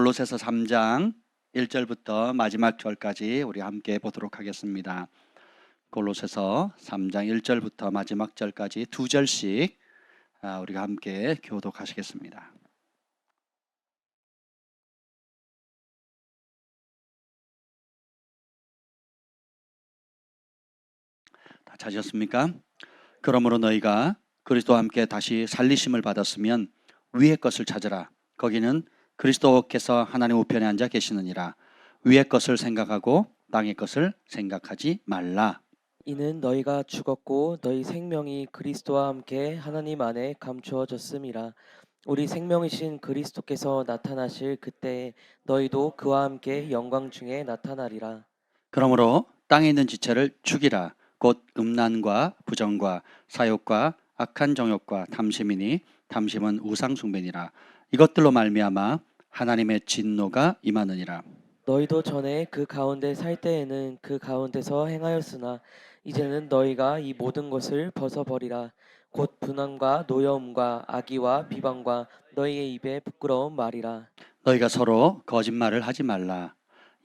골로새서 3장 1절부터 마지막 절까지 우리 함께 보도록 하겠습니다. 골로새서 3장 1절부터 마지막 절까지 두 절씩 우리가 함께 교독하시겠습니다. 다 찾으셨습니까? 그러므로 너희가 그리스도와 함께 다시 살리심을 받았으면 위의 것을 찾으라. 거기는 그리스도께서 하나님 우편에 앉아 계시느니라. 위의 것을 생각하고 땅의 것을 생각하지 말라. 이는 너희가 죽었고 너희 생명이 그리스도와 함께 하나님 안에 감추어졌음이라. 우리 생명이신 그리스도께서 나타나실 그때에 너희도 그와 함께 영광 중에 나타나리라. 그러므로 땅에 있는 지체를 죽이라. 곧 음란과 부정과 사욕과 악한 정욕과 탐심이니 탐심은 우상 숭배니라. 이것들로 말미암아 하나님의 진노가 임하느니라. 너희도 전에 그 가운데 살 때에는 그 가운데서 행하였으나 이제는 너희가 이 모든 것을 벗어버리라. 곧 분함과 노여움과 악의와 비방과 너희의 입에 부끄러운 말이라. 너희가 서로 거짓말을 하지 말라.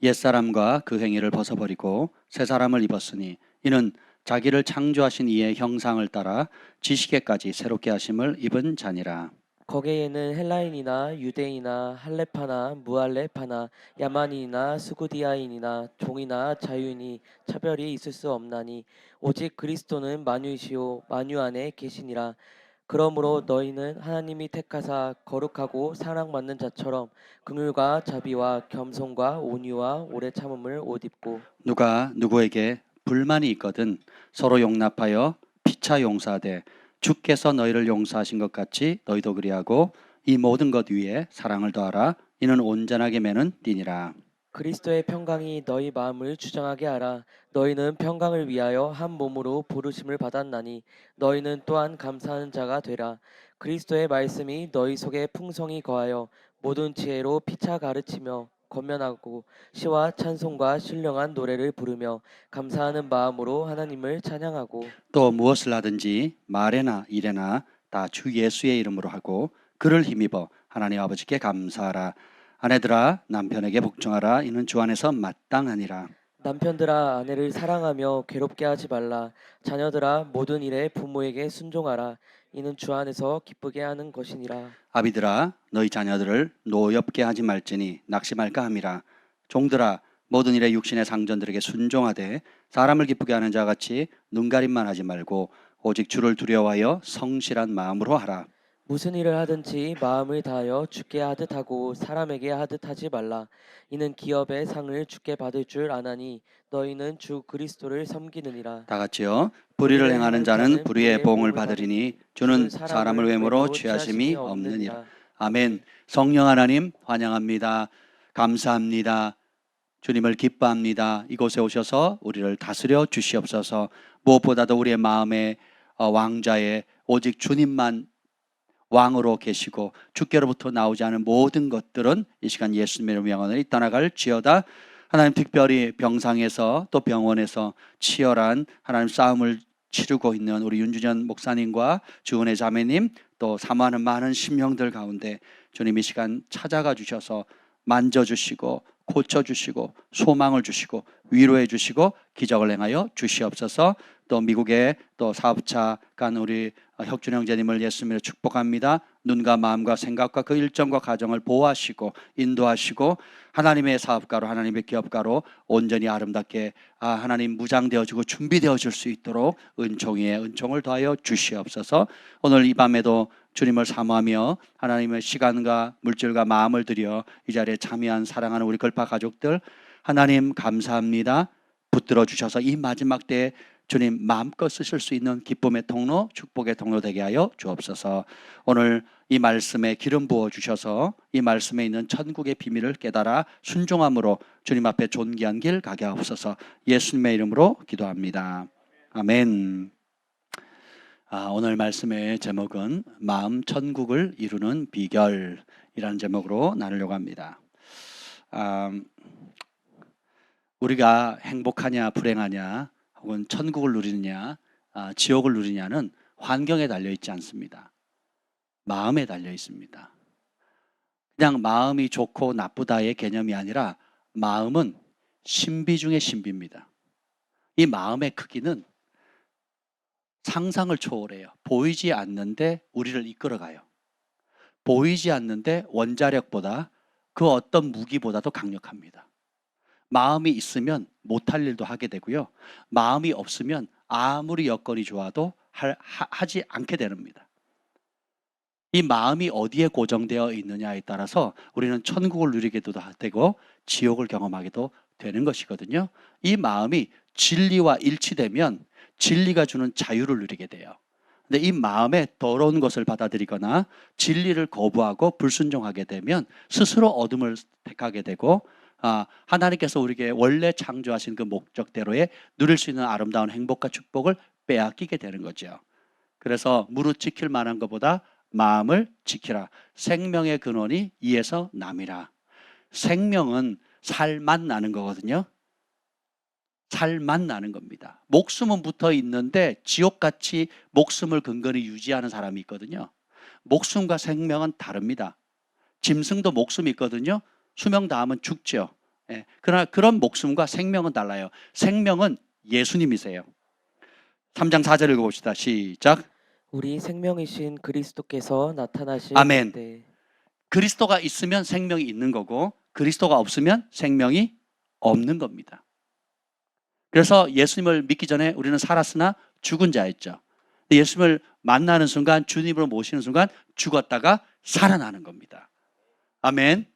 옛사람과 그 행위를 벗어버리고 새 사람을 입었으니 이는 자기를 창조하신 이의 형상을 따라 지식에까지 새롭게 하심을 입은 자니라. 거기에는 헬라인이나 유대인이나 할레파나 무할레파나 야만인이나 스구디아인이나 종이나 자유인이 차별이 있을 수 없나니 오직 그리스도는 만유이시오 만유 안에 계시니라. 그러므로 너희는 하나님이 택하사 거룩하고 사랑받는 자처럼 긍휼과 자비와 겸손과 온유와 오래 참음을 옷 입고 누가 누구에게 불만이 있거든 서로 용납하여 피차 용서하되 주께서 너희를 용서하신 것 같이 너희도 그리하고 이 모든 것 위에 사랑을 더하라. 이는 온전하게 매는 띠니라. 그리스도의 평강이 너희 마음을 주장하게 하라. 너희는 평강을 위하여 한 몸으로 부르심을 받았나니 너희는 또한 감사하는 자가 되라. 그리스도의 말씀이 너희 속에 풍성히 거하여 모든 지혜로 피차 가르치며 권면하고 시와 찬송과 신령한 노래를 부르며 감사하는 마음으로 하나님을 찬양하고 또 무엇을 하든지 말에나 일에나 다 주 예수의 이름으로 하고 그를 힘입어 하나님 아버지께 감사하라. 아내들아 남편에게 복종하라. 이는 주 안에서 마땅하니라. 남편들아 아내를 사랑하며 괴롭게 하지 말라. 자녀들아 모든 일에 부모에게 순종하라. 이는 주 안에서 기쁘게 하는 것이니라. 아비들아 너희 자녀들을 노엽게 하지 말지니 낙심할까 함이라. 종들아 모든 일에 육신의 상전들에게 순종하되 사람을 기쁘게 하는 자 같이 눈가림만 하지 말고 오직 주를 두려워하여 성실한 마음으로 하라. 무슨 일을 하든지 마음을 다하여 주께 하듯 하고 사람에게 하듯 하지 말라. 이는 기업의 상을 주께 받을 줄 아나니 너희는 주 그리스도를 섬기느니라. 다 같이요. 불의를 불의를 행하는 행하는 자는 자는 불의의 불의의 보응을 보응을 받으리니 주는 주는 사람을 외모로 취하심이 없느니라. 아멘. 성령 하나님 환영합니다. 감사합니다. 주님을 기뻐합니다. 이곳에 오셔서 우리를 다스려 주시옵소서. 무엇보다도 우리의 마음의 왕자에 오직 주님만 왕으로 계시고 주께로부터 나오지 않은 모든 것들은 이 시간 예수님의 명언을 떠나갈지어다. 하나님 특별히 병상에서 또 병원에서 치열한 하나님 싸움을 치르고 있는 우리 윤주전 목사님과 주은혜 자매님 또 사모하는 많은 심령들 가운데 주님 이 시간 찾아가 주셔서 만져주시고 고쳐주시고 소망을 주시고 위로해 주시고 기적을 행하여 주시옵소서. 또 미국에 또 사업차 간 우리 혁준 형제님을 예수님으로 축복합니다. 눈과 마음과 생각과 그 일정과 가정을 보호하시고 인도하시고 하나님의 사업가로 하나님의 기업가로 온전히 아름답게 하나님 무장되어지고 준비되어질 수 있도록 은총 위에 은총을 더하여 주시옵소서. 오늘 이 밤에도 주님을 사모하며 하나님의 시간과 물질과 마음을 들여 이 자리에 참여한 사랑하는 우리 걸파 가족들 하나님 감사합니다. 붙들어 주셔서 이 마지막 때에 주님 마음껏 쓰실 수 있는 기쁨의 통로, 축복의 통로 되게 하여 주옵소서. 오늘 이 말씀에 기름 부어 주셔서 이 말씀에 있는 천국의 비밀을 깨달아 순종함으로 주님 앞에 존귀한 길 가게 하옵소서. 예수님의 이름으로 기도합니다. 아멘. 오늘 말씀의 제목은 마음 천국을 이루는 비결이라는 제목으로 나누려고 합니다. 우리가 행복하냐 불행하냐 혹은 천국을 누리느냐 지옥을 누리냐는 환경에 달려 있지 않습니다. 마음에 달려 있습니다. 그냥 마음이 좋고 나쁘다의 개념이 아니라 마음은 신비 중의 신비입니다. 이 마음의 크기는 상상을 초월해요. 보이지 않는데 우리를 이끌어가요. 보이지 않는데 원자력보다 그 어떤 무기보다도 강력합니다. 마음이 있으면 못할 일도 하게 되고요. 마음이 없으면 아무리 여건이 좋아도 하지 않게 됩니다. 이 마음이 어디에 고정되어 있느냐에 따라서 우리는 천국을 누리게도 되고 지옥을 경험하게도 되는 것이거든요. 이 마음이 진리와 일치되면 진리가 주는 자유를 누리게 돼요. 근데 이 마음에 더러운 것을 받아들이거나 진리를 거부하고 불순종하게 되면 스스로 어둠을 택하게 되고 하나님께서 우리에게 원래 창조하신 그 목적대로의 누릴 수 있는 아름다운 행복과 축복을 빼앗기게 되는 거죠. 그래서 무릇 지킬 만한 것보다 마음을 지키라. 생명의 근원이 이에서 남이라. 생명은 살만 나는 거거든요. 살만 나는 겁니다. 목숨은 붙어 있는데 지옥같이 목숨을 근근히 유지하는 사람이 있거든요. 목숨과 생명은 다릅니다. 짐승도 목숨이 있거든요. 수명 다하면 죽죠. 그러나 그런 목숨과 생명은 달라요. 생명은 예수님이세요. 3장 4절 읽어봅시다. 시작. 우리 생명이신 그리스도께서 나타나실 아멘. 때 그리스도가 있으면 생명이 있는 거고 그리스도가 없으면 생명이 없는 겁니다. 그래서 예수님을 믿기 전에 우리는 살았으나 죽은 자였죠. 예수님을 만나는 순간, 주님으로 모시는 순간 죽었다가 살아나는 겁니다. 아멘.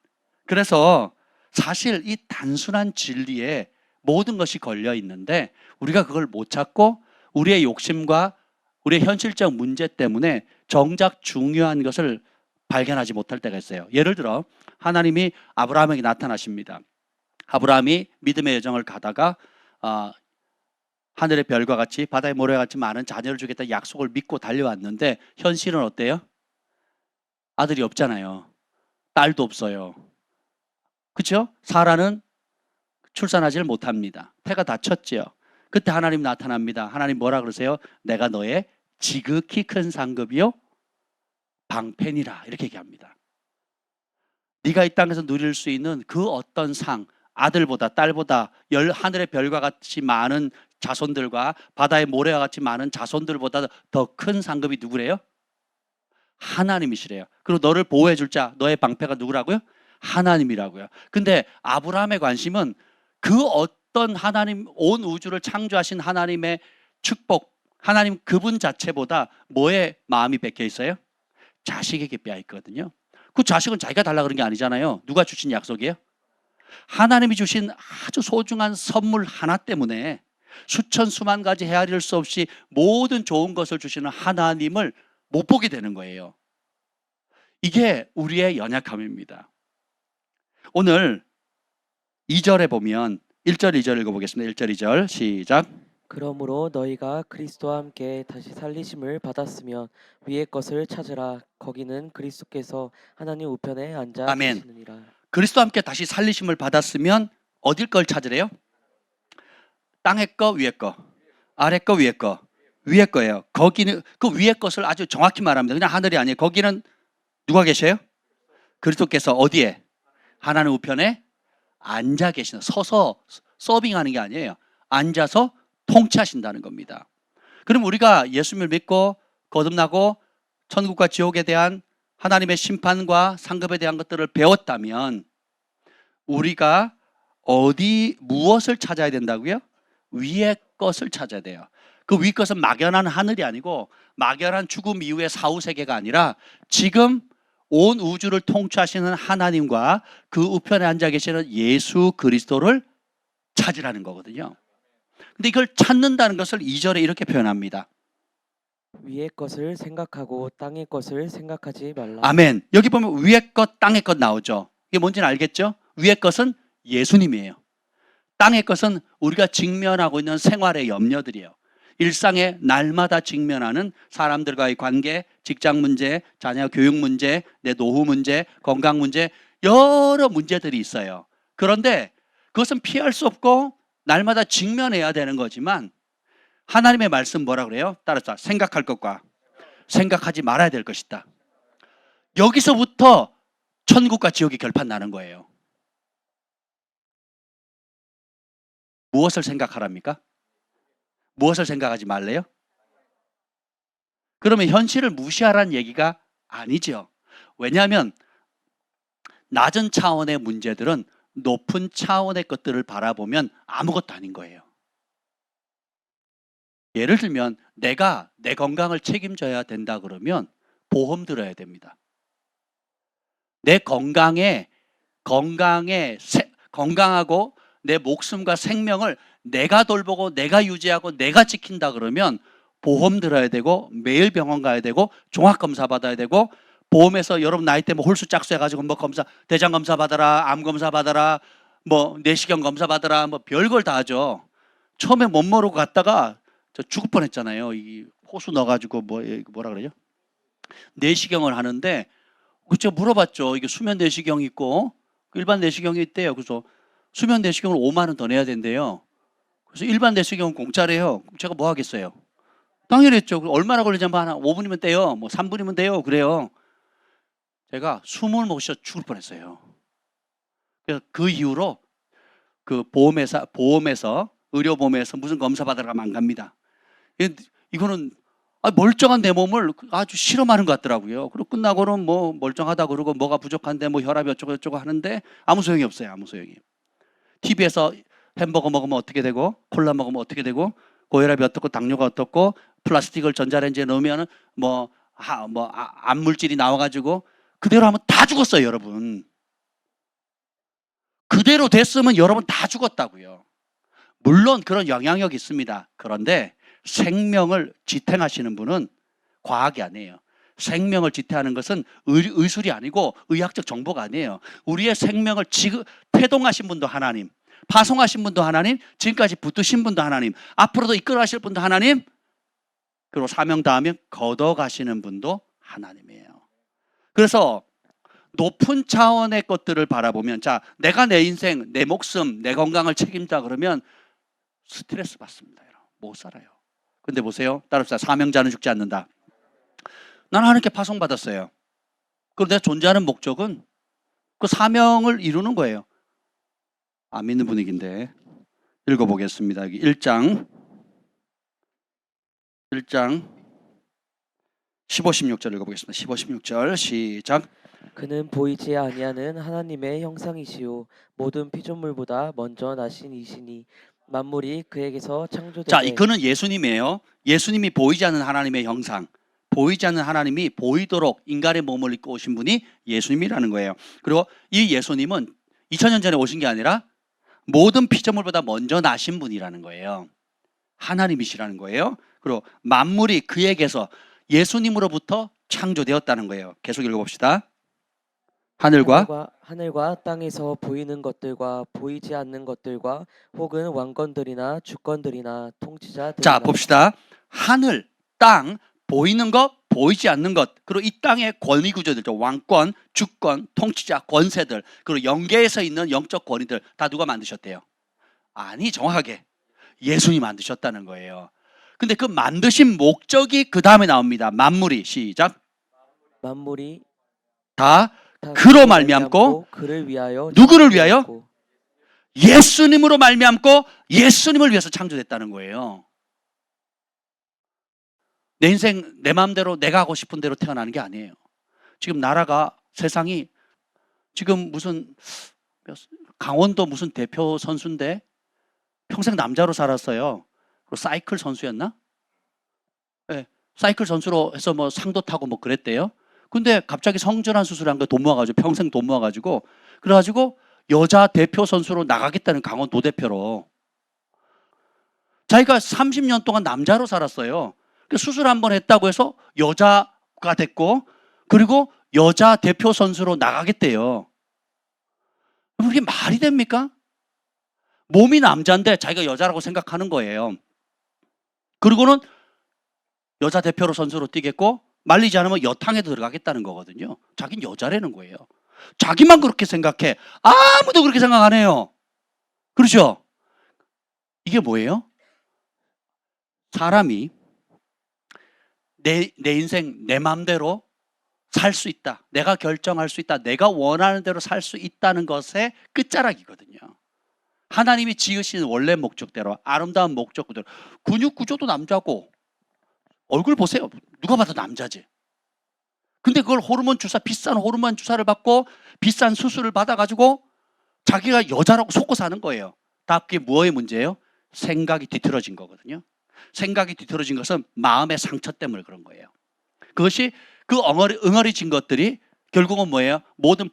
그래서 사실 이 단순한 진리에 모든 것이 걸려 있는데 우리가 그걸 못 찾고 우리의 욕심과 우리의 현실적 문제 때문에 정작 중요한 것을 발견하지 못할 때가 있어요. 예를 들어 하나님이 아브라함에게 나타나십니다. 아브라함이 믿음의 여정을 가다가 하늘의 별과 같이 바다의 모래와 같이 많은 자녀를 주겠다 약속을 믿고 달려왔는데 현실은 어때요? 아들이 없잖아요. 딸도 없어요. 그렇죠? 사라는 출산하지를 못합니다. 태가 다쳤지요. 그때 하나님 나타납니다. 하나님 뭐라 그러세요? 내가 너의 지극히 큰 상급이요 방편이라 이렇게 얘기합니다. 네가 이 땅에서 누릴 수 있는 그 어떤 상, 아들보다 딸보다 하늘의 별과 같이 많은 자손들과 바다의 모래와 같이 많은 자손들보다 더 큰 상급이 누구래요? 하나님이시래요. 그리고 너를 보호해 줄 자, 너의 방패가 누구라고요? 하나님이라고요. 근데 아브라함의 관심은 그 어떤 하나님, 온 우주를 창조하신 하나님의 축복, 하나님 그분 자체보다 뭐에 마음이 뺏겨 있어요? 자식에게 빼어 있거든요. 그 자식은 자기가 달라 그런 게 아니잖아요. 누가 주신 약속이에요? 하나님이 주신 아주 소중한 선물 하나 때문에 수천 수만 가지 헤아릴 수 없이 모든 좋은 것을 주시는 하나님을 못 보게 되는 거예요. 이게 우리의 연약함입니다. 오늘 2절에 보면 1절 2절 읽어보겠습니다. 1절 2절 시작. 그러므로 너희가 그리스도와 함께 다시 살리심을 받았으면 위의 것을 찾으라. 거기는 그리스도께서 하나님 우편에 앉아 아멘. 계시느니라. 그리스도와 함께 다시 살리심을 받았으면 어딜 걸 찾으래요? 땅의 거, 위의 거, 아래 거, 위의 거, 위의 거예요. 거기는 그 위의 것을 아주 정확히 말합니다. 그냥 하늘이 아니에요. 거기는 누가 계셔요? 그리스도께서 어디에? 하나님 우편에 앉아 계시는, 서서 서빙하는 게 아니에요. 앉아서 통치하신다는 겁니다. 그럼 우리가 예수님을 믿고 거듭나고 천국과 지옥에 대한 하나님의 심판과 상급에 대한 것들을 배웠다면 우리가 무엇을 찾아야 된다고요? 위의 것을 찾아야 돼요. 그 위 것은 막연한 하늘이 아니고 막연한 죽음 이후의 사후세계가 아니라 지금 온 우주를 통치하시는 하나님과 그 우편에 앉아 계시는 예수 그리스도를 찾으라는 거거든요. 근데 이걸 찾는다는 것을 2절에 이렇게 표현합니다. 위의 것을 생각하고 땅의 것을 생각하지 말라. 아멘. 여기 보면 위의 것, 땅의 것 나오죠. 이게 뭔지는 알겠죠? 위의 것은 예수님이에요. 땅의 것은 우리가 직면하고 있는 생활의 염려들이에요. 일상에 날마다 직면하는 사람들과의 관계, 직장 문제, 자녀 교육 문제, 내 노후 문제, 건강 문제, 여러 문제들이 있어요. 그런데 그것은 피할 수 없고 날마다 직면해야 되는 거지만 하나님의 말씀 뭐라 그래요? 따라서 생각할 것과 생각하지 말아야 될 것이다. 여기서부터 천국과 지옥이 결판 나는 거예요. 무엇을 생각하랍니까? 무엇을 생각하지 말래요? 그러면 현실을 무시하라는 얘기가 아니죠. 왜냐하면 낮은 차원의 문제들은 높은 차원의 것들을 바라보면 아무것도 아닌 거예요. 예를 들면 내가 내 건강을 책임져야 된다 그러면 보험 들어야 됩니다. 내 건강하고 내 목숨과 생명을 내가 돌보고 내가 유지하고 내가 지킨다 그러면 보험 들어야 되고 매일 병원 가야 되고 종합검사 받아야 되고 보험에서 여러분 나이 때문에 홀수 짝수해가지고 뭐 검사 대장 검사 받아라 암 검사 받아라 뭐 내시경 검사 받아라 뭐 별걸 다 하죠. 처음에 못 모르고 갔다가 저 죽을 뻔했잖아요. 이 호수 넣어가지고 뭐라 그러죠? 내시경을 하는데 제가 물어봤죠. 이게 수면 내시경 있고 일반 내시경이 있대요. 그래서 수면 내시경을 5만 원 더 내야 된대요. 그래서 일반 내시경은 공짜래요. 그럼 제가 뭐 하겠어요? 당연히 했죠. 얼마나 걸리냐면 한 5분이면 돼요. 뭐 3분이면 돼요. 그래요. 제가 숨을 못 쉬어 죽을 뻔했어요. 그래서 그 이후로 그 보험에서 의료보험에서 무슨 검사 받으러 가면 안 갑니다. 이거는 멀쩡한 내 몸을 아주 실험하는 것 같더라고요. 그리고 끝나고는 뭐 멀쩡하다 그러고 뭐가 부족한데 뭐 혈압이 어쩌고 저쩌고 하는데 아무 소용이 없어요. 아무 소용이. TV에서 햄버거 먹으면 어떻게 되고 콜라 먹으면 어떻게 되고 고혈압이 어떻고 당뇨가 어떻고 플라스틱을 전자레인지에 넣으면 암물질이 나와가지고 그대로 하면 다 죽었어요. 여러분. 그대로 됐으면 여러분 다 죽었다고요. 물론 그런 영향력이 있습니다. 그런데 생명을 지탱하시는 분은 과학이 아니에요. 생명을 지탱하는 것은 의술이 아니고 의학적 정보가 아니에요. 우리의 생명을 지금 태동하신 분도 하나님, 파송하신 분도 하나님, 지금까지 붙드신 분도 하나님, 앞으로도 이끌어가실 분도 하나님, 그리고 사명 다하면 걷어가시는 분도 하나님이에요. 그래서 높은 차원의 것들을 바라보면 자, 내가 내 인생, 내 목숨, 내 건강을 책임자 그러면 스트레스 받습니다. 못 살아요. 근데 보세요. 따라합시다. 사명자는 죽지 않는다. 나는 하나님께 파송받았어요. 그럼 내가 존재하는 목적은 그 사명을 이루는 거예요. 안 믿는 분위기인데 읽어보겠습니다. 여기 1장 15, 16절 읽어보겠습니다. 15, 16절 시작. 그는 보이지 아니하는 하나님의 형상이시요 모든 피조물보다 먼저 나신 이시니 만물이 그에게서 창조되되. 자, 그는 예수님이에요. 예수님이 보이지 않는 하나님의 형상. 보이지 않는 하나님이 보이도록 인간의 몸을 입고 오신 분이 예수님이라는 거예요. 그리고 이 예수님은 2000년 전에 오신 게 아니라 모든 피조물보다 먼저 나신 분이라는 거예요. 하나님이시라는 거예요. 그리고 만물이 그에게서 예수님으로부터 창조되었다는 거예요. 계속 읽어봅시다. 하늘과 땅에서 보이는 것들과 보이지 않는 것들과 혹은 왕권들이나 주권들이나 통치자들이나. 자, 봅시다. 하늘, 땅, 보이는 것, 보이지 않는 것, 그리고 이 땅의 권위 구조들, 왕권, 주권, 통치자, 권세들, 그리고 영계에서 있는 영적 권위들 다 누가 만드셨대요? 아니, 정확하게 예수님이 만드셨다는 거예요. 근데 그 만드신 목적이 그 다음에 나옵니다. 만물이 시작. 만물이 다 그로 말미암고 그를 위하여. 누구를 위하여? 예수님으로 말미암고 예수님을 위해서 창조됐다는 거예요. 내 인생 내 마음대로 내가 하고 싶은 대로 태어나는 게 아니에요. 지금 나라가 세상이 지금 무슨 강원도 무슨 대표 선수인데 평생 남자로 살았어요. 그리고 사이클 선수였나? 네, 사이클 선수로 해서 뭐 상도 타고 뭐 그랬대요. 근데 갑자기 성전환 수술한 거 돈 모아가지고 평생 돈 모아가지고 그래가지고 여자 대표 선수로 나가겠다는 강원도 대표로. 자기가 30년 동안 남자로 살았어요. 수술 한번 했다고 해서 여자가 됐고 그리고 여자 대표 선수로 나가겠대요. 그게 말이 됩니까? 몸이 남자인데 자기가 여자라고 생각하는 거예요. 그리고는 여자 대표로 선수로 뛰겠고 말리지 않으면 여탕에도 들어가겠다는 거거든요. 자기는 여자라는 거예요. 자기만 그렇게 생각해. 아무도 그렇게 생각 안 해요. 그렇죠? 이게 뭐예요? 사람이 내 인생 내 마음대로 살 수 있다. 내가 결정할 수 있다. 내가 원하는 대로 살 수 있다는 것의 끝자락이거든요. 하나님이 지으신 원래 목적대로, 아름다운 목적대로. 근육 구조도 남자고, 얼굴 보세요. 누가 봐도 남자지. 근데 그걸 호르몬 주사, 비싼 호르몬 주사를 받고 비싼 수술을 받아가지고 자기가 여자라고 속고 사는 거예요. 다 그게 뭐의 문제예요? 생각이 뒤틀어진 거거든요. 생각이 뒤틀어진 것은 마음의 상처 때문에 그런 거예요. 그것이 그 응어리진 것들이 결국은 뭐예요? 모든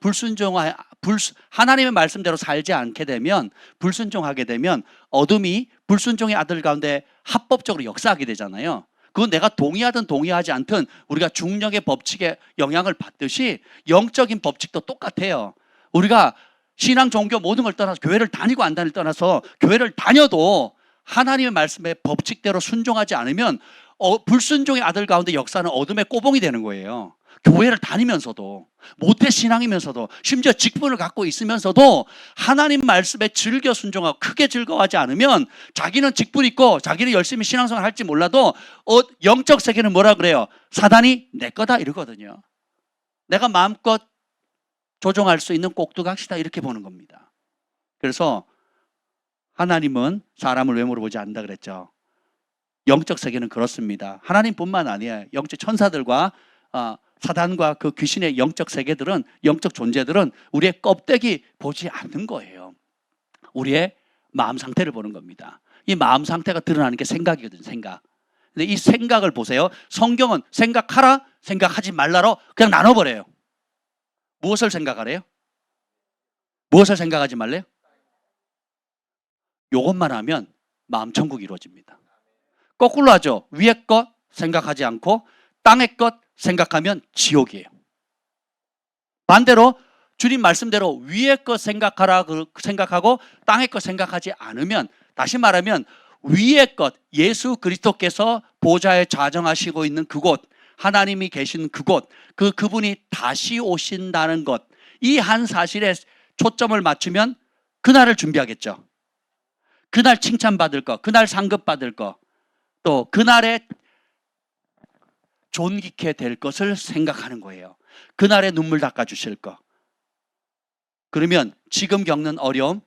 하나님의 말씀대로 살지 않게 되면, 불순종하게 되면 어둠이 불순종의 아들 가운데 합법적으로 역사하게 되잖아요. 그건 내가 동의하든 동의하지 않든 우리가 중력의 법칙에 영향을 받듯이 영적인 법칙도 똑같아요. 우리가 신앙, 종교 모든 걸 떠나서 교회를 다니고 안 다니를 떠나서 교회를 다녀도 하나님의 말씀의 법칙대로 순종하지 않으면 불순종의 아들 가운데 역사는 어둠의 꼬봉이 되는 거예요. 교회를 다니면서도, 모태신앙이면서도, 심지어 직분을 갖고 있으면서도 하나님 말씀에 즐겨 순종하고 크게 즐거워하지 않으면, 자기는 직분 있고 자기는 열심히 신앙생활 할지 몰라도 영적 세계는 뭐라 그래요? 사단이 내 거다 이러거든요. 내가 마음껏 조종할 수 있는 꼭두각시다 이렇게 보는 겁니다. 그래서 하나님은 사람을 외모로 보지 않는다 그랬죠. 영적 세계는 그렇습니다. 하나님뿐만 아니에요. 영적 천사들과 사단과 그 귀신의 영적 세계들은, 영적 존재들은 우리의 껍데기 보지 않는 거예요. 우리의 마음 상태를 보는 겁니다. 이 마음 상태가 드러나는 게 생각이거든요. 생각. 근데 이 생각을 보세요. 성경은 생각하라, 생각하지 말라로 그냥 나눠버려요. 무엇을 생각하래요? 무엇을 생각하지 말래요? 이것만 하면 마음 천국이 이루어집니다. 거꾸로 하죠. 위의 것 생각하지 않고 땅의 것 생각하면 지옥이에요. 반대로 주님 말씀대로 위의 것 생각하고 땅의 것 생각하지 않으면, 다시 말하면 위의 것, 예수 그리스도께서 보좌에 좌정하시고 있는 그곳, 하나님이 계신 그곳, 그분이 다시 오신다는 것, 이 한 사실에 초점을 맞추면 그날을 준비하겠죠. 그날 칭찬받을 것, 그날 상급받을 것, 또 그날에 존귀케 될 것을 생각하는 거예요. 그날에 눈물 닦아주실 것. 그러면 지금 겪는 어려움,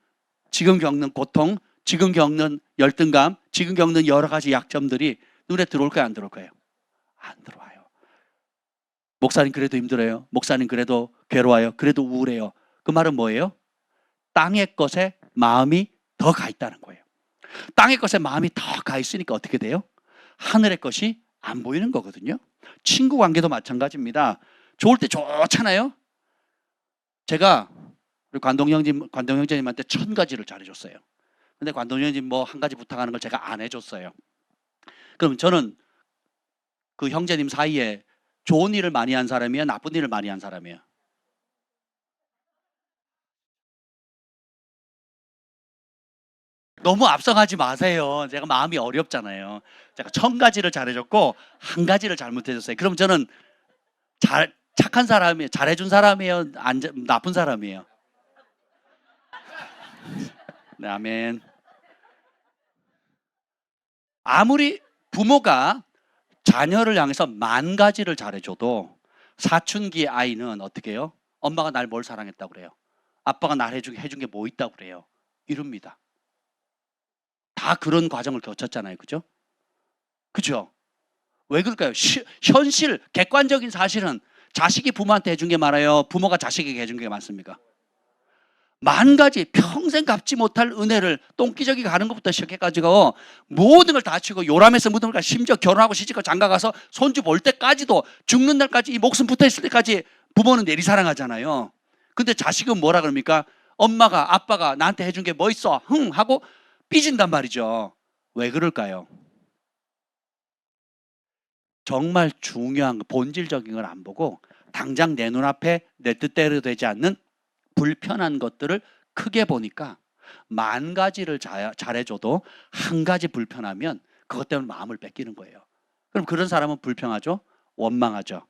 지금 겪는 고통, 지금 겪는 열등감, 지금 겪는 여러 가지 약점들이 눈에 들어올까요? 안 들어올까요? 안 들어와요. 목사님 그래도 힘들어요. 목사님 그래도 괴로워요. 그래도 우울해요. 그 말은 뭐예요? 땅의 것에 마음이 더 가 있다는 거예요. 땅의 것에 마음이 더 가 있으니까 어떻게 돼요? 하늘의 것이 안 보이는 거거든요. 친구 관계도 마찬가지입니다. 좋을 때 좋잖아요. 제가 우리 관동 형제님한테 1000가지를 잘해줬어요. 근데 관동 형제님 뭐 한 가지 부탁하는 걸 제가 안 해줬어요. 그럼 저는 그 형제님 사이에 좋은 일을 많이 한 사람이에요? 나쁜 일을 많이 한 사람이에요? 너무 앞서가지 마세요. 제가 마음이 어렵잖아요. 제가 1000가지를 잘해줬고 한 가지를 잘못해줬어요. 그럼 저는 착한 사람이에요? 잘해준 사람이에요? 나쁜 사람이에요? 네, 아멘. 아무리 부모가 자녀를 향해서 10,000가지를 잘해줘도 사춘기 아이는 어떻게 해요? 엄마가 날 뭘 사랑했다고 그래요? 아빠가 날 해준 게 뭐 있다고 그래요? 이럽니다. 다 그런 과정을 거쳤잖아요. 그죠? 그죠? 왜 그럴까요? 현실, 객관적인 사실은 자식이 부모한테 해준 게 많아요? 부모가 자식에게 해준 게 많습니까? 10,000가지 평생 갚지 못할 은혜를 똥기저귀 가는 것부터 시작해가지고 모든 걸 다 치고 요람에서 묻은 걸, 심지어 결혼하고 시집가고 장가가서 손주 볼 때까지도, 죽는 날까지 이 목숨 붙어있을 때까지 부모는 내리사랑하잖아요. 근데 자식은 뭐라 그럽니까? 엄마가, 아빠가 나한테 해준 게 뭐 있어? 흥 하고 삐진단 말이죠. 왜 그럴까요? 정말 중요한 본질적인 걸 안 보고 당장 내 눈앞에 내 뜻대로 되지 않는 불편한 것들을 크게 보니까 10,000가지를 잘해줘도 한 가지 불편하면 그것 때문에 마음을 뺏기는 거예요. 그럼 그런 사람은 불평하죠? 원망하죠?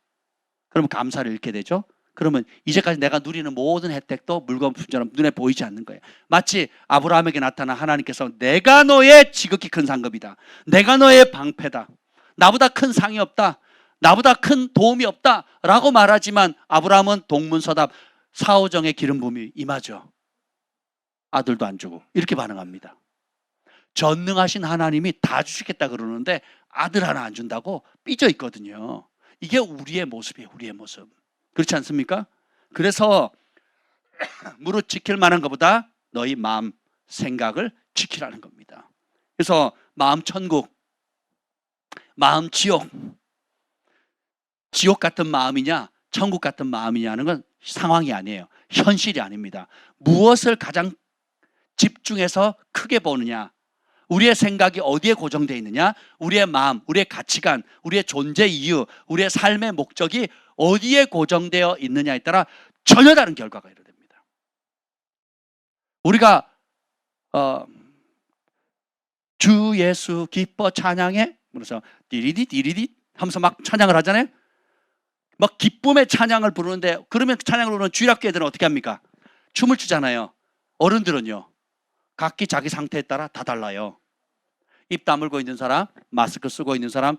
그러면 감사를 잃게 되죠? 그러면 이제까지 내가 누리는 모든 혜택도 물건처럼 눈에 보이지 않는 거예요. 마치 아브라함에게 나타난 하나님께서 내가 너의 지극히 큰 상급이다. 내가 너의 방패다. 나보다 큰 상이 없다. 나보다 큰 도움이 없다라고 말하지만 아브라함은 동문서답 사오정의 기름 부음이 임하죠. 아들도 안 주고 이렇게 반응합니다. 전능하신 하나님이 다 주시겠다 그러는데 아들 하나 안 준다고 삐져 있거든요. 이게 우리의 모습이에요. 우리의 모습. 그렇지 않습니까? 그래서 무릇 지킬 만한 것보다 너희 마음 생각을 지키라는 겁니다. 그래서 마음 천국, 마음 지옥, 지옥 같은 마음이냐 천국 같은 마음이냐는 건 상황이 아니에요. 현실이 아닙니다. 무엇을 가장 집중해서 크게 보느냐, 우리의 생각이 어디에 고정되어 있느냐, 우리의 마음, 우리의 가치관, 우리의 존재 이유, 우리의 삶의 목적이 어디에 고정되어 있느냐에 따라 전혀 다른 결과가 이루어집니다. 우리가 주 예수 기뻐 찬양해 그래서 디리디 디리디 하면서 막 찬양을 하잖아요. 막 기쁨의 찬양을 부르는데, 그러면 찬양을 부르는 주일학교 애들은 어떻게 합니까? 춤을 추잖아요. 어른들은요, 각기 자기 상태에 따라 다 달라요. 입 다물고 있는 사람, 마스크 쓰고 있는 사람,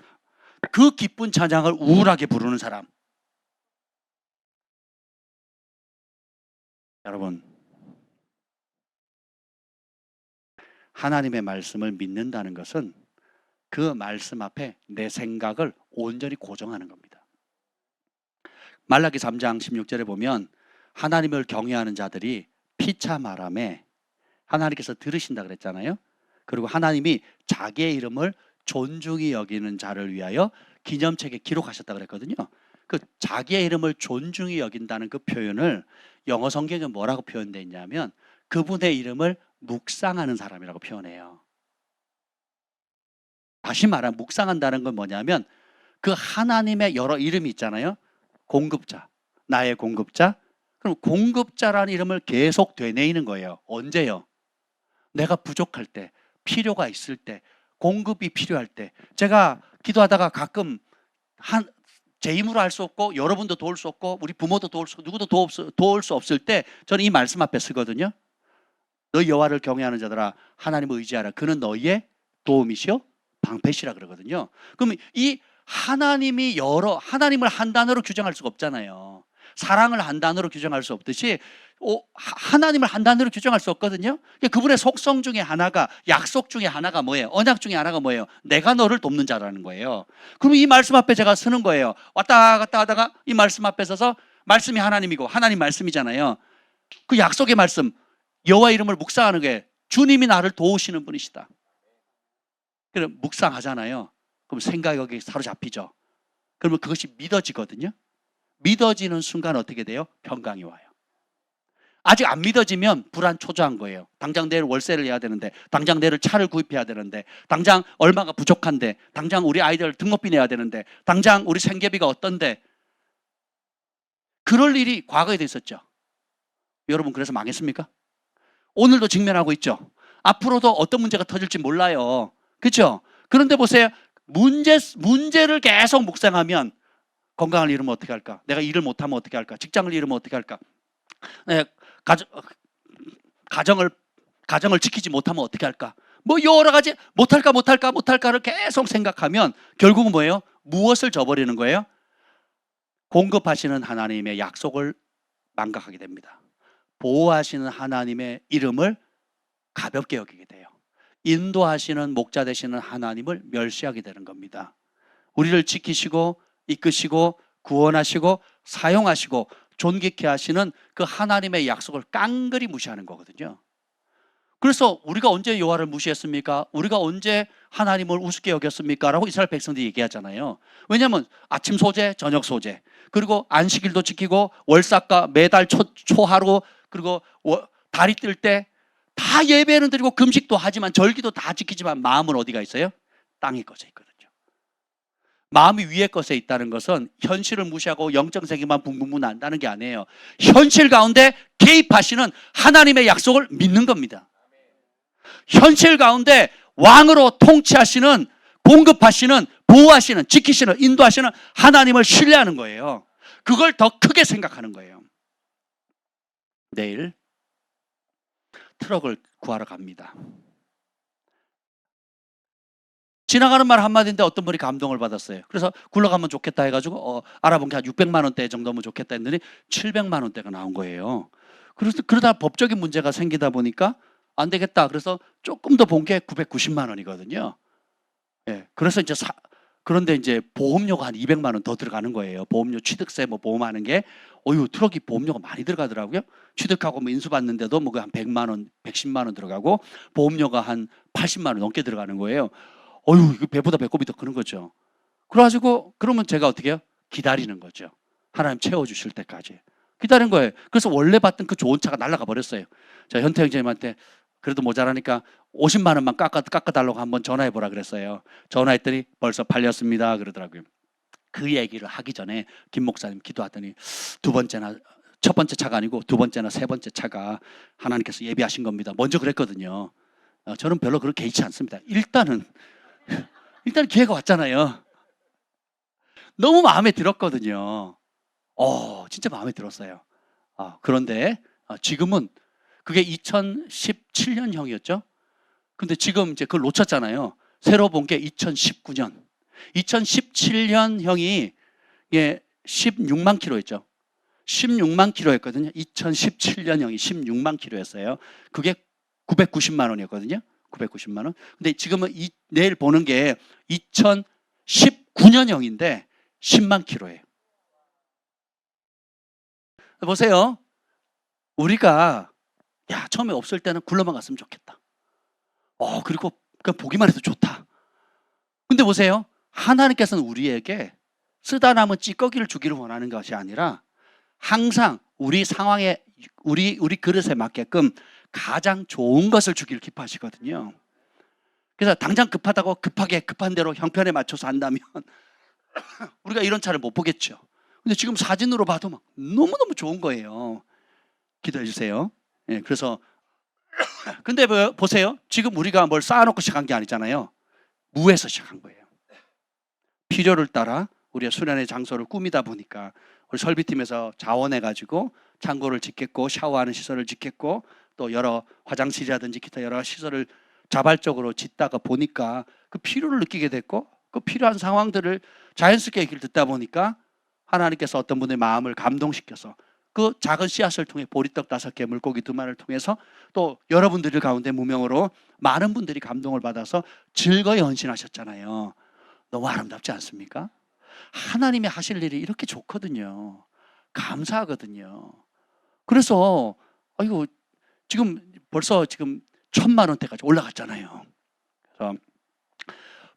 그 기쁜 찬양을 우울하게 부르는 사람. 여러분, 하나님의 말씀을 믿는다는 것은 그 말씀 앞에 내 생각을 온전히 고정하는 겁니다. 말라기 3장 16절에 보면 하나님을 경외하는 자들이 피차 말함에 하나님께서 들으신다 그랬잖아요. 그리고 하나님이 자기의 이름을 존중히 여기는 자를 위하여 기념책에 기록하셨다 그랬거든요. 그 자기의 이름을 존중히 여긴다는 그 표현을 영어 성경에 뭐라고 표현되어 있냐면 그분의 이름을 묵상하는 사람이라고 표현해요. 다시 말하면 묵상한다는 건 뭐냐면 그 하나님의 여러 이름이 있잖아요. 공급자, 나의 공급자. 그럼 공급자라는 이름을 계속 되뇌이는 거예요. 언제요? 내가 부족할 때, 필요가 있을 때, 공급이 필요할 때. 제가 기도하다가 가끔 제 힘으로 할 수 없고 여러분도 도울 수 없고 우리 부모도 도울 수 없고 누구도 도울 수 없을 때 저는 이 말씀 앞에 쓰거든요. 너희 여호와를 경외하는 자들아 하나님을 의지하라. 그는 너희의 도움이시오 방패시라 그러거든요. 그럼 이 하나님이 하나님을 한 단어로 규정할 수가 없잖아요. 사랑을 한 단어로 규정할 수 없듯이 하나님을 한 단어로 규정할 수 없거든요. 그분의 속성 중에 하나가, 약속 중에 하나가 뭐예요? 언약 중에 하나가 뭐예요? 내가 너를 돕는 자라는 거예요. 그럼 이 말씀 앞에 제가 쓰는 거예요. 왔다 갔다 하다가 이 말씀 앞에 서서 말씀이 하나님이고 하나님 말씀이잖아요. 그 약속의 말씀, 여호와 이름을 묵상하는 게 주님이 나를 도우시는 분이시다. 그럼 묵상하잖아요. 그럼 생각이 거기에 사로잡히죠. 그러면 그것이 믿어지거든요. 믿어지는 순간 어떻게 돼요? 평강이 와요. 아직 안 믿어지면 불안 초조한 거예요. 당장 내일 월세를 내야 되는데, 당장 내일 차를 구입해야 되는데, 당장 얼마가 부족한데, 당장 우리 아이들 등록비 내야 되는데, 당장 우리 생계비가 어떤데. 그럴 일이 과거에도 있었죠. 여러분 그래서 망했습니까? 오늘도 직면하고 있죠. 앞으로도 어떤 문제가 터질지 몰라요. 그렇죠? 그런데 보세요. 문제를 계속 묵상하면 건강을 잃으면 어떻게 할까? 내가 일을 못하면 어떻게 할까? 직장을 잃으면 어떻게 할까? 가정을 지키지 못하면 어떻게 할까? 뭐 여러 가지 못할까를 계속 생각하면 결국은 뭐예요? 무엇을 저버리는 거예요? 공급하시는 하나님의 약속을 망각하게 됩니다. 보호하시는 하나님의 이름을 가볍게 여기게 돼요. 인도하시는 목자 되시는 하나님을 멸시하게 되는 겁니다. 우리를 지키시고 이끄시고 구원하시고 사용하시고 존귀케 하시는 그 하나님의 약속을 깡그리 무시하는 거거든요. 그래서 우리가 언제 여호와를 무시했습니까? 우리가 언제 하나님을 우습게 여겼습니까? 라고 이스라엘 백성들이 얘기하잖아요. 왜냐하면 아침 소제, 저녁 소제, 그리고 안식일도 지키고 월삭과 매달 초하루, 그리고 달이 뜰 때 다 예배는 드리고 금식도 하지만 절기도 다 지키지만 마음은 어디가 있어요? 땅에 것에 있거든요. 마음이 위에 것에 있다는 것은 현실을 무시하고 영적 세계만 붕붕붕 난다는 게 아니에요. 현실 가운데 개입하시는 하나님의 약속을 믿는 겁니다. 현실 가운데 왕으로 통치하시는, 공급하시는, 보호하시는, 지키시는, 인도하시는 하나님을 신뢰하는 거예요. 그걸 더 크게 생각하는 거예요. 내일 트럭을 구하러 갑니다. 지나가는 말 한마디인데 어떤 분이 감동을 받았어요. 그래서 굴러가면 좋겠다 해가지고 알아본 게 한 600만 원대 정도면 좋겠다 했더니 700만 원대가 나온 거예요. 그래서 그러다 법적인 문제가 생기다 보니까 안 되겠다. 그래서 조금 더 본 게 990만 원이거든요. 예. 그래서 이제 그런데 이제 보험료가 한 200만 원 더 들어가는 거예요. 보험료, 취득세, 뭐 보험하는 게, 트럭이 보험료가 많이 들어가더라고요. 취득하고 뭐 인수받는데도 뭐 한 100만 원, 110만 원 들어가고 보험료가 한 80만 원 넘게 들어가는 거예요. 이거 배보다 배꼽이 더 크는 거죠. 그래가지고 그러면 제가 어떻게 해요? 기다리는 거죠. 하나님 채워주실 때까지 기다린 거예요. 그래서 원래 받던 그 좋은 차가 날아가 버렸어요. 자, 현태 형제님한테 그래도 모자라니까 50만 원만 깎아달라고 한번 전화해보라 그랬어요. 전화했더니 벌써 팔렸습니다 그러더라고요. 그 얘기를 하기 전에 김 목사님 기도하더니 첫 번째 차가 아니고 두 번째나 세 번째 차가 하나님께서 예비하신 겁니다. 먼저 그랬거든요. 저는 별로 그렇게 개의치 않습니다. 일단 기회가 왔잖아요. 너무 마음에 들었거든요. 진짜 마음에 들었어요. 그런데 지금은 그게 2017년형이었죠. 근데 지금 이제 그걸 놓쳤잖아요. 새로 본 게 2019년. 2017년형이 16만 킬로였죠. 16만 킬로였거든요. 2017년형이 16만 킬로였어요. 그게 990만 원이었거든요. 990만 원. 근데 지금은 내일 보는 게 2019년형인데 10만 킬로예요. 보세요. 우리가 처음에 없을 때는 굴러만 갔으면 좋겠다. 그리고 그냥 보기만 해도 좋다. 근데 보세요. 하나님께서는 우리에게 쓰다 남은 찌꺼기를 주기를 원하는 것이 아니라 항상 우리 상황에 우리 그릇에 맞게끔 가장 좋은 것을 주기를 기뻐하시거든요. 그래서 당장 급하다고 급한 대로 형편에 맞춰서 한다면 우리가 이런 차를 못 보겠죠. 근데 지금 사진으로 봐도 막 너무너무 좋은 거예요. 기도해 주세요. 예, 그래서 근데 보세요. 지금 우리가 뭘 쌓아놓고 시작한 게 아니잖아요. 무에서 시작한 거예요. 필요를 따라 우리가 수련의 장소를 꾸미다 보니까 우리 설비팀에서 자원해가지고 창고를 짓겠고 샤워하는 시설을 짓겠고 또 여러 화장실이라든지 기타 여러 시설을 자발적으로 짓다가 보니까 그 필요를 느끼게 됐고 그 필요한 상황들을 자연스럽게 얘기를 듣다 보니까 하나님께서 어떤 분의 마음을 감동시켜서 그 작은 씨앗을 통해 보리떡 5개, 물고기 2마리를 통해서 또 여러분들 가운데 무명으로 많은 분들이 감동을 받아서 즐거이 헌신하셨잖아요. 너무 아름답지 않습니까? 하나님이 하실 일이 이렇게 좋거든요. 감사하거든요. 그래서 지금 벌써 1,000만 원대까지 올라갔잖아요. 그래서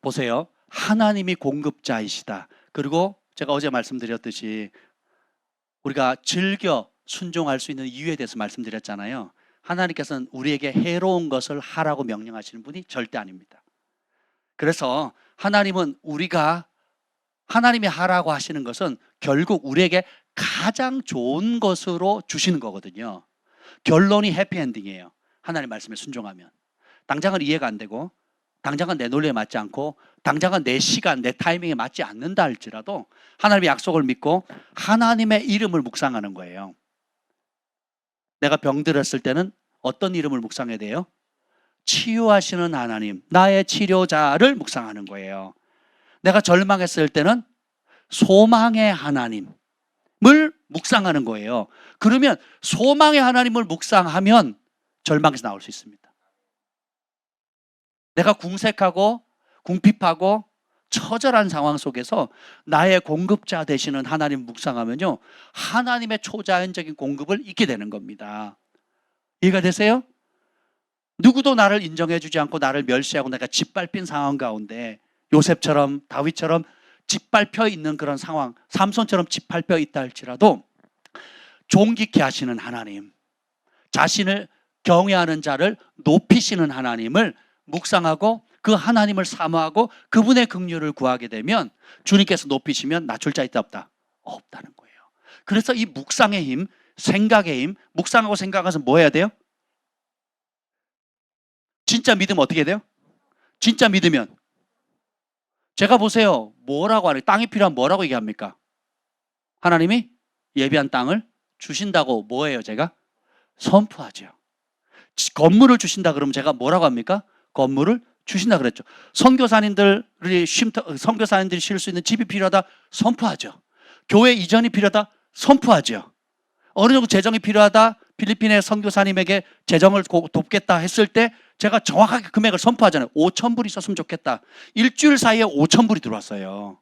보세요. 하나님이 공급자이시다. 그리고 제가 어제 말씀드렸듯이 우리가 즐겨 순종할 수 있는 이유에 대해서 말씀드렸잖아요. 하나님께서는 우리에게 해로운 것을 하라고 명령하시는 분이 절대 아닙니다. 그래서 하나님은 하나님이 하라고 하시는 것은 결국 우리에게 가장 좋은 것으로 주시는 거거든요. 결론이 해피엔딩이에요. 하나님 말씀에 순종하면. 당장은 이해가 안 되고 당장은 내 논리에 맞지 않고 당장은 내 시간, 내 타이밍에 맞지 않는다 할지라도 하나님의 약속을 믿고 하나님의 이름을 묵상하는 거예요. 내가 병들었을 때는 어떤 이름을 묵상해야 돼요? 치유하시는 하나님, 나의 치료자를 묵상하는 거예요. 내가 절망했을 때는 소망의 하나님을 묵상하는 거예요. 그러면 소망의 하나님을 묵상하면 절망에서 나올 수 있습니다. 내가 궁색하고 궁핍하고 처절한 상황 속에서 나의 공급자 되시는 하나님 묵상하면요, 하나님의 초자연적인 공급을 잊게 되는 겁니다. 이해가 되세요? 누구도 나를 인정해 주지 않고 나를 멸시하고 내가 짓밟힌 상황 가운데 요셉처럼 다윗처럼 짓밟혀 있는 그런 상황, 삼손처럼 짓밟혀 있다 할지라도 존귀케 하시는 하나님, 자신을 경외하는 자를 높이시는 하나님을 묵상하고 그 하나님을 사모하고 그분의 긍휼을 구하게 되면 주님께서 높이시면 낮출 자 있다 없다? 없다는 거예요. 그래서 이 묵상의 힘, 생각의 힘, 묵상하고 생각해서 뭐 해야 돼요? 진짜 믿으면 어떻게 돼요? 진짜 믿으면 제가 보세요. 뭐라고 하는 땅이 필요하면 뭐라고 얘기합니까? 하나님이 예비한 땅을 주신다고 뭐예요? 제가 선포하죠. 건물을 주신다 그러면 제가 뭐라고 합니까? 건물을 주신다 그랬죠. 선교사님들이 쉴 수 있는 집이 필요하다 선포하죠. 교회 이전이 필요하다 선포하죠. 어느 정도 재정이 필요하다 필리핀의 선교사님에게 재정을 돕겠다 했을 때 제가 정확하게 금액을 선포하잖아요. 5,000불 있었으면 좋겠다. 일주일 사이에 5,000불이 들어왔어요.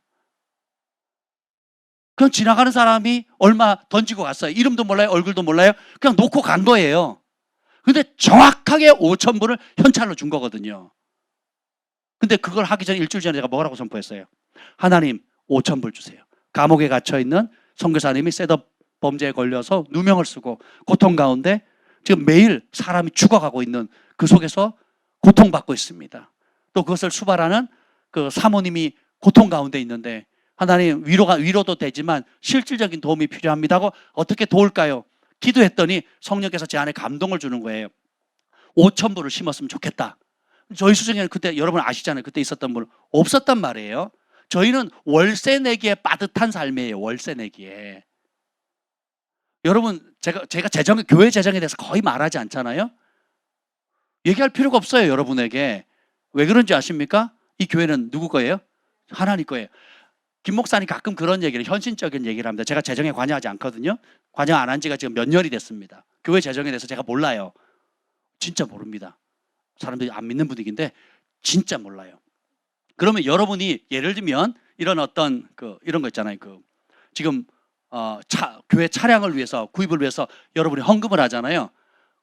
그럼 지나가는 사람이 얼마 던지고 갔어요. 이름도 몰라요, 얼굴도 몰라요. 그냥 놓고 간 거예요. 근데 정확하게 5,000불을 현찰로 준 거거든요. 근데 그걸 하기 전에 일주일 전에 제가 뭐라고 선포했어요? 하나님 5,000불 주세요. 감옥에 갇혀있는 선교사님이 셋업 범죄에 걸려서 누명을 쓰고 고통 가운데 지금 매일 사람이 죽어가고 있는 그 속에서 고통받고 있습니다. 또 그것을 수발하는 그 사모님이 고통 가운데 있는데 하나님 위로도 되지만 실질적인 도움이 필요합니다 하고 어떻게 도울까요? 기도했더니 성령께서 제 안에 감동을 주는 거예요. 5,000불을 심었으면 좋겠다. 저희 수정에는 그때 여러분 아시잖아요. 그때 있었던 분 없었단 말이에요. 저희는 월세 내기에 빠듯한 삶이에요. 월세 내기에. 여러분 제가 교회 재정에 대해서 거의 말하지 않잖아요. 얘기할 필요가 없어요. 여러분에게. 왜 그런지 아십니까? 이 교회는 누구 거예요? 하나님 거예요. 김 목사님 가끔 그런 얘기를 현실적인 얘기를 합니다. 제가 재정에 관여하지 않거든요. 관여 안 한 지가 지금 몇 년이 됐습니다. 교회 재정에 대해서 제가 몰라요. 진짜 모릅니다. 사람들이 안 믿는 분위기인데 진짜 몰라요. 그러면 여러분이 예를 들면 이런 어떤 이런 거 있잖아요. 지금 교회 차량을 위해서 구입을 위해서 여러분이 헌금을 하잖아요.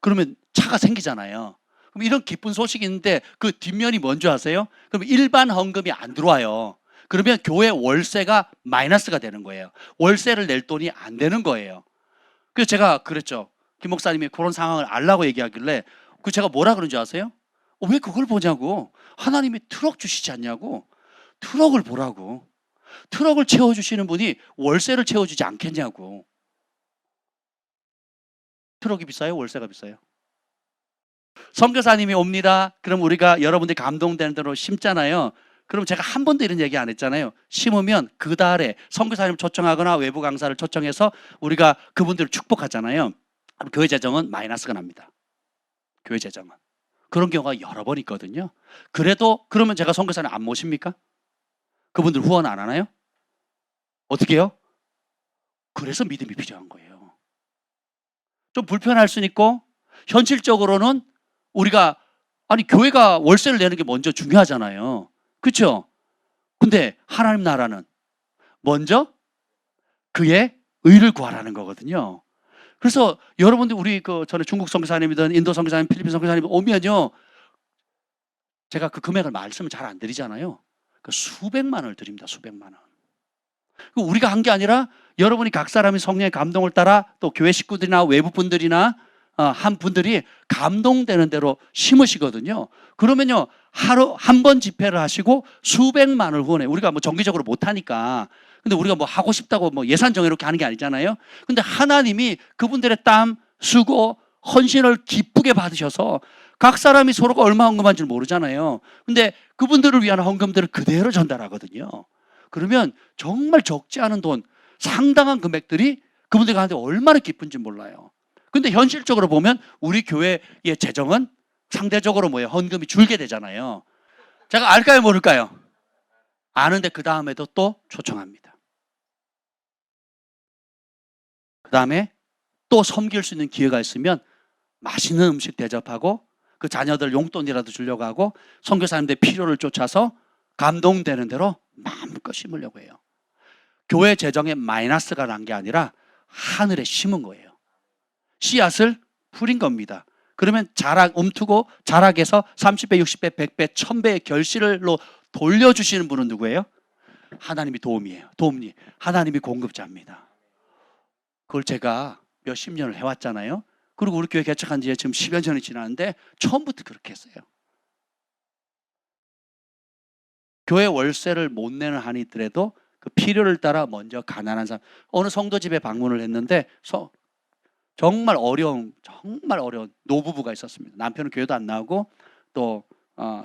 그러면 차가 생기잖아요. 그럼 이런 기쁜 소식이 있는데 그 뒷면이 뭔지 아세요? 그럼 일반 헌금이 안 들어와요. 그러면 교회 월세가 마이너스가 되는 거예요. 월세를 낼 돈이 안 되는 거예요. 그래서 제가 그랬죠. 김 목사님이 그런 상황을 알라고 얘기하길래 제가 뭐라 그런지 아세요? 왜 그걸 보냐고. 하나님이 트럭 주시지 않냐고. 트럭을 보라고. 트럭을 채워주시는 분이 월세를 채워주지 않겠냐고. 트럭이 비싸요? 월세가 비싸요? 선교사님이 옵니다. 그럼 우리가 여러분들이 감동되는 대로 심잖아요. 그럼 제가 한 번도 이런 얘기 안 했잖아요. 심으면 그 달에 선교사님을 초청하거나 외부 강사를 초청해서 우리가 그분들을 축복하잖아요. 그럼 교회 재정은 마이너스가 납니다. 교회 재정은. 그런 경우가 여러 번 있거든요. 그러면 제가 선교사님 안 모십니까? 그분들 후원 안 하나요? 어떻게 해요? 그래서 믿음이 필요한 거예요. 좀 불편할 수 있고 현실적으로는 우리가 교회가 월세를 내는 게 먼저 중요하잖아요. 그렇죠? 근데 하나님 나라는 먼저 그의 의를 구하라는 거거든요. 그래서 여러분들 우리 전에 중국 선교사님이든 인도 선교사님, 필리핀 선교사님 오면요. 제가 그 금액을 말씀을 잘 안 드리잖아요. 수백만 원을 드립니다. 수백만 원. 우리가 한 게 아니라 여러분이 각 사람이 성령의 감동을 따라 또 교회 식구들이나 외부 분들이나 한 분들이 감동되는 대로 심으시거든요. 그러면요. 하루 한 번 집회를 하시고 수백만 원을 후원해요. 우리가 정기적으로 못 하니까. 근데 우리가 하고 싶다고 예산 정해놓게 하는 게 아니잖아요. 근데 하나님이 그분들의 땀, 수고, 헌신을 기쁘게 받으셔서 각 사람이 서로가 얼마 헌금한 줄 모르잖아요. 근데 그분들을 위한 헌금들을 그대로 전달하거든요. 그러면 정말 적지 않은 돈, 상당한 금액들이 그분들 가운데 얼마나 기쁜지 몰라요. 근데 현실적으로 보면 우리 교회의 재정은 상대적으로 헌금이 줄게 되잖아요. 제가 알까요, 모를까요? 아는데 그 다음에도 또 초청합니다. 그 다음에 또 섬길 수 있는 기회가 있으면 맛있는 음식 대접하고 그 자녀들 용돈이라도 주려고 하고 선교사님들의 필요를 쫓아서 감동되는 대로 마음껏 심으려고 해요. 교회 재정에 마이너스가 난 게 아니라 하늘에 심은 거예요. 씨앗을 뿌린 겁니다. 그러면 움트고 자락에서 30배, 60배, 100배, 1000배의 결실로 돌려주시는 분은 누구예요? 하나님이 도움이에요. 도움이. 하나님이 공급자입니다. 그걸 제가 몇십 년을 해왔잖아요. 그리고 우리 교회 개척한 지 지금 10여 년이 지났는데 처음부터 그렇게 했어요. 교회 월세를 못 내는 한이 있더라도 그 필요를 따라 먼저 가난한 사람. 어느 성도 집에 방문을 했는데 정말 어려운 노부부가 있었습니다. 남편은 교회도 안 나오고 또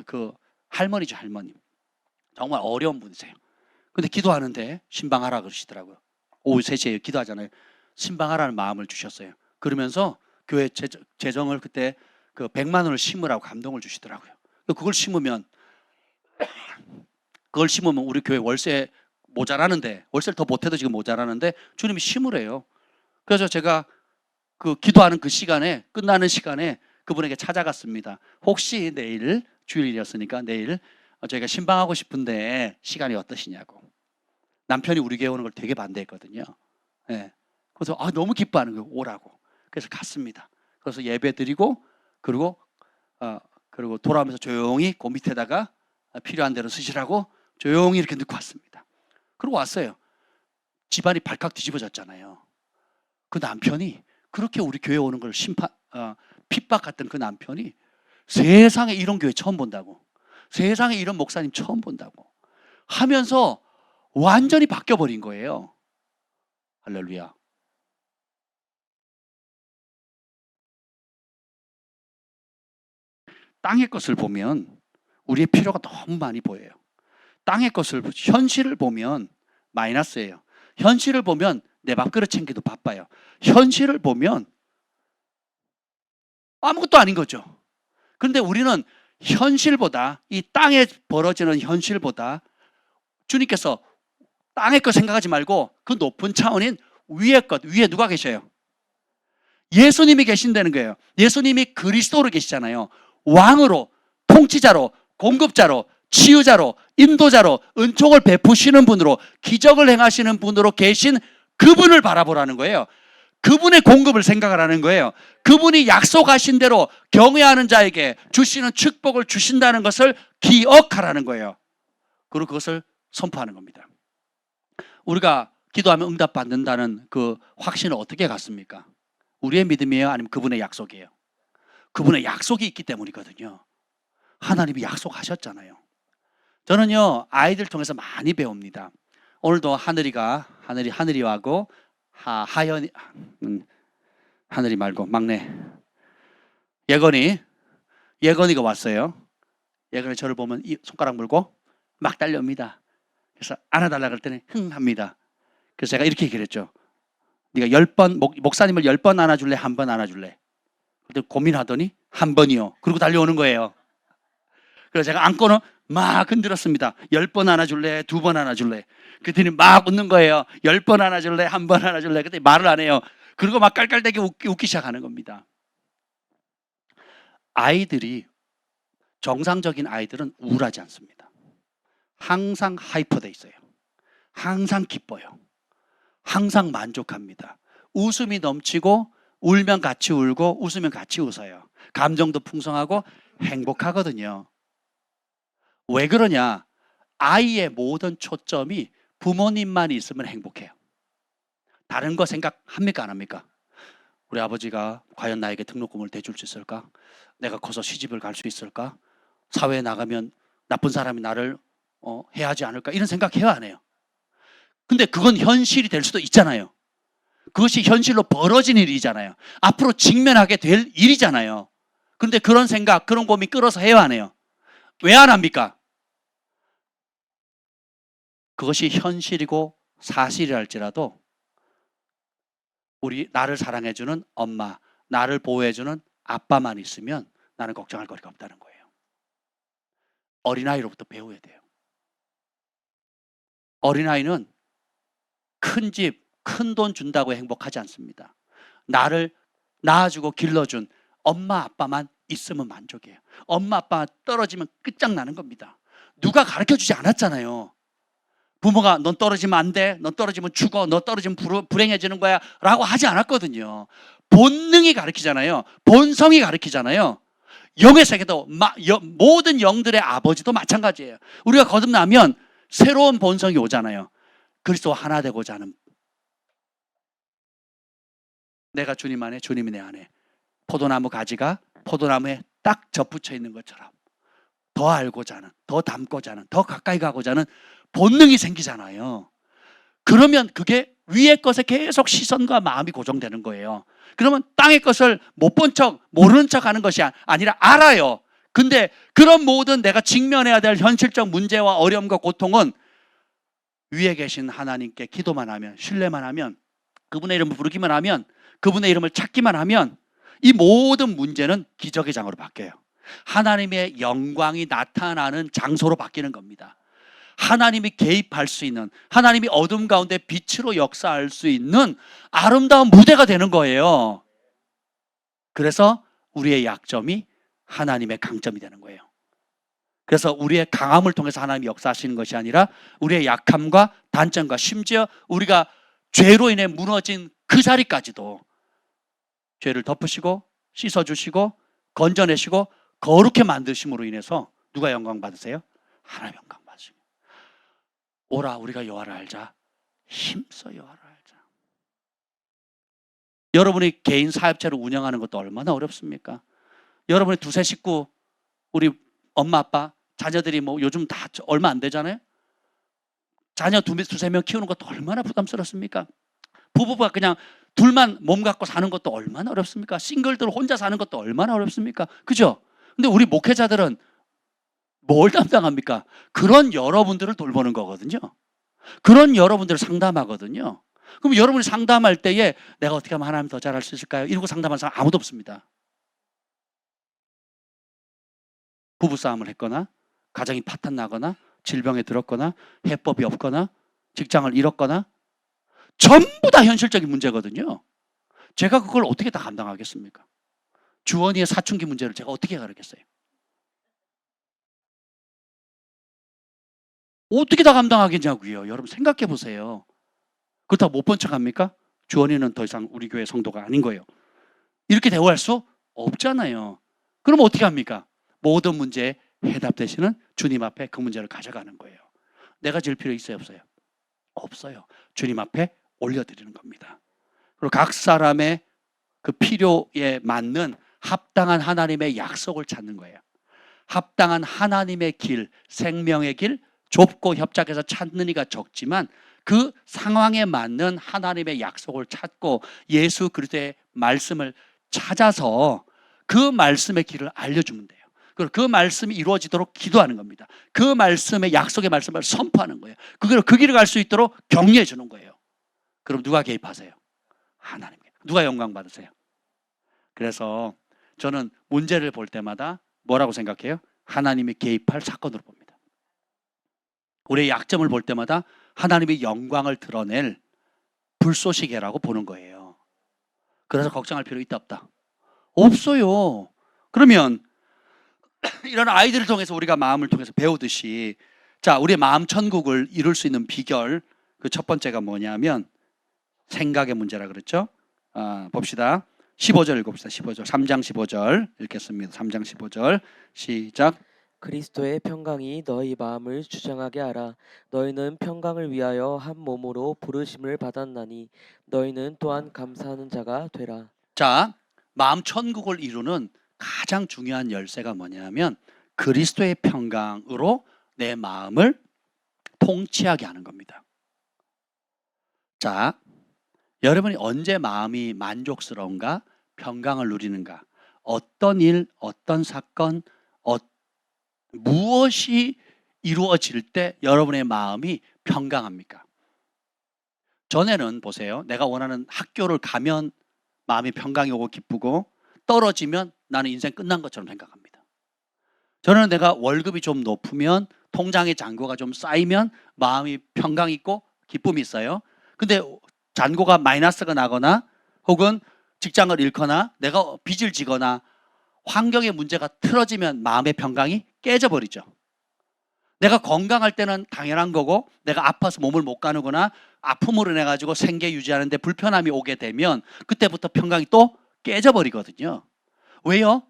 그 할머니죠, 할머니. 정말 어려운 분이세요. 근데 기도하는데 신방하라 그러시더라고요. 오후 3시에 기도하잖아요. 신방하라는 마음을 주셨어요. 그러면서 교회 재정을 그때 100만 원을 심으라고 감동을 주시더라고요. 그걸 심으면 그걸 심으면 우리 교회 월세 모자라는데, 월세를 더 못해도 지금 모자라는데 주님이 심으래요. 그래서 제가 그 기도하는 그 시간에, 끝나는 시간에 그분에게 찾아갔습니다. 혹시 내일, 주일이었으니까 내일 저희가 신방하고 싶은데 시간이 어떠시냐고. 남편이 우리 교회 오는 걸 되게 반대했거든요. 예. 그래서 너무 기뻐하는 거예요. 오라고. 그래서 갔습니다. 그래서 예배 드리고, 그리고 돌아오면서 조용히 그 밑에다가 필요한 대로 쓰시라고 조용히 이렇게 넣고 왔습니다. 그리고 왔어요. 집안이 발칵 뒤집어졌잖아요. 그 남편이 그렇게 우리 교회 오는 걸 핍박했던 그 남편이 세상에 이런 교회 처음 본다고, 세상에 이런 목사님 처음 본다고 하면서 완전히 바뀌어버린 거예요. 할렐루야. 땅의 것을 보면 우리의 필요가 너무 많이 보여요. 땅의 것을, 현실을 보면 마이너스예요. 현실을 보면 내 밥그릇 챙기도 바빠요. 현실을 보면 아무것도 아닌 거죠. 그런데 우리는 현실보다, 이 땅에 벌어지는 현실보다 주님께서 땅의 것 생각하지 말고 그 높은 차원인 위의 것, 위에 누가 계셔요? 예수님이 계신다는 거예요. 예수님이 그리스도로 계시잖아요. 왕으로, 통치자로, 공급자로, 치유자로, 인도자로, 은총을 베푸시는 분으로, 기적을 행하시는 분으로 계신 그분을 바라보라는 거예요. 그분의 공급을 생각하라는 거예요. 그분이 약속하신 대로 경외하는 자에게 주시는 축복을 주신다는 것을 기억하라는 거예요. 그리고 그것을 선포하는 겁니다. 우리가 기도하면 응답받는다는 그 확신을 어떻게 갖습니까? 우리의 믿음이에요? 아니면 그분의 약속이에요? 그분의 약속이 있기 때문이거든요. 하나님이 약속하셨잖아요. 저는요, 아이들 통해서 많이 배웁니다. 오늘도 하늘이하고 하늘이 말고 막내 예건이가 왔어요. 예건이 저를 보면 이 손가락 물고 막 달려옵니다. 그래서 안아달라고 했더니 합니다. 그래서 제가 이렇게 얘기를 했죠. 네가 10번, 목사님을 10번 안아줄래? 한 번 안아줄래? 그때 고민하더니 한 번이요. 그리고 달려오는 거예요. 그래서 제가 안고는 막 흔들었습니다. 10번 안아줄래? 2번 안아줄래? 그랬더니 막 웃는 거예요. 10번 안아줄래? 한 번 안아줄래? 그때 말을 안 해요. 그리고 막 깔깔대게 웃기 시작하는 겁니다. 아이들이, 정상적인 아이들은 우울하지 않습니다. 항상 하이퍼돼 있어요. 항상 기뻐요. 항상 만족합니다. 웃음이 넘치고, 울면 같이 울고 웃으면 같이 웃어요. 감정도 풍성하고 행복하거든요. 왜 그러냐? 아이의 모든 초점이 부모님만 있으면 행복해요. 다른 거 생각합니까? 안 합니까? 우리 아버지가 과연 나에게 등록금을 대줄 수 있을까? 내가 커서 시집을 갈 수 있을까? 사회에 나가면 나쁜 사람이 나를 해하지 않을까? 이런 생각 해요, 안 해요? 근데 그건 현실이 될 수도 있잖아요. 그것이 현실로 벌어진 일이잖아요. 앞으로 직면하게 될 일이잖아요. 그런데 그런 생각, 그런 고민 끌어서 해요, 안 해요? 왜 안 합니까? 그것이 현실이고 사실이랄지라도 나를 사랑해주는 엄마, 나를 보호해주는 아빠만 있으면 나는 걱정할 거리가 없다는 거예요. 어린아이로부터 배워야 돼요. 어린아이는 큰 집, 큰 돈 준다고 행복하지 않습니다. 나를 낳아주고 길러준 엄마 아빠만 있으면 만족해요. 엄마 아빠 떨어지면 끝장나는 겁니다. 누가 가르쳐주지 않았잖아요. 부모가 넌 떨어지면 안 돼, 넌 떨어지면 죽어, 너 떨어지면 불행해지는 거야 라고 하지 않았거든요. 본능이 가르치잖아요. 본성이 가르치잖아요. 영의 세계도 모든 영들의 아버지도 마찬가지예요. 우리가 거듭나면 새로운 본성이 오잖아요. 그리스도와 하나 되고자 하는, 내가 주님 안에, 주님이 내 안에, 포도나무 가지가 포도나무에 딱 접붙여 있는 것처럼 더 알고자 하는, 더 닮고자 하는, 더 가까이 가고자 하는 본능이 생기잖아요. 그러면 그게 위의 것에 계속 시선과 마음이 고정되는 거예요. 그러면 땅의 것을 못 본 척, 모르는 척 하는 것이 아니라 알아요. 근데 그런 모든 내가 직면해야 될 현실적 문제와 어려움과 고통은 위에 계신 하나님께 기도만 하면, 신뢰만 하면, 그분의 이름을 부르기만 하면, 그분의 이름을 찾기만 하면 이 모든 문제는 기적의 장으로 바뀌어요. 하나님의 영광이 나타나는 장소로 바뀌는 겁니다. 하나님이 개입할 수 있는, 하나님이 어둠 가운데 빛으로 역사할 수 있는 아름다운 무대가 되는 거예요. 그래서 우리의 약점이 하나님의 강점이 되는 거예요. 그래서 우리의 강함을 통해서 하나님이 역사하시는 것이 아니라 우리의 약함과 단점과 심지어 우리가 죄로 인해 무너진 그 자리까지도 죄를 덮으시고 씻어주시고 건져내시고 거룩해 만드심으로 인해서 누가 영광 받으세요? 하나님 영광 받으시고. 오라 우리가 여호와를 알자. 힘써 여호와를 알자. 여러분이 개인 사업체를 운영하는 것도 얼마나 어렵습니까? 여러분의 두세 식구, 우리 엄마 아빠 자녀들이 뭐 요즘 다 얼마 안 되잖아요. 자녀 두세 명 키우는 것도 얼마나 부담스럽습니까? 부부가 그냥 둘만 몸 갖고 사는 것도 얼마나 어렵습니까? 싱글들 혼자 사는 것도 얼마나 어렵습니까? 그죠? 근데 우리 목회자들은 뭘 담당합니까? 그런 여러분들을 돌보는 거거든요. 그런 여러분들을 상담하거든요. 그럼 여러분이 상담할 때에 내가 어떻게 하면 하나님 더 잘할 수 있을까요? 이러고 상담하는 사람 아무도 없습니다. 부부싸움을 했거나 가정이 파탄 나거나 질병에 들었거나 해법이 없거나 직장을 잃었거나 전부 다 현실적인 문제거든요. 제가 그걸 어떻게 다 감당하겠습니까? 주원이의 사춘기 문제를 제가 어떻게 가르겠어요? 어떻게 다 감당하겠냐고요. 여러분 생각해 보세요. 그렇다고 못 본 척합니까? 주원이는 더 이상 우리 교회 성도가 아닌 거예요. 이렇게 대우할 수 없잖아요. 그럼 어떻게 합니까? 모든 문제에 해답 되시는 주님 앞에 그 문제를 가져가는 거예요. 내가 질 필요 있어요, 없어요? 없어요. 주님 앞에 올려드리는 겁니다. 그리고 각 사람의 그 필요에 맞는 합당한 하나님의 약속을 찾는 거예요. 합당한 하나님의 길, 생명의 길, 좁고 협착해서 찾는 이가 적지만 그 상황에 맞는 하나님의 약속을 찾고 예수 그리스도의 말씀을 찾아서 그 말씀의 길을 알려주면 돼요. 그리고 그 말씀이 이루어지도록 기도하는 겁니다. 그 말씀의 약속의 말씀을 선포하는 거예요. 그 길을 갈 수 있도록 격려해 주는 거예요. 그럼 누가 개입하세요? 하나님. 누가 영광 받으세요? 그래서 저는 문제를 볼 때마다 뭐라고 생각해요? 하나님이 개입할 사건으로 봅니다. 우리의 약점을 볼 때마다 하나님의 영광을 드러낼 불쏘시개라고 보는 거예요. 그래서 걱정할 필요 있다 없다? 없어요. 그러면 이런 아이들을 통해서 우리가 마음을 통해서 배우듯이 자, 우리의 마음 천국을 이룰 수 있는 비결 그 첫 번째가 뭐냐면 생각의 문제라 그랬죠. 봅시다. 15절 읽읍시다. 15절 3장 15절 읽겠습니다. 3장 15절 시작. 그리스도의 평강이 너희 마음을 주장하게 하라. 너희는 평강을 위하여 한 몸으로 부르심을 받았나니 너희는 또한 감사하는 자가 되라. 자, 마음 천국을 이루는 가장 중요한 열쇠가 뭐냐면 그리스도의 평강으로 내 마음을 통치하게 하는 겁니다. 자, 여러분이 언제 마음이 만족스러운가? 평강을 누리는가? 어떤 일, 어떤 사건, 무엇이 이루어질 때 여러분의 마음이 평강합니까? 전에는 보세요. 내가 원하는 학교를 가면 마음이 평강이 오고 기쁘고 떨어지면 나는 인생 끝난 것처럼 생각합니다. 저는 내가 월급이 좀 높으면 통장의 잔고가 좀 쌓이면 마음이 평강 있고 기쁨이 있어요. 근데 잔고가 마이너스가 나거나 혹은 직장을 잃거나 내가 빚을 지거나 환경의 문제가 틀어지면 마음의 평강이 깨져버리죠. 내가 건강할 때는 당연한 거고 내가 아파서 몸을 못 가누거나 아픔으로 인해 가지고 생계 유지하는데 불편함이 오게 되면 그때부터 평강이 또 깨져버리거든요. 왜요?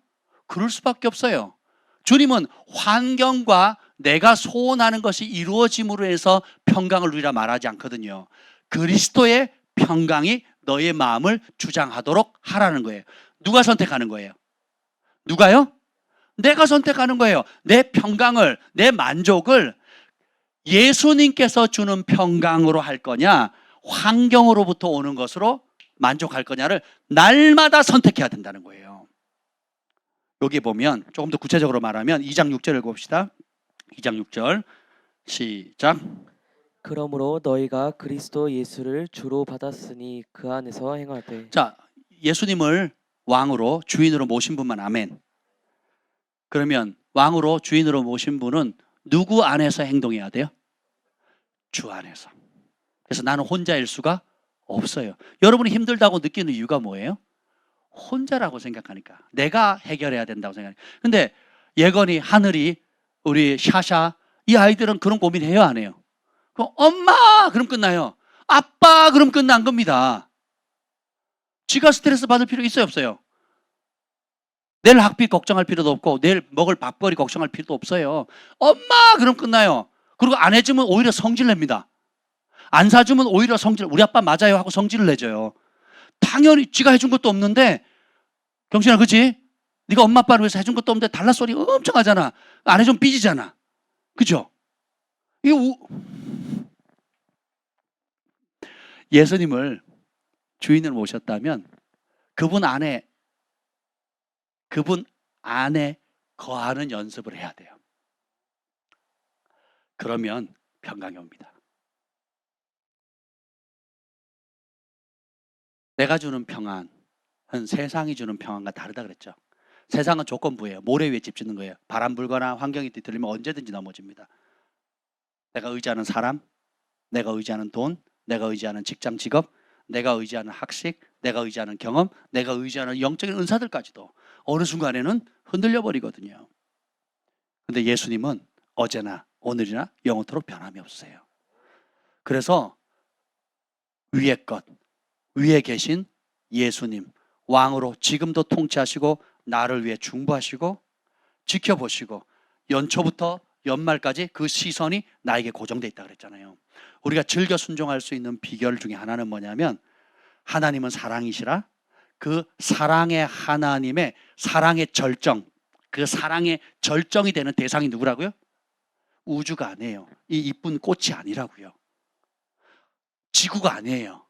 그럴 수밖에 없어요. 주님은 환경과 내가 소원하는 것이 이루어짐으로 해서 평강을 누리라 말하지 않거든요. 그리스도의 평강이 너의 마음을 주장하도록 하라는 거예요. 누가 선택하는 거예요? 누가요? 내가 선택하는 거예요. 내 평강을, 내 만족을 예수님께서 주는 평강으로 할 거냐, 환경으로부터 오는 것으로 만족할 거냐를 날마다 선택해야 된다는 거예요. 여기 보면 조금 더 구체적으로 말하면 2장 6절 읽어봅시다. 2장 6절 시작. 그러므로 너희가 그리스도 예수를 주로 받았으니 그 안에서 행하되. 자, 예수님을 왕으로 주인으로 모신 분만 아멘. 그러면 왕으로 주인으로 모신 분은 누구 안에서 행동해야 돼요? 주 안에서. 그래서 나는 혼자일 수가 없어요. 여러분이 힘들다고 느끼는 이유가 뭐예요? 혼자라고 생각하니까. 내가 해결해야 된다고 생각하니까. 근데 예건이, 하늘이, 우리 샤샤, 이 아이들은 그런 고민해요, 안 해요? 그럼 엄마! 그럼 끝나요. 아빠! 그럼 끝난 겁니다. 지가 스트레스 받을 필요 있어요, 없어요? 내일 학비 걱정할 필요도 없고 내일 먹을 밥벌이 걱정할 필요도 없어요. 엄마! 그럼 끝나요. 그리고 안 해주면 오히려 성질 냅니다. 안 사주면 오히려 성질, 우리 아빠 맞아요 하고 성질을 내줘요. 당연히 지가 해준 것도 없는데, 경신아, 그치? 네가 엄마 아빠를 위해서 해준 것도 없는데 달라 소리 엄청 하잖아. 안 해주면 삐지잖아. 그죠? 예수님을 주인을 모셨다면 그분 안에 거하는 연습을 해야 돼요. 그러면 평강이 옵니다. 내가 주는 평안은 세상이 주는 평안과 다르다 그랬죠. 세상은 조건부예요. 모래 위에 집 짓는 거예요. 바람 불거나 환경이 뒤틀리면 언제든지 넘어집니다. 내가 의지하는 사람, 내가 의지하는 돈, 내가 의지하는 직장 직업, 내가 의지하는 학식, 내가 의지하는 경험, 내가 의지하는 영적인 은사들까지도 어느 순간에는 흔들려 버리거든요. 근데 예수님은 어제나 오늘이나 영원토록 변함이 없으세요. 그래서 위의 것, 위에 계신 예수님, 왕으로 지금도 통치하시고 나를 위해 중보하시고 지켜보시고 연초부터 연말까지 그 시선이 나에게 고정돼 있다 그랬잖아요. 우리가 즐겨 순종할 수 있는 비결 중에 하나는 뭐냐면, 하나님은 사랑이시라. 그 사랑의 하나님의 사랑의 절정, 그 사랑의 절정이 되는 대상이 누구라고요? 우주가 아니에요. 이 이쁜 꽃이 아니라고요. 지구가 아니에요.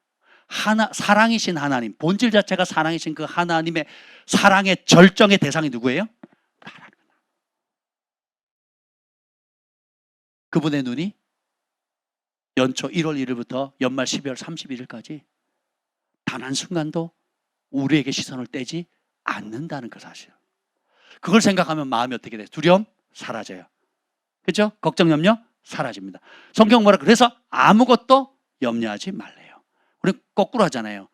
사랑이신 하나님, 본질 자체가 사랑이신 그 하나님의 사랑의 절정의 대상이 누구예요? 나라는 거예요. 그분의 눈이 연초 1월 1일부터 연말 12월 31일까지 단 한순간도 우리에게 시선을 떼지 않는다는 그 사실. 그걸 생각하면 마음이 어떻게 돼요? 두려움? 사라져요. 그렇죠? 걱정, 염려? 사라집니다. 성경 뭐라 그래서 아무것도 염려하지 말래요. 우리 거꾸로 하잖아요.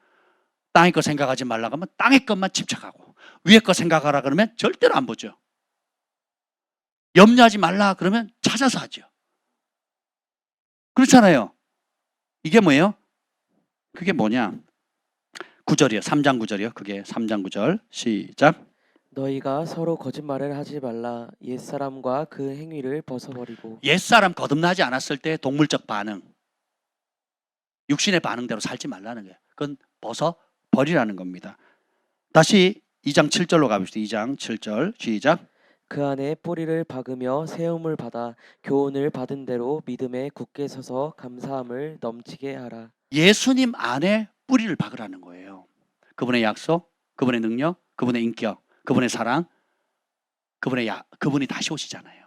땅의 거 생각하지 말라고 하면 땅의 것만 집착하고, 위의 거 생각하라 그러면 절대로 안 보죠. 염려하지 말라 그러면 찾아서 하죠. 그렇잖아요. 이게 뭐예요? 그게 뭐냐? 9절이요. 3장 9절이요. 그게 3장 9절. 시작. 너희가 서로 거짓말을 하지 말라. 옛사람과 그 행위를 벗어버리고. 옛사람 거듭나지 않았을 때 동물적 반응, 육신의 반응대로 살지 말라는 거예요. 그건 벗어버리라는 겁니다. 다시 2장 7절로 가봅시다. 2장 7절 시작. 그 안에 뿌리를 박으며 세움을 받아 교훈을 받은 대로 믿음에 굳게 서서 감사함을 넘치게 하라. 예수님 안에 뿌리를 박으라는 거예요. 그분의 약속, 그분의 능력, 그분의 인격, 그분의 사랑, 그분이 다시 오시잖아요.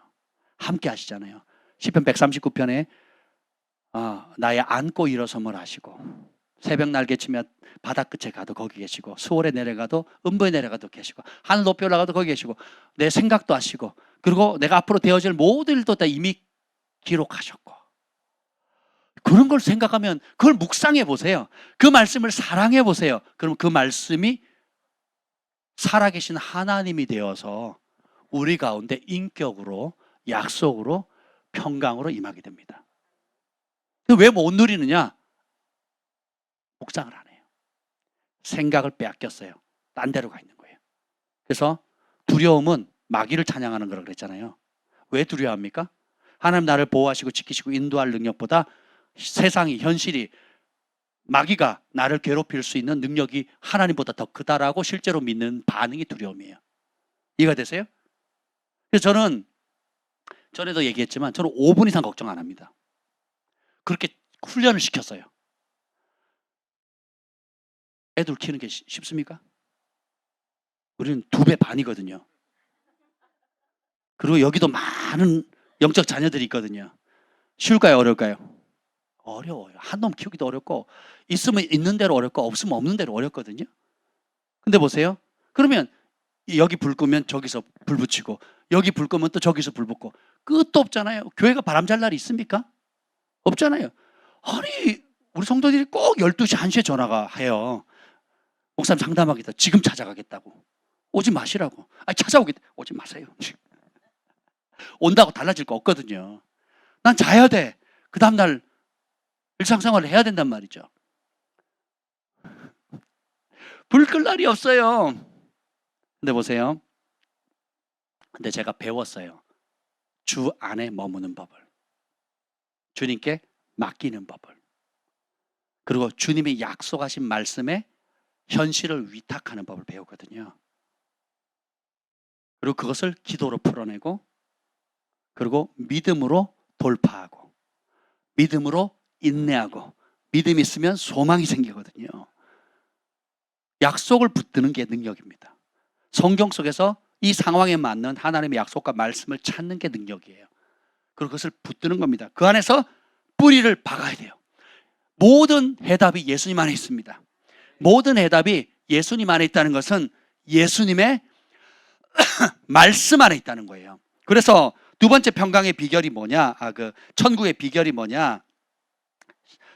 함께 하시잖아요. 시편 139편에 나의 안고 일어섬을 하시고, 새벽 날개치며 바다 끝에 가도 거기 계시고, 수월에 내려가도 음부에 내려가도 계시고, 하늘 높이 올라가도 거기 계시고, 내 생각도 하시고, 그리고 내가 앞으로 되어질 모든 일도 다 이미 기록하셨고, 그런 걸 생각하면 그걸 묵상해 보세요. 그 말씀을 사랑해 보세요. 그럼 그 말씀이 살아계신 하나님이 되어서 우리 가운데 인격으로, 약속으로, 평강으로 임하게 됩니다. 왜 못 누리느냐? 묵상을 안 해요. 생각을 빼앗겼어요. 딴 데로 가 있는 거예요. 그래서 두려움은 마귀를 찬양하는 거라고 그랬잖아요. 왜 두려워합니까? 하나님 나를 보호하시고 지키시고 인도할 능력보다 세상이, 현실이, 마귀가 나를 괴롭힐 수 있는 능력이 하나님보다 더 크다라고 실제로 믿는 반응이 두려움이에요. 이해가 되세요? 그래서 저는 전에도 얘기했지만 저는 5분 이상 걱정 안 합니다. 그렇게 훈련을 시켰어요. 애들 키우는 게 쉽습니까? 우리는 2배 반이거든요. 그리고 여기도 많은 영적 자녀들이 있거든요. 쉬울까요? 어려울까요? 어려워요. 한 놈 키우기도 어렵고, 있으면 있는 대로 어렵고 없으면 없는 대로 어렵거든요. 근데 보세요. 그러면 여기 불 끄면 저기서 불 붙이고, 여기 불 끄면 또 저기서 불 붙고, 끝도 없잖아요. 교회가 바람 잘 날이 있습니까? 없잖아요. 아니, 우리 성도들이 꼭 12시, 1시에 전화가 해요. 목사님 상담하겠다. 지금 찾아가겠다고. 오지 마시라고. 아니, 찾아오겠다. 오지 마세요. 온다고 달라질 거 없거든요. 난 자야 돼. 그 다음날 일상생활을 해야 된단 말이죠. 불 끌 날이 없어요. 근데 보세요. 근데 제가 배웠어요. 주 안에 머무는 법을. 주님께 맡기는 법을. 그리고 주님이 약속하신 말씀에 현실을 위탁하는 법을 배우거든요. 그리고 그것을 기도로 풀어내고, 그리고 믿음으로 돌파하고, 믿음으로 인내하고, 믿음이 있으면 소망이 생기거든요. 약속을 붙드는 게 능력입니다. 성경 속에서 이 상황에 맞는 하나님의 약속과 말씀을 찾는 게 능력이에요. 그리고 그것을 붙드는 겁니다. 그 안에서 뿌리를 박아야 돼요. 모든 해답이 예수님 안에 있습니다. 모든 해답이 예수님 안에 있다는 것은 예수님의 말씀 안에 있다는 거예요. 그래서 두 번째 평강의 비결이 뭐냐? 천국의 비결이 뭐냐?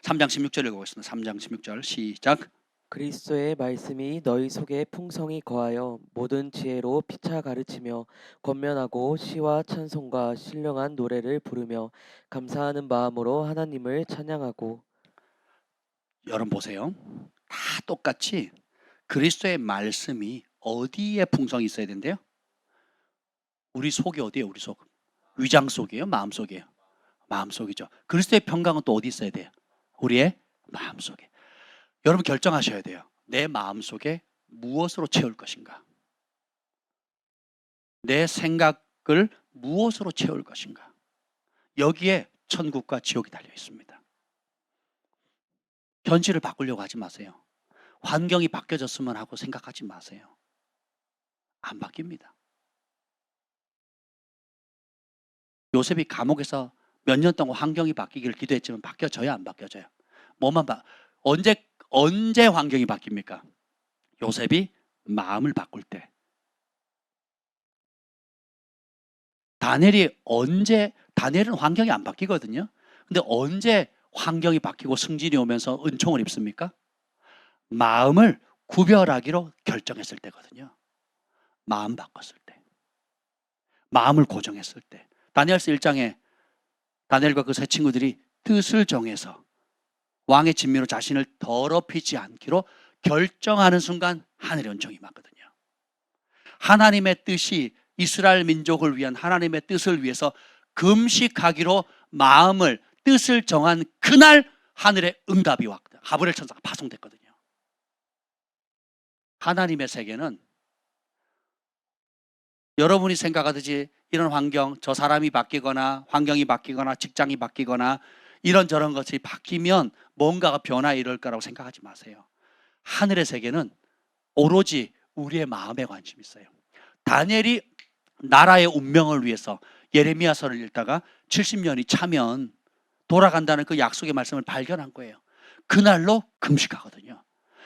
3장 16절 읽어보겠습니다. 3장 16절 시작. 그리스도의 말씀이 너희 속에 풍성히 거하여 모든 지혜로 피차 가르치며 권면하고 시와 찬송과 신령한 노래를 부르며 감사하는 마음으로 하나님을 찬양하고. 여러분 보세요. 다 똑같이 그리스도의 말씀이 어디에 풍성이 있어야 된대요? 우리 속이 어디예요? 우리 속. 위장 속이에요? 마음 속이에요? 마음 속이죠. 그리스도의 평강은 또 어디 있어야 돼요? 우리의 마음 속에. 여러분 결정하셔야 돼요. 내 마음 속에 무엇으로 채울 것인가? 내 생각을 무엇으로 채울 것인가? 여기에 천국과 지옥이 달려 있습니다. 현실을 바꾸려고 하지 마세요. 환경이 바뀌어졌으면 하고 생각하지 마세요. 안 바뀝니다. 요셉이 감옥에서 몇 년 동안 환경이 바뀌기를 기도했지만 바뀌어져요, 안 바뀌어져요? 언제 환경이 바뀝니까? 요셉이 마음을 바꿀 때. 다니엘은 환경이 안 바뀌거든요. 근데 언제 환경이 바뀌고 승진이 오면서 은총을 입습니까? 마음을 구별하기로 결정했을 때거든요. 마음 바꿨을 때. 마음을 고정했을 때. 다니엘서 1장에 다니엘과 그 세 친구들이 뜻을 정해서 왕의 진미로 자신을 더럽히지 않기로 결정하는 순간 하늘의 은총이 임하거든요. 하나님의 뜻이 이스라엘 민족을 위한 하나님의 뜻을 위해서 금식하기로 마음을 뜻을 정한 그날 하늘의 응답이 왔거든요. 가브리엘 천사가 파송됐거든요. 하나님의 세계는 여러분이 생각하듯이 이런 환경, 저 사람이 바뀌거나 환경이 바뀌거나 직장이 바뀌거나 이런저런 것이 바뀌면 뭔가가 변화에 이럴 거라고 생각하지 마세요. 하늘의 세계는 오로지 우리의 마음에 관심이 있어요. 다니엘이 나라의 운명을 위해서 예레미야서를 읽다가 70년이 차면 돌아간다는 그 약속의 말씀을 발견한 거예요. 그날로 금식하거든요.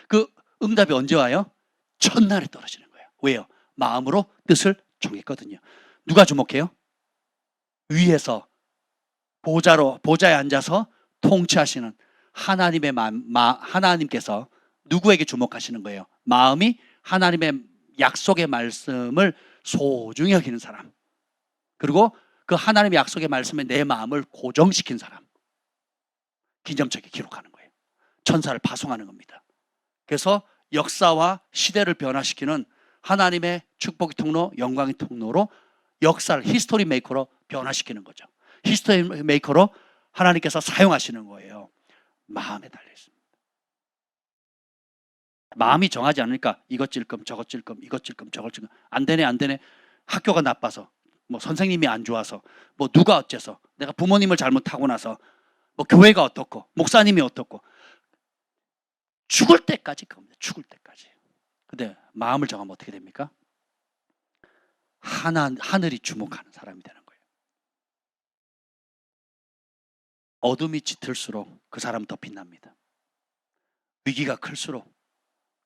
그 응답이 언제 와요? 첫날에 떨어지는 거예요. 왜요? 마음으로 뜻을 정했거든요. 누가 주목해요? 위에서 보좌에 앉아서 통치하시는 하나님의 하나님께서 누구에게 주목하시는 거예요? 마음이 하나님의 약속의 말씀을 소중히 여기는 사람, 그리고 그 하나님의 약속의 말씀에 내 마음을 고정시킨 사람, 기념책에 기록하는 거예요. 천사를 파송하는 겁니다. 그래서 역사와 시대를 변화시키는 하나님의 축복의 통로, 영광의 통로로 역사를 히스토리 메이커로 변화시키는 거죠. 히스토리 메이커로 하나님께서 사용하시는 거예요. 마음에 달려 있습니다. 마음이 정하지 않으니까 이것 찔끔 저것 찔끔 이것 찔끔 저것 찔끔 안 되네. 학교가 나빠서, 뭐 선생님이 안 좋아서, 뭐 누가 어째서, 내가 부모님을 잘못하고 나서, 뭐 교회가 어떻고 목사님이 어떻고, 죽을 때까지 그겁니다. 죽을 때까지. 근데 마음을 정하면 어떻게 됩니까? 하늘이 주목하는 사람이 되는 거예요. 어둠이 짙을수록 그 사람은 더 빛납니다. 위기가 클수록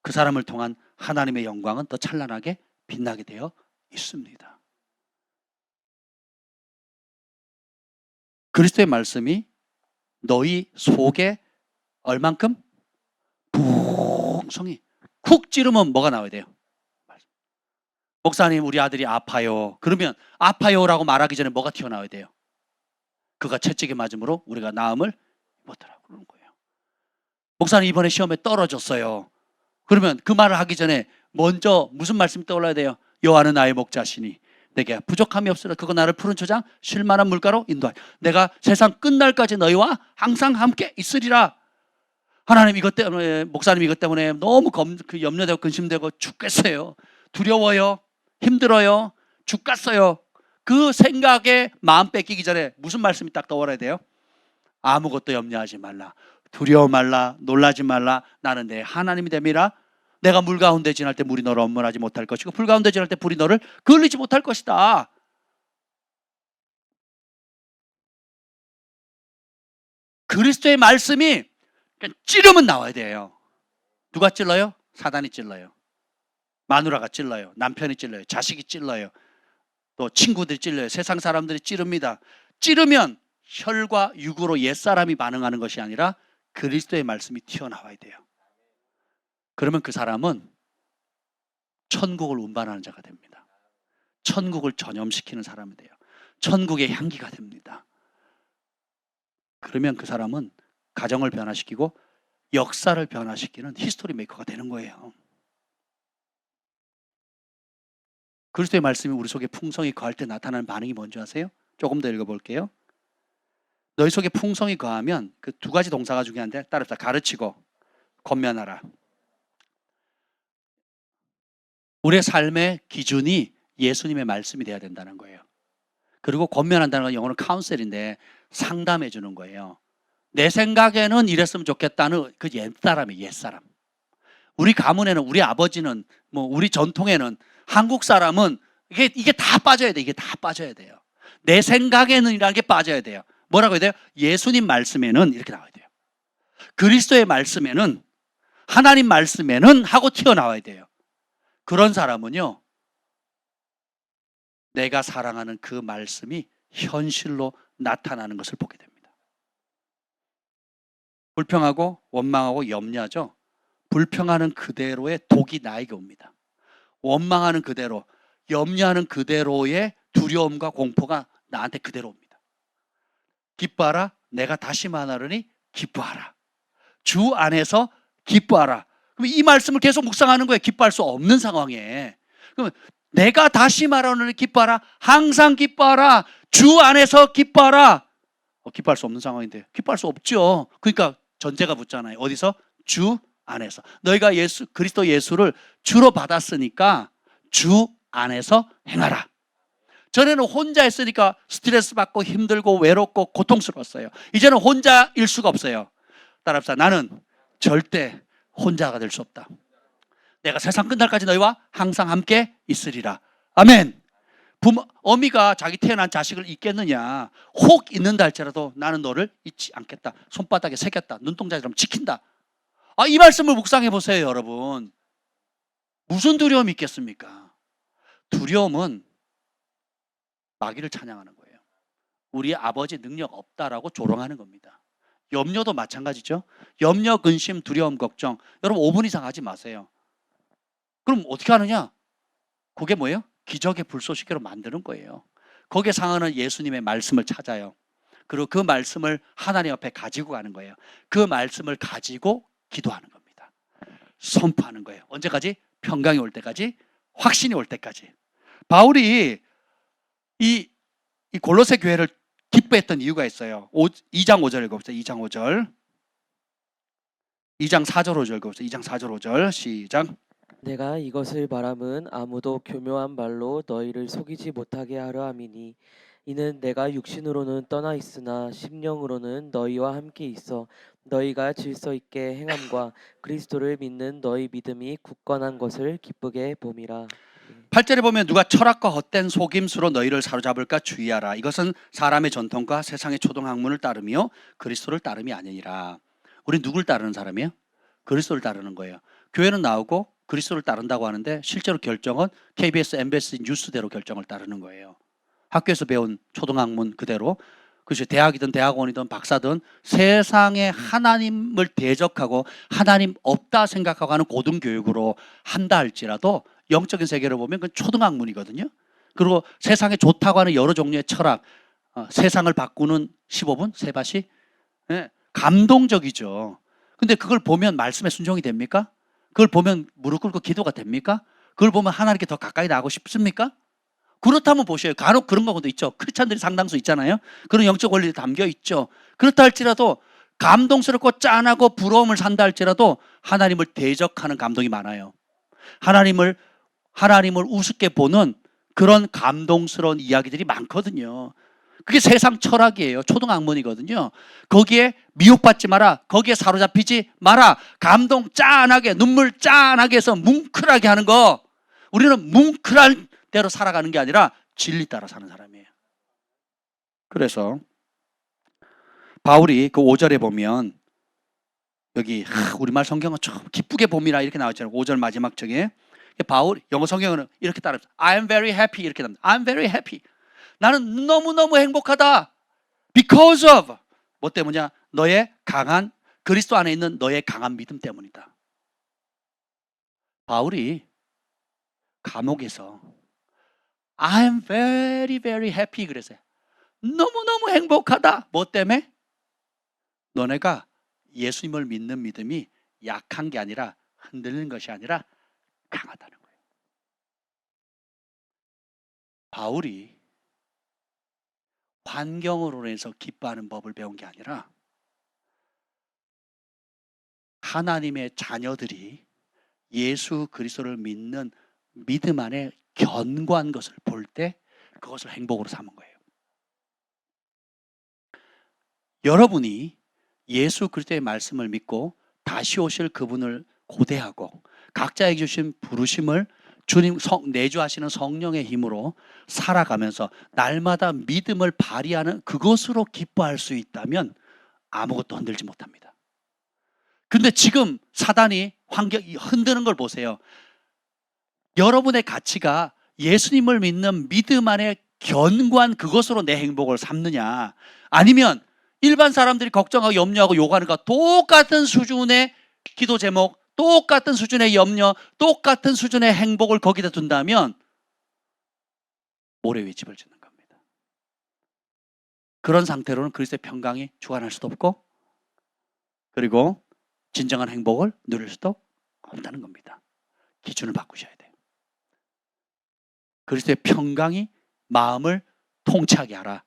그 사람을 통한 하나님의 영광은 더 찬란하게 빛나게 되어 있습니다. 그리스도의 말씀이 너희 속에 얼만큼? 풍성히 쿡 찌르면 뭐가 나와야 돼요? 목사님, 우리 아들이 아파요. 그러면 아파요라고 말하기 전에 뭐가 튀어나와야 돼요? 그가 채찍에 맞음으로 우리가 나음을 입었더라고 그러는 거예요. 목사님, 이번에 시험에 떨어졌어요. 그러면 그 말을 하기 전에 먼저 무슨 말씀이 떠올라야 돼요? 여호와는 나의 목자시니 내게 부족함이 없으라. 그거 나를 푸른 초장 쉴만한 물가로 인도하여 내가 세상 끝날까지 너희와 항상 함께 있으리라. 하나님, 이것 때문에, 목사님 이것 때문에 너무 염려되고 근심되고 죽겠어요. 두려워요. 힘들어요. 죽겠어요. 그 생각에 마음 뺏기기 전에 무슨 말씀이 딱 떠올라야 돼요? 아무것도 염려하지 말라. 두려워 말라. 놀라지 말라. 나는 내 하나님이 됨이라. 내가 물 가운데 지날 때 물이 너를 엄물하지 못할 것이고 불 가운데 지날 때 불이 너를 그을리지 못할 것이다. 그리스도의 말씀이 찌르면 나와야 돼요. 누가 찔러요? 사단이 찔러요. 마누라가 찔러요. 남편이 찔러요. 자식이 찔러요. 또 친구들이 찔러요. 세상 사람들이 찌릅니다. 찌르면 혈과 육으로 옛사람이 반응하는 것이 아니라 그리스도의 말씀이 튀어나와야 돼요. 그러면 그 사람은 천국을 운반하는 자가 됩니다. 천국을 전염시키는 사람이 돼요. 천국의 향기가 됩니다. 그러면 그 사람은 가정을 변화시키고 역사를 변화시키는 히스토리 메이커가 되는 거예요. 그리스도의 말씀이 우리 속에 풍성히 거할 때 나타나는 반응이 뭔지 아세요? 조금 더 읽어볼게요. 너희 속에 풍성히 거하면 그 두 가지 동사가 중요한데 따라합시다. 가르치고 권면하라. 우리의 삶의 기준이 예수님의 말씀이 돼야 된다는 거예요. 그리고 권면한다는 건 영어로 카운셀인데 상담해 주는 거예요. 내 생각에는 이랬으면 좋겠다는 그 옛사람이에요. 옛사람. 우리 가문에는, 우리 아버지는, 우리 전통에는, 한국 사람은 이게 다 빠져야 돼. 이게 다 빠져야 돼요. 내 생각에는 이라는 게 빠져야 돼요. 뭐라고 해야 돼요? 예수님 말씀에는 이렇게 나와야 돼요. 그리스도의 말씀에는, 하나님 말씀에는 하고 튀어나와야 돼요. 그런 사람은요, 내가 사랑하는 그 말씀이 현실로 나타나는 것을 보게 됩니다. 불평하고 원망하고 염려하죠. 불평하는 그대로의 독이 나에게 옵니다. 원망하는 그대로, 염려하는 그대로의 두려움과 공포가 나한테 그대로 옵니다. 기뻐하라. 내가 다시 말하노니 기뻐하라. 주 안에서 기뻐하라. 그럼 이 말씀을 계속 묵상하는 거예요. 기뻐할 수 없는 상황에. 그럼 내가 다시 말하노니 기뻐하라. 항상 기뻐하라. 주 안에서 기뻐하라. 기뻐할 수 없는 상황인데 기뻐할 수 없죠. 그러니까 전제가 붙잖아요. 어디서? 주 안에서. 너희가 그리스도 예수를 주로 받았으니까 주 안에서 행하라. 전에는 혼자 했으니까 스트레스 받고 힘들고 외롭고 고통스러웠어요. 이제는 혼자일 수가 없어요. 따라합시다. 나는 절대 혼자가 될 수 없다. 내가 세상 끝날까지 너희와 항상 함께 있으리라. 아멘. 어미가 자기 태어난 자식을 잊겠느냐. 혹 잊는다 할지라도 나는 너를 잊지 않겠다. 손바닥에 새겼다. 눈동자처럼 지킨다. 이 말씀을 묵상해 보세요, 여러분. 무슨 두려움이 있겠습니까? 두려움은 마귀를 찬양하는 거예요. 우리 아버지 능력 없다라고 조롱하는 겁니다. 염려도 마찬가지죠. 염려, 근심, 두려움, 걱정. 여러분 5분 이상 하지 마세요. 그럼 어떻게 하느냐? 그게 뭐예요? 기적의 불쏘시개로 만드는 거예요. 거기에 상하는 예수님의 말씀을 찾아요. 그리고 그 말씀을 하나님 앞에 가지고 가는 거예요. 그 말씀을 가지고 기도하는 겁니다. 선포하는 거예요. 언제까지? 평강이 올 때까지, 확신이 올 때까지. 바울이 이 골로새 교회를 기뻐했던 이유가 있어요. 2장 5절 읽어보세요. 2장 5절. 2장 4절 5절 읽어보세요. 2장 4절 5절 시작. 내가 이것을 바람은 아무도 교묘한 말로 너희를 속이지 못하게 하려 함이니 이는 내가 육신으로는 떠나 있으나 심령으로는 너희와 함께 있어 너희가 질서 있게 행함과 그리스도를 믿는 너희 믿음이 굳건한 것을 기쁘게 봄이라. 8절에 보면 누가 철학과 헛된 속임수로 너희를 사로잡을까 주의하라. 이것은 사람의 전통과 세상의 초등학문을 따르며 그리스도를 따름이 아니니라. 우리 누굴 따르는 사람이에요? 그리스도를 따르는 거예요. 교회는 나오고 그리스도를 따른다고 하는데 실제로 결정은 KBS, MBC 뉴스대로 결정을 따르는 거예요. 학교에서 배운 초등학문 그대로. 그것이 대학이든 대학원이든 박사든 세상에 하나님을 대적하고 하나님 없다 생각하고 하는 고등교육으로 한다 할지라도 영적인 세계를 보면 그건 초등학문이거든요. 그리고 세상에 좋다고 하는 여러 종류의 철학, 세상을 바꾸는 15분 세바시, 네, 감동적이죠. 근데 그걸 보면 말씀에 순종이 됩니까? 그걸 보면 무릎 꿇고 기도가 됩니까? 그걸 보면 하나님께 더 가까이 나가고 싶습니까? 그렇다면 보셔요. 간혹 그런 경우도 있죠. 크리스찬들이 상당수 있잖아요. 그런 영적 원리가 담겨 있죠. 그렇다 할지라도 감동스럽고 짠하고 부러움을 산다 할지라도 하나님을 대적하는 감동이 많아요. 하나님을 우습게 보는 그런 감동스러운 이야기들이 많거든요. 그게 세상 철학이에요. 초등학문이거든요. 거기에 미혹받지 마라. 거기에 사로잡히지 마라. 감동 짠하게, 눈물 짠하게 해서 뭉클하게 하는 거. 우리는 뭉클한 대로 살아가는 게 아니라 진리 따라 사는 사람이에요. 그래서 바울이 그 5절에 보면 여기 우리말 성경은 참 기쁘게 봄이라 이렇게 나왔잖아요. 5절 마지막 쪽에 바울 영어 성경은 이렇게 따라합니다. I am very happy 이렇게 나옵니다. I am very happy. 나는 너무너무 행복하다. Because of 뭐 때문이냐? 너의 강한 그리스도 안에 있는 너의 강한 믿음 때문이다. 바울이 감옥에서 I am very very happy 그랬어요. 너무너무 행복하다. 뭐 때문에? 너네가 예수님을 믿는 믿음이 약한 게 아니라 흔들리는 것이 아니라 강하다는 거예요. 바울이 환경으로 인해서 기뻐하는 법을 배운 게 아니라 하나님의 자녀들이 예수 그리스도를 믿는 믿음 안에 견고한 것을 볼 때 그것을 행복으로 삼은 거예요. 여러분이 예수 그리스도의 말씀을 믿고 다시 오실 그분을 고대하고 각자에게 주신 부르심을 주님 내주하시는 성령의 힘으로 살아가면서 날마다 믿음을 발휘하는 그것으로 기뻐할 수 있다면 아무것도 흔들지 못합니다. 그런데 지금 사단이 환경이 흔드는 걸 보세요. 여러분의 가치가 예수님을 믿는 믿음 안에 견고한 그것으로 내 행복을 삼느냐, 아니면 일반 사람들이 걱정하고 염려하고 요구하는 것과 똑같은 수준의 기도 제목, 똑같은 수준의 염려, 똑같은 수준의 행복을 거기다 둔다면 모래 위에 집을 짓는 겁니다. 그런 상태로는 그리스도의 평강이 주관할 수도 없고, 그리고 진정한 행복을 누릴 수도 없다는 겁니다. 기준을 바꾸셔야 돼요. 그리스도의 평강이 마음을 통치하게 하라.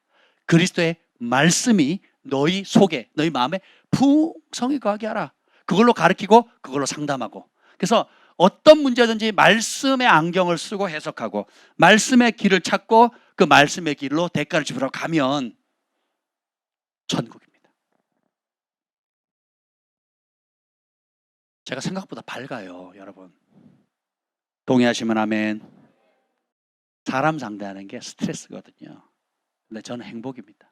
그리스도의 말씀이 너희 속에, 너희 마음에 풍성히 거하게 하라. 그걸로 가르치고 그걸로 상담하고. 그래서 어떤 문제든지 말씀의 안경을 쓰고 해석하고 말씀의 길을 찾고 그 말씀의 길로 대가를 지불하고 가면 천국입니다. 제가 생각보다 밝아요, 여러분. 동의하시면 아멘. 사람 상대하는 게 스트레스거든요. 근데 저는 행복입니다.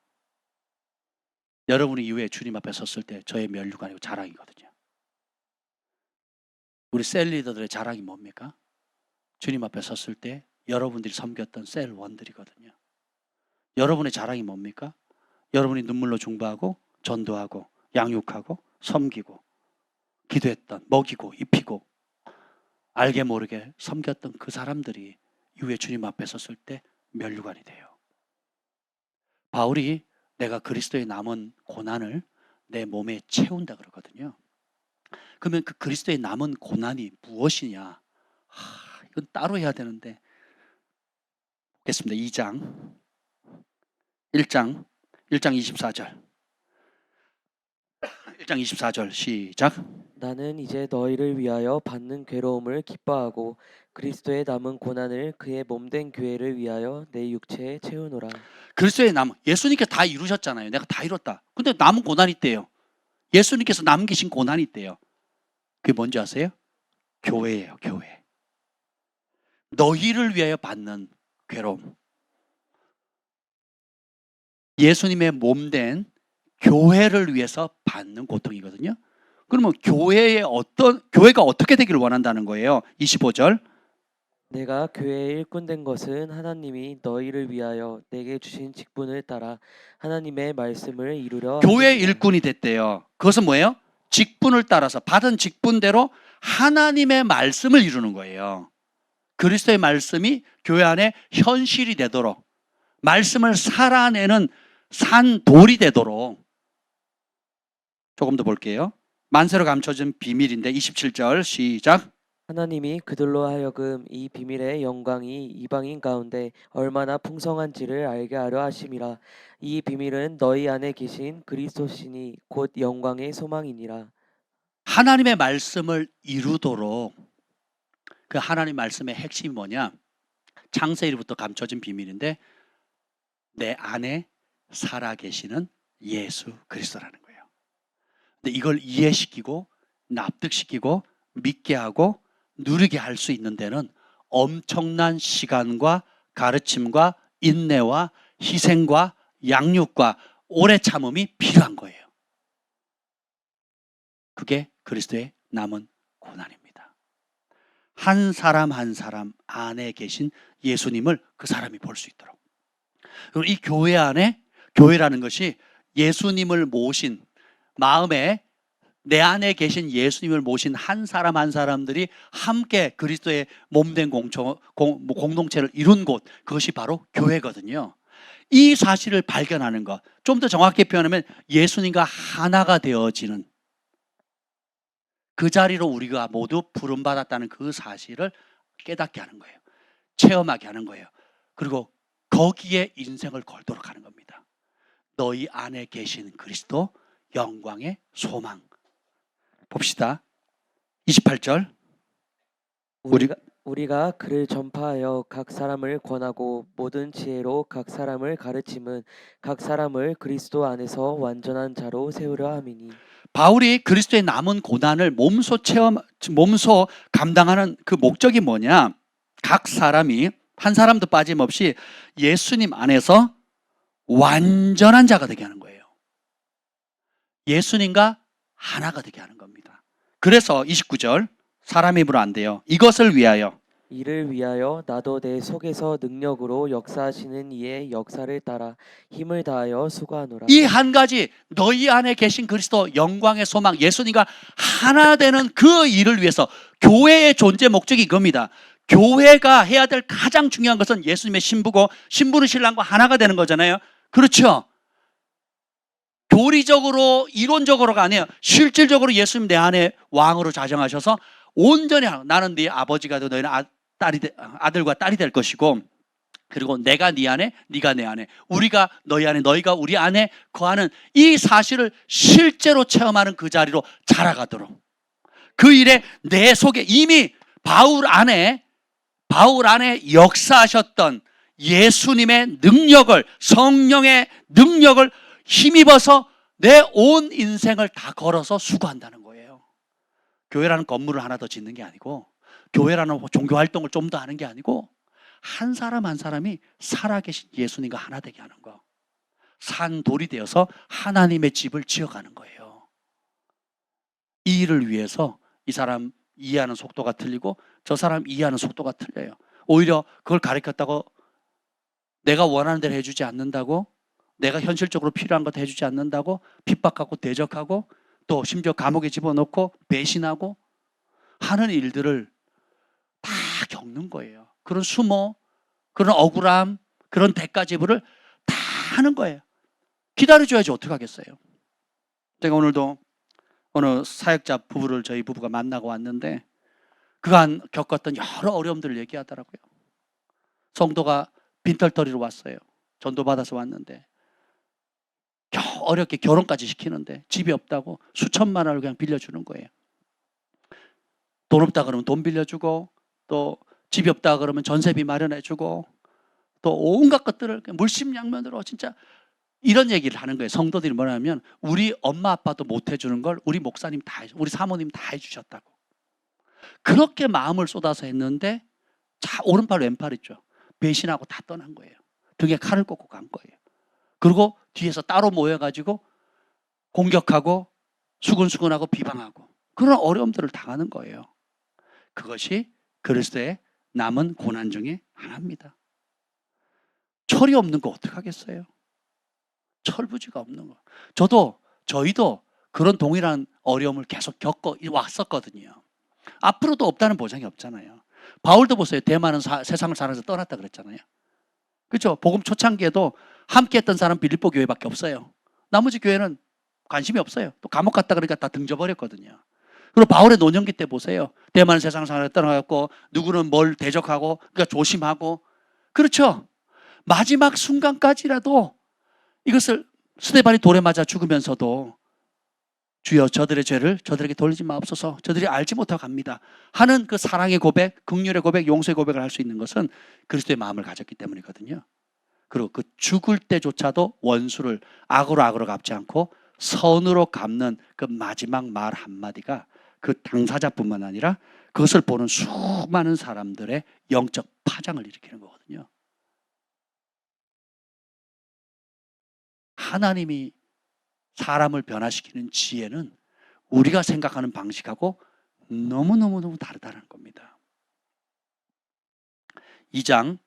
여러분이 이후에 주님 앞에 섰을 때 저의 면류가 아니고 자랑이거든요. 우리 셀 리더들의 자랑이 뭡니까? 주님 앞에 섰을 때 여러분들이 섬겼던 셀원들이거든요. 여러분의 자랑이 뭡니까? 여러분이 눈물로 중보하고 전도하고 양육하고 섬기고 기도했던, 먹이고 입히고 알게 모르게 섬겼던 그 사람들이 이후에 주님 앞에 섰을 때 면류관이 돼요. 바울이 내가 그리스도의 남은 고난을 내 몸에 채운다 그러거든요. 그러면 그 그리스도의 남은 고난이 무엇이냐? 이건 따로 해야 되는데 보겠습니다. 1장 24절 1장 24절 시작. 나는 이제 너희를 위하여 받는 괴로움을 기뻐하고 그리스도의 남은 고난을 그의 몸된 교회를 위하여 내 육체에 채우노라. 그리스도의 남은, 예수님께서 다 이루셨잖아요. 내가 다 이뤘다. 근데 남은 고난이 있대요. 예수님께서 남기신 고난이 있대요. 그게 뭔지 아세요? 교회예요, 교회. 너희를 위하여 받는 괴로움. 예수님의 몸된 교회를 위해서 받는 고통이거든요. 그러면 교회가 어떻게 되기를 원한다는 거예요. 25절. 내가 교회의 일꾼 된 것은 하나님이 너희를 위하여 내게 주신 직분을 따라 하나님의 말씀을 이루려 교회의 함이니라. 일꾼이 됐대요. 그것은 뭐예요? 직분을 따라서 받은 직분대로 하나님의 말씀을 이루는 거예요. 그리스도의 말씀이 교회 안에 현실이 되도록, 말씀을 살아내는 산돌이 되도록. 조금 더 볼게요. 만세로 감춰진 비밀인데 27절 시작. 하나님이 그들로 하여금 이 비밀의 영광이 이방인 가운데 얼마나 풍성한지를 알게 하려 하심이라. 이 비밀은 너희 안에 계신 그리스도시니 곧 영광의 소망이니라. 하나님의 말씀을 이루도록, 그 하나님 말씀의 핵심이 뭐냐? 창세기부터 감춰진 비밀인데 내 안에 살아계시는 예수 그리스도라는 거예요. 근데 이걸 이해시키고 납득시키고 믿게 하고 누리게 할 수 있는 데는 엄청난 시간과 가르침과 인내와 희생과 양육과 오래 참음이 필요한 거예요. 그게 그리스도의 남은 고난입니다. 한 사람 한 사람 안에 계신 예수님을 그 사람이 볼 수 있도록. 그리고 이 교회 안에, 교회라는 것이 예수님을 모신, 마음에 내 안에 계신 예수님을 모신 한 사람 한 사람들이 함께 그리스도의 몸된 공동체를 이룬 곳, 그것이 바로 교회거든요. 이 사실을 발견하는 것, 좀 더 정확히 표현하면 예수님과 하나가 되어지는 그 자리로 우리가 모두 부름받았다는 그 사실을 깨닫게 하는 거예요. 체험하게 하는 거예요. 그리고 거기에 인생을 걸도록 하는 겁니다. 너희 안에 계신 그리스도, 영광의 소망. 봅시다. 28절. 우리가 그를 전파하여 각 사람을 권하고 모든 지혜로 각 사람을 가르침은 각 사람을 그리스도 안에서 완전한 자로 세우려 함이니. 바울이 그리스도의 남은 고난을 몸소 감당하는 그 목적이 뭐냐? 각 사람이 한 사람도 빠짐없이 예수님 안에서 완전한 자가 되게 하는 거예요. 예수님과 하나가 되게 하는 겁니다. 그래서 29절, 사람 힘으로 안 돼요. 이것을 위하여, 이를 위하여 나도 내 속에서 능력으로 역사하시는 이의 역사를 따라 힘을 다하여 수고하노라. 이 한 가지, 너희 안에 계신 그리스도 영광의 소망, 예수님과 하나 되는 그 일을 위해서 교회의 존재 목적이 이겁니다. 교회가 해야 될 가장 중요한 것은 예수님의 신부고, 신부는 신랑과 하나가 되는 거잖아요. 그렇죠? 교리적으로 이론적으로가 아니에요. 실질적으로 예수님 내 안에 왕으로 자정하셔서 온전히 나는 네 아버지가 되고 너희는 아들과 딸이 될 것이고, 그리고 내가 네 안에, 네가 내 안에, 우리가 너희 안에, 너희가 우리 안에 거하는 이 사실을 실제로 체험하는 그 자리로 자라가도록, 그 일에 내 속에 이미 바울 안에 역사하셨던 예수님의 능력을, 성령의 능력을 힘입어서 내 온 인생을 다 걸어서 수고한다는 거예요. 교회라는 건물을 하나 더 짓는 게 아니고, 교회라는 종교 활동을 좀 더 하는 게 아니고, 한 사람 한 사람이 살아계신 예수님과 하나 되게 하는 거, 산돌이 되어서 하나님의 집을 지어가는 거예요. 이 일을 위해서 이 사람 이해하는 속도가 틀리고 저 사람 이해하는 속도가 틀려요. 오히려 그걸 가르쳤다고 내가 원하는 대로 해주지 않는다고, 내가 현실적으로 필요한 것 해주지 않는다고 핍박하고 대적하고 또 심지어 감옥에 집어넣고 배신하고 하는 일들을 다 겪는 거예요. 그런 수모, 그런 억울함, 그런 대가 지불을 다 하는 거예요. 기다려줘야지 어떡하겠어요. 제가 오늘도 어느 사역자 부부를 저희 부부가 만나고 왔는데 그간 겪었던 여러 어려움들을 얘기하더라고요. 성도가 빈털터리로 왔어요. 전도받아서 왔는데 겨우 어렵게 결혼까지 시키는데 집이 없다고 수천만 원을 그냥 빌려주는 거예요. 돈 없다 그러면 돈 빌려주고, 또 집이 없다 그러면 전세비 마련해주고, 또 온갖 것들을 물심양면으로 진짜 이런 얘기를 하는 거예요. 성도들이 뭐냐면 우리 엄마 아빠도 못 해주는 걸 우리 목사님 다 우리 사모님 다 해주셨다고. 그렇게 마음을 쏟아서 했는데 오른팔 왼팔 있죠. 배신하고 다 떠난 거예요. 등에 칼을 꽂고 간 거예요. 그리고 뒤에서 따로 모여가지고 공격하고 수근수근하고 비방하고. 그런 어려움들을 당하는 거예요. 그것이 그리스도의 남은 고난 중에 하나입니다. 철이 없는 거 어떡하겠어요? 철부지가 없는 거. 저희도 그런 동일한 어려움을 계속 겪어 왔었거든요. 앞으로도 없다는 보장이 없잖아요. 바울도 보세요. 대만은 세상을 사랑해서 떠났다 그랬잖아요. 그렇죠? 복음 초창기에도 함께 했던 사람 빌립보 교회밖에 없어요. 나머지 교회는 관심이 없어요. 또 감옥 갔다 그러니까 다 등져버렸거든요. 그리고 바울의 노년기 때 보세요. 대만은 세상 사랑을 떠나갔고 누구는 뭘 대적하고 그러니까 조심하고 그렇죠? 마지막 순간까지라도 이것을 스데반이 돌에 맞아 죽으면서도 주여 저들의 죄를 저들에게 돌리지 마옵소서 저들이 알지 못하고 갑니다 하는 그 사랑의 고백, 긍휼의 고백, 용서의 고백을 할 수 있는 것은 그리스도의 마음을 가졌기 때문이거든요. 그리고 그 죽을 때조차도 원수를 악으로 갚지 않고 선으로 갚는 그 마지막 말 한마디가 그 당사자뿐만 아니라 그것을 보는 수많은 사람들의 영적 파장을 일으키는 거거든요. 하나님이 사람을 변화시키는 지혜는 우리가 생각하는 방식하고 너무너무 다르다는 겁니다. 2장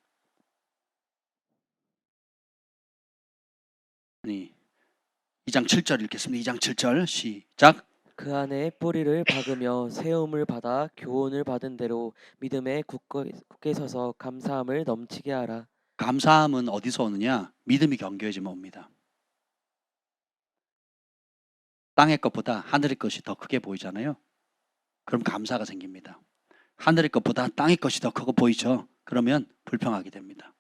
7절 읽겠습니다. 2장 7절 시작. 그 안에 뿌리를 박으며 세움을 받아 교훈을 받은 대로 믿음에 굳게 서서 감사함을 넘치게 하라. 감사함은 어디서 오느냐? 믿음이 견고해지면 옵니다. 땅의 것보다 하늘의 것이 더 크게 보이잖아요. 그럼 감사가 생깁니다. 하늘의 것보다 땅의 것이 더 크고 보이죠. 그러면 불평하게 됩니다.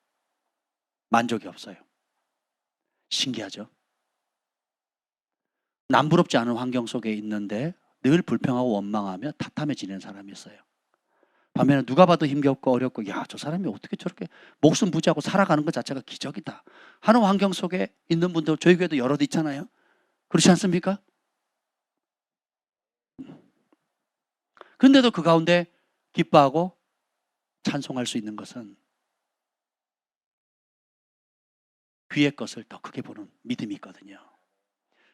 만족이 없어요. 신기하죠? 남부럽지 않은 환경 속에 있는데 늘 불평하고 원망하며 탓하며 지내는 사람이 있어요. 반면에 누가 봐도 힘겹고 어렵고 야, 저 사람이 어떻게 저렇게 목숨 부지하고 살아가는 것 자체가 기적이다 하는 환경 속에 있는 분들 저희 교회도 여럿 있잖아요. 그렇지 않습니까? 그런데도 그 가운데 기뻐하고 찬송할 수 있는 것은 귀의 것을 더 크게 보는 믿음이 있거든요.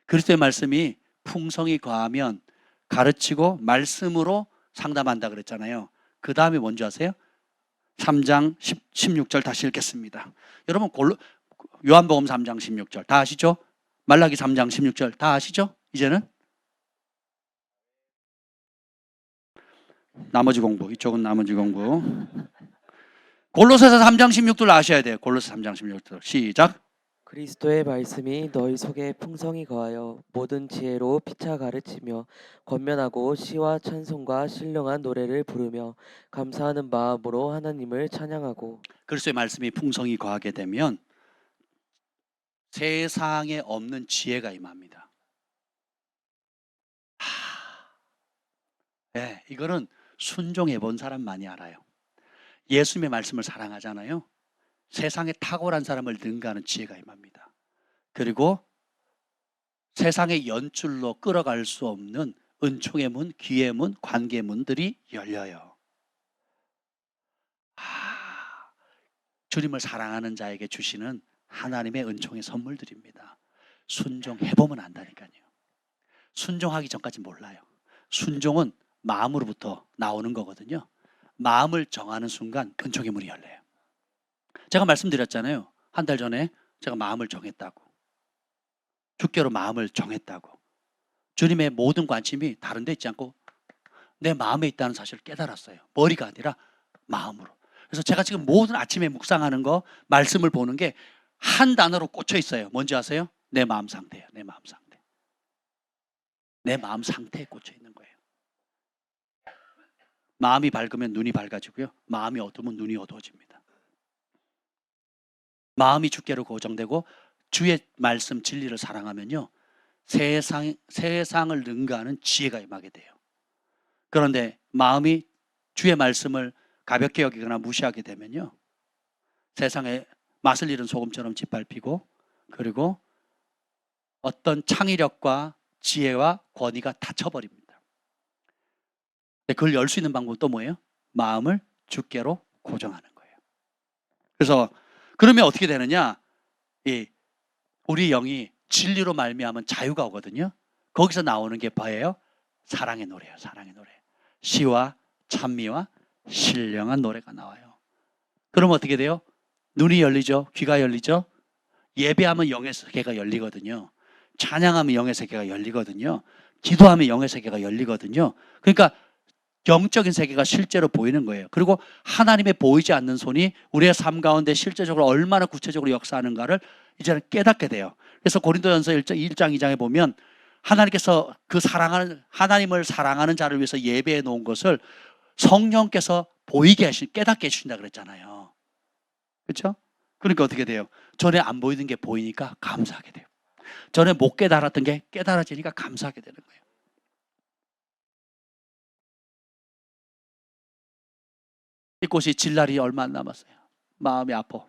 그리스도의 말씀이 풍성이 과하면 가르치고 말씀으로 상담한다 그랬잖아요. 그 다음에 뭔지 아세요? 3장 16절 다시 읽겠습니다. 여러분 요한복음 3장 16절 다 아시죠? 말라기 3장 16절 다 아시죠? 이제는 나머지 공부, 이쪽은 나머지 공부. 골로새서 3장 16절 아셔야 돼요. 골로새 3장 16절 시작. 그리스도의 말씀이 너희 속에 풍성히 거하여 모든 지혜로 피차 가르치며 권면하고 시와 찬송과 신령한 노래를 부르며 감사하는 마음으로 하나님을 찬양하고. 그리스도의 말씀이 풍성히 거하게 되면 세상에 없는 지혜가 임합니다. 네, 이거는 순종해 본 사람만이 알아요. 예수님의 말씀을 사랑하잖아요. 세상에 탁월한 사람을 능가하는 지혜가 임합니다. 그리고 세상의 연줄로 끌어갈 수 없는 은총의 문, 기회의 문, 관계의 문들이 열려요. 주님을 사랑하는 자에게 주시는 하나님의 은총의 선물들입니다. 순종해보면 안다니까요. 순종하기 전까지 몰라요. 순종은 마음으로부터 나오는 거거든요. 마음을 정하는 순간 은총의 문이 열려요. 제가 말씀드렸잖아요. 한 달 전에 제가 마음을 정했다고. 주께로 마음을 정했다고. 주님의 모든 관심이 다른 데 있지 않고 내 마음에 있다는 사실을 깨달았어요. 머리가 아니라 마음으로. 그래서 제가 지금 모든 아침에 묵상하는 거, 말씀을 보는 게 한 단어로 꽂혀 있어요. 뭔지 아세요? 내 마음 상태예요. 내 마음 상태. 내 마음 상태에 꽂혀 있는 거예요. 마음이 밝으면 눈이 밝아지고요. 마음이 어두우면 눈이 어두워집니다. 마음이 주께로 고정되고 주의 말씀 진리를 사랑하면요. 세상을 능가하는 지혜가 임하게 돼요. 그런데 마음이 주의 말씀을 가볍게 여기거나 무시하게 되면요. 세상에 맛을 잃은 소금처럼 짓밟히고 그리고 어떤 창의력과 지혜와 권위가 닫혀버립니다. 그걸 열 수 있는 방법은 또 뭐예요? 마음을 주께로 고정하는 거예요. 그래서 그러면 어떻게 되느냐? 우리 영이 진리로 말미암은 자유가 오거든요. 거기서 나오는 게 뭐예요? 사랑의 노래예요. 사랑의 노래. 시와 찬미와 신령한 노래가 나와요. 그럼 어떻게 돼요? 눈이 열리죠. 귀가 열리죠. 예배하면 영의 세계가 열리거든요. 찬양하면 영의 세계가 열리거든요. 기도하면 영의 세계가 열리거든요. 그러니까 영적인 세계가 실제로 보이는 거예요. 그리고 하나님의 보이지 않는 손이 우리의 삶 가운데 실제적으로 얼마나 구체적으로 역사하는가를 이제는 깨닫게 돼요. 그래서 고린도전서 1장 2장에 보면 하나님께서 하나님을 사랑하는 자를 위해서 예배해 놓은 것을 성령께서 깨닫게 해주신다 그랬잖아요. 그렇죠? 그러니까 어떻게 돼요? 전에 안 보이던 게 보이니까 감사하게 돼요. 전에 못 깨달았던 게 깨달아지니까 감사하게 되는 거예요. 이 꽃이 질 날이 얼마 안 남았어요. 마음이 아파.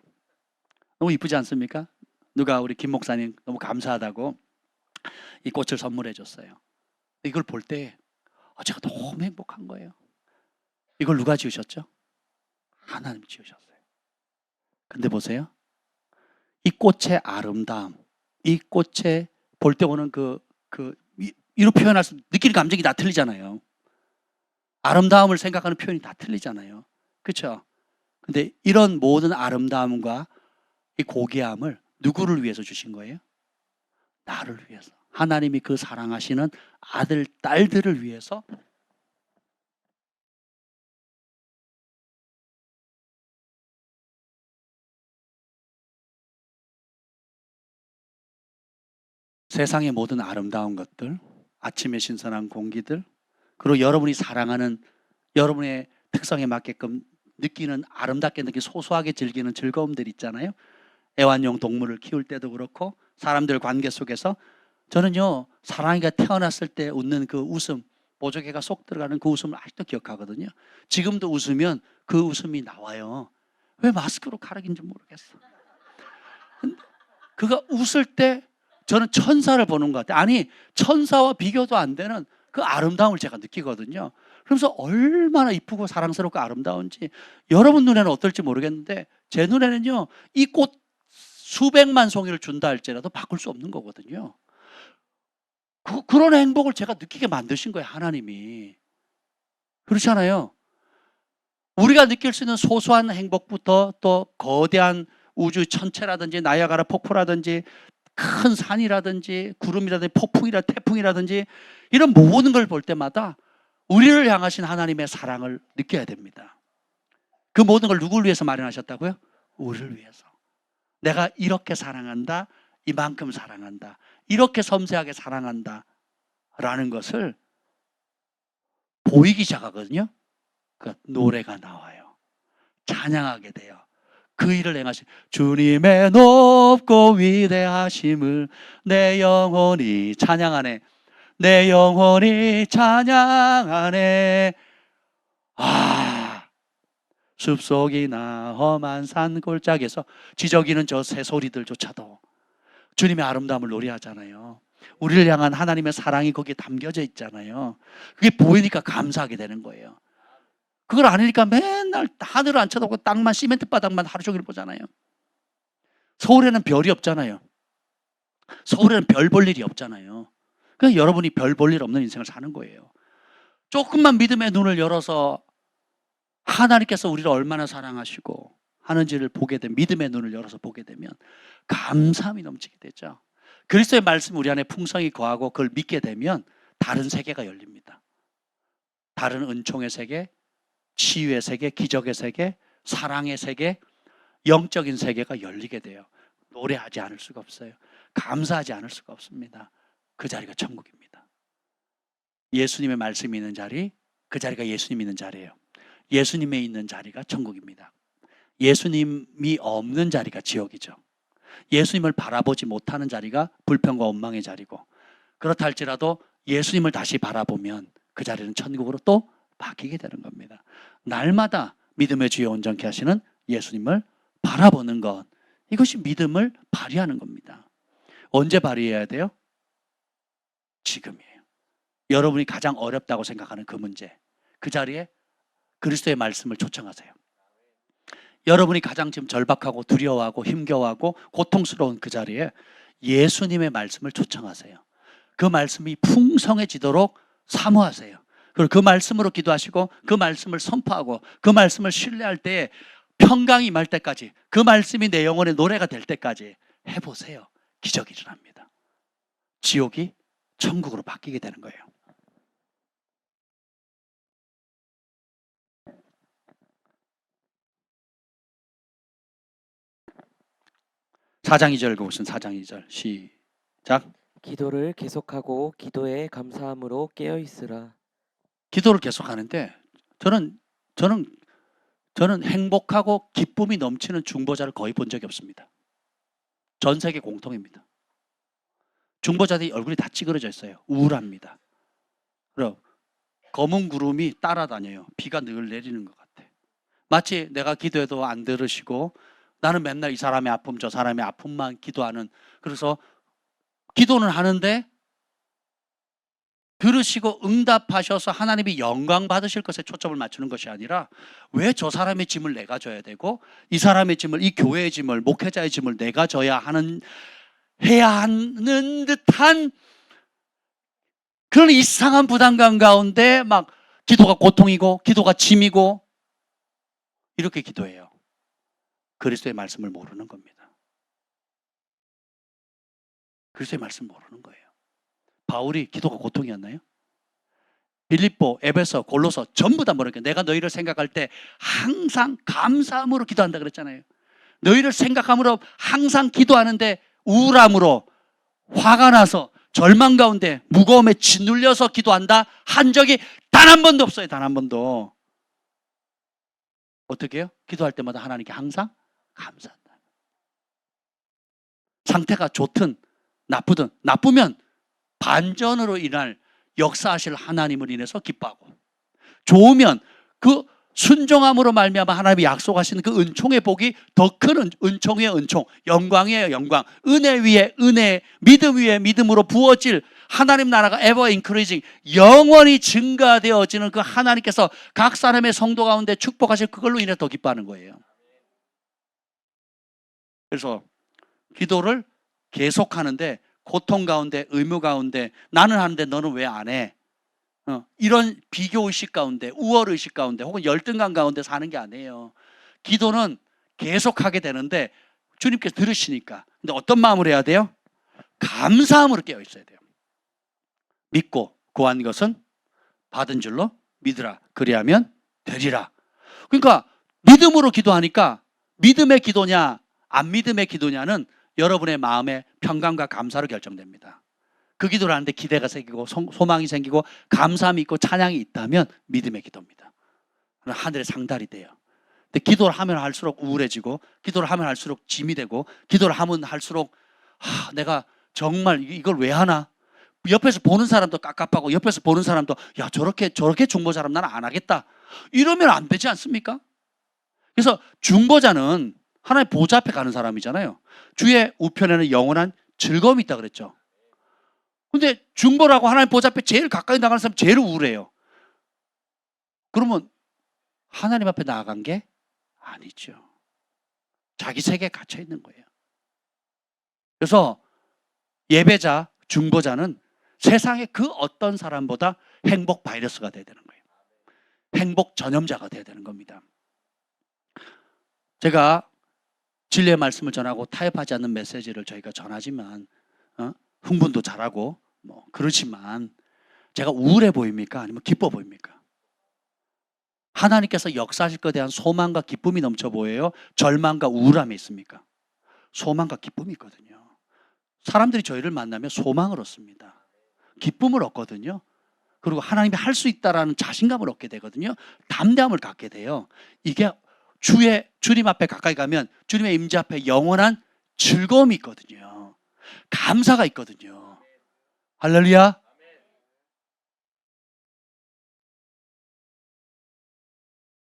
너무 이쁘지 않습니까? 누가 우리 김 목사님 너무 감사하다고 이 꽃을 선물해 줬어요. 이걸 볼 때 제가 너무 행복한 거예요. 이걸 누가 지으셨죠? 하나님 지으셨어요. 근데 보세요. 이 꽃의 아름다움, 이 꽃에 볼 때 오는 이로 표현할 수 느끼는 감정이 다 틀리잖아요. 아름다움을 생각하는 표현이 다 틀리잖아요. 그렇죠? 근데 이런 모든 아름다움과 이 고귀함을 누구를 위해서 주신 거예요? 나를 위해서. 하나님이 그 사랑하시는 아들, 딸들을 위해서 세상의 모든 아름다운 것들, 아침의 신선한 공기들, 그리고 여러분이 사랑하는 여러분의 특성에 맞게끔 느끼는 아름답게 느끼는 소소하게 즐기는 즐거움들 있잖아요. 애완용 동물을 키울 때도 그렇고 사람들 관계 속에서 저는요 사랑이가 태어났을 때 웃는 그 웃음, 보조개가 쏙 들어가는 그 웃음을 아직도 기억하거든요. 지금도 웃으면 그 웃음이 나와요. 왜 마스크로 가르긴지 모르겠어. 그가 웃을 때 저는 천사를 보는 것 같아요. 아니 천사와 비교도 안 되는 그 아름다움을 제가 느끼거든요. 그러면서 얼마나 이쁘고 사랑스럽고 아름다운지 여러분 눈에는 어떨지 모르겠는데 제 눈에는요 이 꽃 수백만 송이를 준다 할지라도 바꿀 수 없는 거거든요. 그런 행복을 제가 느끼게 만드신 거예요, 하나님이. 그렇잖아요. 우리가 느낄 수 있는 소소한 행복부터 또 거대한 우주 천체라든지 나이아가라 폭포라든지 큰 산이라든지 구름이라든지 폭풍이라든지 태풍이라든지 이런 모든 걸 볼 때마다 우리를 향하신 하나님의 사랑을 느껴야 됩니다. 그 모든 걸 누구를 위해서 마련하셨다고요? 우리를 위해서. 내가 이렇게 사랑한다, 이만큼 사랑한다, 이렇게 섬세하게 사랑한다 라는 것을 보이기 시작하거든요. 그 노래가 나와요. 찬양하게 돼요. 그 일을 행하신 주님의 높고 위대하심을 내 영혼이 찬양하네. 내 영혼이 찬양하네. 숲속이나 험한 산 골짜기에서 지저귀는 저 새소리들조차도 주님의 아름다움을 노래하잖아요. 우리를 향한 하나님의 사랑이 거기에 담겨져 있잖아요. 그게 보이니까 감사하게 되는 거예요. 그걸 아니니까 맨날 하늘을 안 쳐다보고 땅만 시멘트 바닥만 하루 종일 보잖아요. 서울에는 별이 없잖아요. 서울에는 별 볼 일이 없잖아요. 그러니까 여러분이 별 볼 일 없는 인생을 사는 거예요. 조금만 믿음의 눈을 열어서 하나님께서 우리를 얼마나 사랑하시고 하는지를 보게 되면 믿음의 눈을 열어서 보게 되면 감사함이 넘치게 되죠. 그리스도의 말씀이 우리 안에 풍성히 거하고 그걸 믿게 되면 다른 세계가 열립니다. 다른 은총의 세계, 치유의 세계, 기적의 세계, 사랑의 세계, 영적인 세계가 열리게 돼요. 노래하지 않을 수가 없어요. 감사하지 않을 수가 없습니다. 그 자리가 천국입니다. 예수님의 말씀이 있는 자리, 그 자리가 예수님이 있는 자리예요. 예수님이 있는 자리가 천국입니다. 예수님이 없는 자리가 지옥이죠. 예수님을 바라보지 못하는 자리가 불평과 원망의 자리고, 그렇다 할지라도 예수님을 다시 바라보면 그 자리는 천국으로 또 바뀌게 되는 겁니다. 날마다 믿음의 주여 온전케 하시는 예수님을 바라보는 것, 이것이 믿음을 발휘하는 겁니다. 언제 발휘해야 돼요? 지금이에요. 여러분이 가장 어렵다고 생각하는 그 문제, 그 자리에 그리스도의 말씀을 초청하세요. 여러분이 가장 지금 절박하고 두려워하고 힘겨워하고 고통스러운 그 자리에 예수님의 말씀을 초청하세요. 그 말씀이 풍성해지도록 사모하세요. 그리고 그 말씀으로 기도하시고 그 말씀을 선포하고 그 말씀을 신뢰할 때에 평강이 임할 때까지, 그 말씀이 내 영혼의 노래가 될 때까지 해보세요. 기적이 일어납니다. 지옥이 천국으로 바뀌게 되는 거예요. 4장 2절 읽어보시면 4장 2절 시작. 기도를 계속하고 기도에 감사함으로 깨어 있으라. 기도를 계속하는데 저는 행복하고 기쁨이 넘치는 중보자를 거의 본 적이 없습니다. 전 세계 공통입니다. 중보자들이 얼굴이 다 찌그러져 있어요. 우울합니다. 그리고 검은 구름이 따라다녀요. 비가 늘 내리는 것 같아. 마치 내가 기도해도 안 들으시고 나는 맨날 이 사람의 아픔 저 사람의 아픔만 기도하는, 그래서 기도는 하는데 들으시고 응답하셔서 하나님이 영광 받으실 것에 초점을 맞추는 것이 아니라 왜 저 사람의 짐을 내가 져야 되고 이 사람의 짐을, 이 교회의 짐을, 목회자의 짐을 내가 져야 해야 하는 듯한 그런 이상한 부담감 가운데 막 기도가 고통이고 기도가 짐이고 이렇게 기도해요. 그리스도의 말씀을 모르는 겁니다. 그리스도의 말씀 모르는 거예요. 바울이 기도가 고통이었나요? 빌립보, 에베소, 골로서 전부 다 모르게 내가 너희를 생각할 때 항상 감사함으로 기도한다 그랬잖아요. 너희를 생각함으로 항상 기도하는데 우울함으로, 화가 나서, 절망 가운데 무거움에 짓눌려서 기도한다 한 적이 단 한 번도 없어요. 단 한 번도. 어떻게 해요? 기도할 때마다 하나님께 항상 감사한다. 상태가 좋든 나쁘든, 나쁘면 반전으로 인할 역사하실 하나님을 인해서 기뻐하고, 좋으면 그 순종함으로 말미암아 하나님이 약속하시는 그 은총의 복이 더 큰 은총 위에 은총, 영광 위에 영광, 은혜 위에 은혜, 믿음 위에 믿음으로 부어질 하나님 나라가 ever increasing, 영원히 증가되어지는 그 하나님께서 각 사람의 성도 가운데 축복하실 그걸로 인해 더 기뻐하는 거예요. 그래서 기도를 계속하는데 고통 가운데, 의무 가운데, 나는 하는데 너는 왜 안 해? 이런 비교의식 가운데, 우월의식 가운데, 혹은 열등감 가운데 사는 게 아니에요. 기도는 계속하게 되는데 주님께서 들으시니까. 근데 어떤 마음으로 해야 돼요? 감사함으로 깨어 있어야 돼요. 믿고 구한 것은 받은 줄로 믿으라. 그리하면 되리라. 그러니까 믿음으로 기도하니까 믿음의 기도냐 안 믿음의 기도냐는 여러분의 마음의 평강과 감사로 결정됩니다. 그 기도를 하는데 기대가 생기고 소망이 생기고 감사함이 있고 찬양이 있다면 믿음의 기도입니다. 하늘의 상달이 돼요. 근데 기도를 하면 할수록 우울해지고, 기도를 하면 할수록 짐이 되고, 기도를 하면 할수록 내가 정말 이걸 왜 하나? 옆에서 보는 사람도 깝깝하고, 옆에서 보는 사람도 야 저렇게 중보자라면 나는 안 하겠다, 이러면 안 되지 않습니까? 그래서 중보자는 하나님 보좌 앞에 가는 사람이잖아요. 주의 우편에는 영원한 즐거움이 있다 그랬죠. 근데 중보라고 하나님 보좌 앞에 제일 가까이 나가는 사람 제일 우울해요. 그러면 하나님 앞에 나아간 게 아니죠. 자기 세계에 갇혀 있는 거예요. 그래서 예배자, 중보자는 세상의 그 어떤 사람보다 행복 바이러스가 돼야 되는 거예요. 행복 전염자가 돼야 되는 겁니다. 제가 진리의 말씀을 전하고 타협하지 않는 메시지를 저희가 전하지만 흥분도 잘하고 그렇지만 제가 우울해 보입니까? 아니면 기뻐 보입니까? 하나님께서 역사하실 것에 대한 소망과 기쁨이 넘쳐 보여요? 절망과 우울함이 있습니까? 소망과 기쁨이 있거든요. 사람들이 저희를 만나면 소망을 얻습니다. 기쁨을 얻거든요. 그리고 하나님이 할 수 있다라는 자신감을 얻게 되거든요. 담대함을 갖게 돼요. 이게 주님 앞에 가까이 가면 주님의 임재 앞에 영원한 즐거움이 있거든요. 감사가 있거든요. 할렐루야.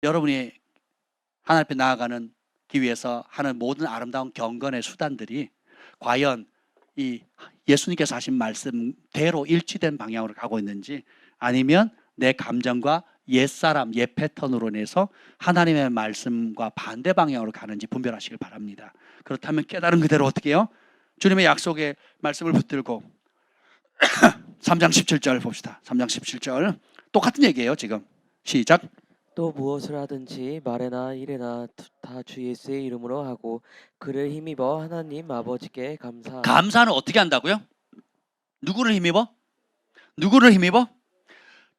여러분이 하나님 앞에 나아가는 기 위해서 하는 모든 아름다운 경건의 수단들이 과연 이 예수님께서 하신 말씀대로 일치된 방향으로 가고 있는지, 아니면 내 감정과 옛사람, 옛 패턴으로 인해서 하나님의 말씀과 반대 방향으로 가는지 분별하시길 바랍니다. 그렇다면 깨달은 그대로 어떻게 해요? 주님의 약속의 말씀을 붙들고 3장 17절 봅시다. 3장 17절. 똑같은 얘기예요, 지금. 시작. 또 무엇을 하든지 말에나 일에나 다 주 예수의 이름으로 하고 그를 힘입어 하나님 아버지께 감사하라. 감사는 어떻게 한다고요? 누구를 힘입어? 누구를 힘입어?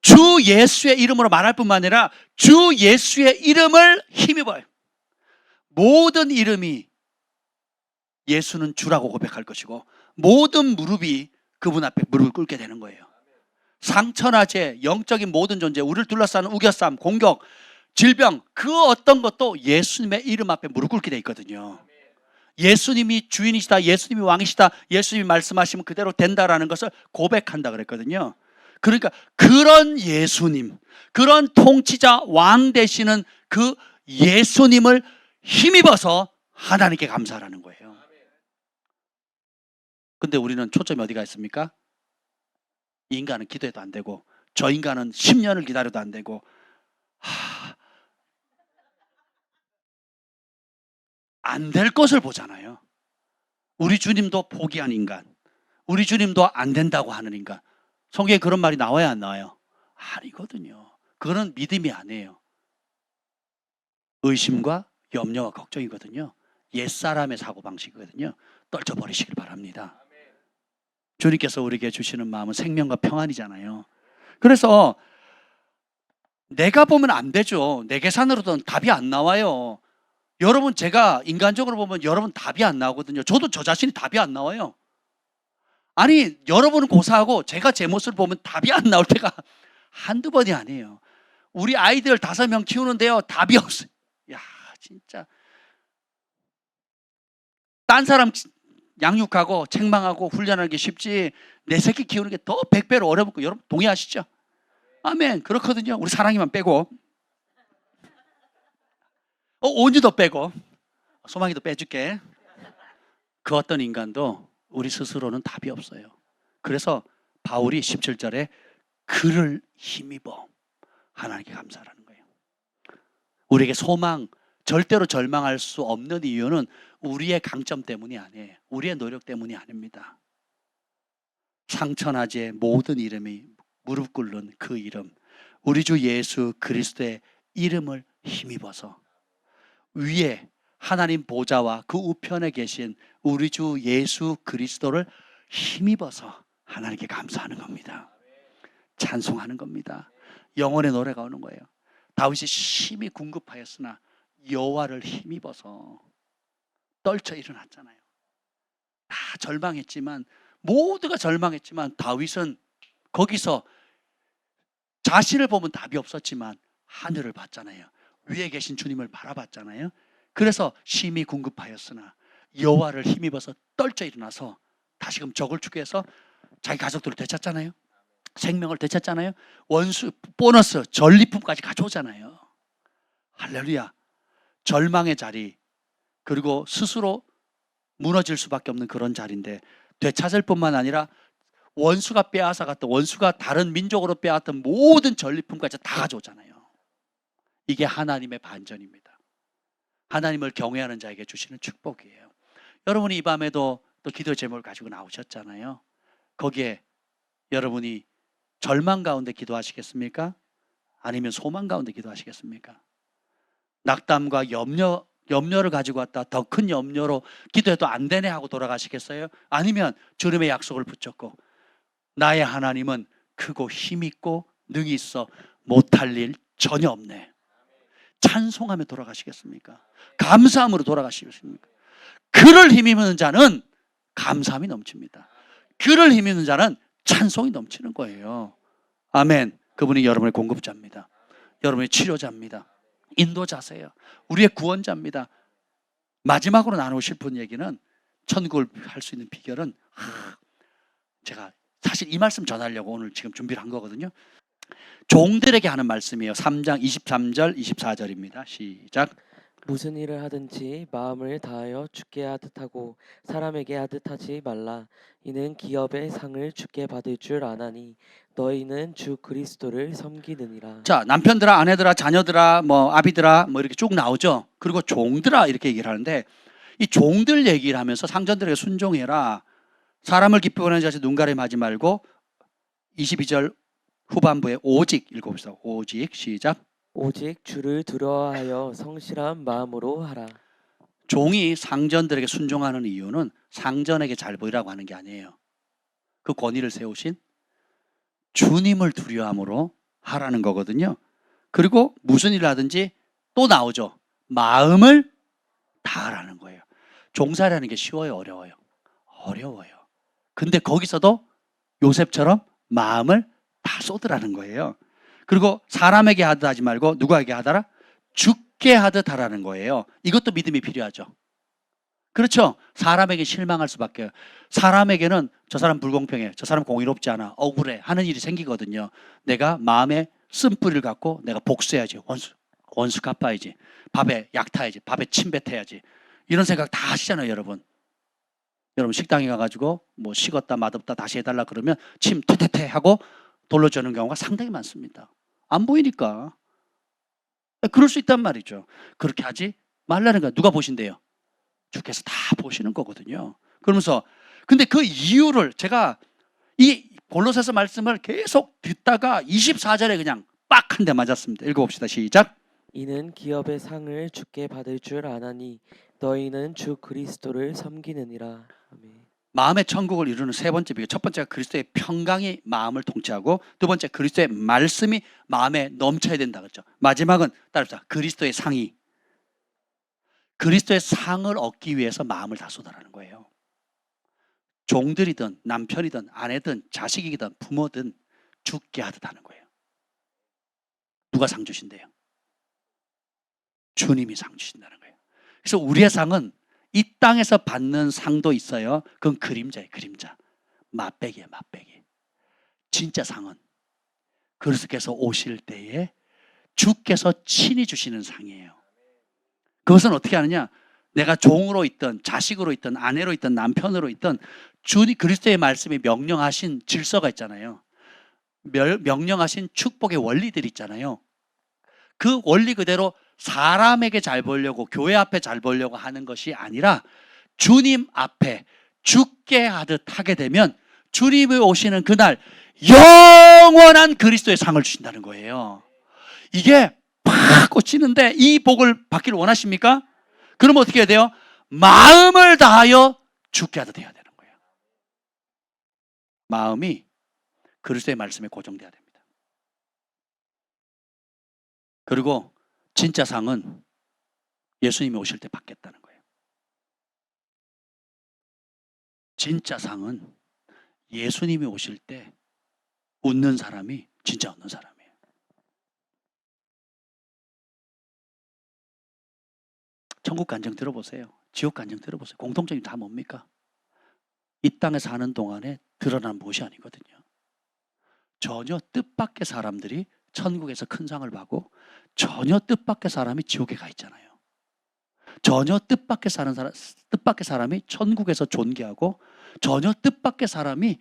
주 예수의 이름으로 말할 뿐만 아니라 주 예수의 이름을 힘입어요. 모든 이름이 예수는 주라고 고백할 것이고 모든 무릎이 그분 앞에 무릎을 꿇게 되는 거예요. 상처나 죄, 영적인 모든 존재, 우리를 둘러싸는 우겨쌈, 공격, 질병, 그 어떤 것도 예수님의 이름 앞에 무릎 꿇게 돼 있거든요. 예수님이 주인이시다, 예수님이 왕이시다, 예수님이 말씀하시면 그대로 된다라는 것을 고백한다 그랬거든요. 그러니까 그런 예수님, 그런 통치자 왕 되시는 그 예수님을 힘입어서 하나님께 감사하라는 거예요. 근데 우리는 초점이 어디가 있습니까? 이 인간은 기도해도 안 되고 저 인간은 10년을 기다려도 안 되고 안 될 것을 보잖아요. 우리 주님도 포기한 인간, 우리 주님도 안 된다고 하는 인간. 성경에 그런 말이 나와야 안 나와요? 아니거든요. 그거는 믿음이 아니에요. 의심과 염려와 걱정이거든요. 옛사람의 사고방식이거든요. 떨쳐버리시길 바랍니다. 주님께서 우리에게 주시는 마음은 생명과 평안이잖아요. 그래서 내가 보면 안 되죠. 내 계산으로는 답이 안 나와요. 여러분, 제가 인간적으로 보면 여러분 답이 안 나오거든요. 저도 저 자신이 답이 안 나와요. 아니, 여러분은 고사하고 제가 제 모습을 보면 답이 안 나올 때가 한두 번이 아니에요. 우리 아이들 5명 키우는데요, 답이 없어요. 야, 진짜 딴 사람 양육하고 책망하고 훈련하는 게 쉽지 내 새끼 키우는 게 더 100배로 어려운 거 여러분 동의하시죠? 아멘. 그렇거든요. 우리 사랑이만 빼고 온유도 빼고 소망이도 빼줄게. 그 어떤 인간도 우리 스스로는 답이 없어요. 그래서 바울이 17절에 그를 힘입어 하나님께 감사하라는 거예요. 우리에게 소망, 절대로 절망할 수 없는 이유는 우리의 강점 때문이 아니에요. 우리의 노력 때문이 아닙니다. 상처나제 모든 이름이 무릎 꿇는 그 이름, 우리 주 예수 그리스도의 이름을 힘입어서 위에 하나님 보좌와 그 우편에 계신 우리 주 예수 그리스도를 힘입어서 하나님께 감사하는 겁니다. 찬송하는 겁니다. 영혼의 노래가 오는 거예요. 다윗이 심히 궁급하였으나 여호와를 힘입어서 떨쳐 일어났잖아요. 다 절망했지만, 모두가 절망했지만 다윗은 거기서 자신을 보면 답이 없었지만 하늘을 봤잖아요. 위에 계신 주님을 바라봤잖아요. 그래서 심히 궁급하였으나 여호와를 힘입어서 떨쳐 일어나서 다시금 적을 추구해서 자기 가족들을 되찾잖아요. 생명을 되찾잖아요. 원수, 보너스, 전리품까지 가져오잖아요. 할렐루야. 절망의 자리, 그리고 스스로 무너질 수밖에 없는 그런 자리인데 되찾을 뿐만 아니라 원수가 빼앗아갔던, 원수가 다른 민족으로 빼앗던 모든 전리품까지 다 가져오잖아요. 이게 하나님의 반전입니다. 하나님을 경외하는 자에게 주시는 축복이에요. 여러분이 이 밤에도 또 기도 제목을 가지고 나오셨잖아요. 거기에 여러분이 절망 가운데 기도하시겠습니까? 아니면 소망 가운데 기도하시겠습니까? 낙담과 염려를 가지고 왔다 더 큰 염려로 기도해도 안 되네 하고 돌아가시겠어요? 아니면 주님의 약속을 붙잡고 나의 하나님은 크고 힘있고 능히 있어 못할 일 전혀 없네, 찬송하며 돌아가시겠습니까? 감사함으로 돌아가시겠습니까? 그를 힘입는 자는 감사함이 넘칩니다. 그를 힘입는 자는 찬송이 넘치는 거예요. 아멘. 그분이 여러분의 공급자입니다. 여러분의 치료자입니다. 인도자세요. 우리의 구원자입니다. 마지막으로 나누고 싶은 얘기는, 천국을 할 수 있는 비결은, 제가 사실 이 말씀 전하려고 오늘 지금 준비를 한 거거든요. 종들에게 하는 말씀이에요. 3장 23절 24절입니다. 시작. 무슨 일을 하든지 마음을 다하여 주께 하듯 하고 사람에게 하듯 하지 말라. 이는 기업의 상을 주께 받을 줄 아나니 너희는 주 그리스도를 섬기느니라. 자, 남편들아, 아내들아, 자녀들아, 아비들아, 이렇게 쭉 나오죠. 그리고 종들아 이렇게 얘기를 하는데, 이 종들 얘기를 하면서 상전들에게 순종해라, 사람을 기쁘게 하는 자식 눈가림하지 말고 22절 후반부에 오직 읽어봅시다. 오직 시작. 오직 주를 두려워하여 성실한 마음으로 하라. 종이 상전들에게 순종하는 이유는 상전에게 잘 보이라고 하는 게 아니에요. 그 권위를 세우신 주님을 두려움으로 하라는 거거든요. 그리고 무슨 일을 하든지 또 나오죠. 마음을 다하라는 거예요. 종살이하는 게 쉬워요, 어려워요? 어려워요. 근데 거기서도 요셉처럼 마음을 다 쏟으라는 거예요. 그리고 사람에게 하듯 하지 말고 누구에게 하더라? 죽게 하듯 하라는 거예요. 이것도 믿음이 필요하죠. 그렇죠? 사람에게 실망할 수밖에. 사람에게는 저 사람 불공평해, 저 사람 공의롭지 않아, 억울해 하는 일이 생기거든요. 내가 마음에 쓴뿌리를 갖고 내가 복수해야지, 원수 갚아야지, 밥에 약 타야지, 밥에 침 뱉어야지, 이런 생각 다 하시잖아요, 여러분. 여러분 식당에 가가지고 뭐 식었다 맛없다 다시 해달라 그러면 침 퇴퇴퇴 하고 돌려주는 경우가 상당히 많습니다. 안 보이니까. 그럴 수 있단 말이죠. 그렇게 하지 말라는 거야. 누가 보신대요? 주께서 다 보시는 거거든요. 그러면서 근데 그 이유를 제가 이 골로새서 말씀을 계속 듣다가 24절에 그냥 빡 한 대 맞았습니다. 읽어봅시다. 시작. 이는 기업의 상을 주께 받을 줄 아나니 너희는 주 그리스도를 섬기느니라. 아멘. 마음의 천국을 이루는 세 번째 비결. 첫 번째가 그리스도의 평강이 마음을 통치하고, 두 번째 그리스도의 말씀이 마음에 넘쳐야 된다 그랬죠. 마지막은 따릅시다. 그리스도의 상이. 그리스도의 상을 얻기 위해서 마음을 다 쏟아라는 거예요. 종들이든 남편이든 아내든 자식이든 부모든 죽게 하듯 하는 거예요. 누가 상 주신대요? 주님이 상 주신다는 거예요. 그래서 우리의 상은 이 땅에서 받는 상도 있어요. 그건 그림자예요. 그림자. 맛배기예요. 맛배기. 진짜 상은 그리스도께서 오실 때에 주께서 친히 주시는 상이에요. 그것은 어떻게 하느냐? 내가 종으로 있든 자식으로 있든 아내로 있든 남편으로 있든 주님 그리스도의 말씀이 명령하신 질서가 있잖아요. 명령하신 축복의 원리들이 있잖아요. 그 원리 그대로 사람에게 잘 보려고 교회 앞에 잘 보려고 하는 것이 아니라 주님 앞에 죽게 하듯 하게 되면 주님이 오시는 그날 영원한 그리스도의 상을 주신다는 거예요. 이게 팍 꽂히는데 이 복을 받기를 원하십니까? 그럼 어떻게 해야 돼요? 마음을 다하여 죽게 하듯 해야 되는 거예요. 마음이 그리스도의 말씀에 고정돼야 됩니다. 그리고 진짜 상은 예수님이 오실 때 받겠다는 거예요. 진짜 상은 예수님이 오실 때 웃는 사람이 진짜 웃는 사람이에요. 천국 간증 들어보세요. 지옥 간증 들어보세요. 공통점이 다 뭡니까? 이 땅에 사는 동안에 드러난 무엇이 아니거든요. 전혀 뜻밖의 사람들이 천국에서 큰 상을 받고 전혀 뜻밖의 사람이 지옥에 가 있잖아요. 전혀 뜻밖의 사람이 천국에서 존귀하고 전혀 뜻밖의 사람이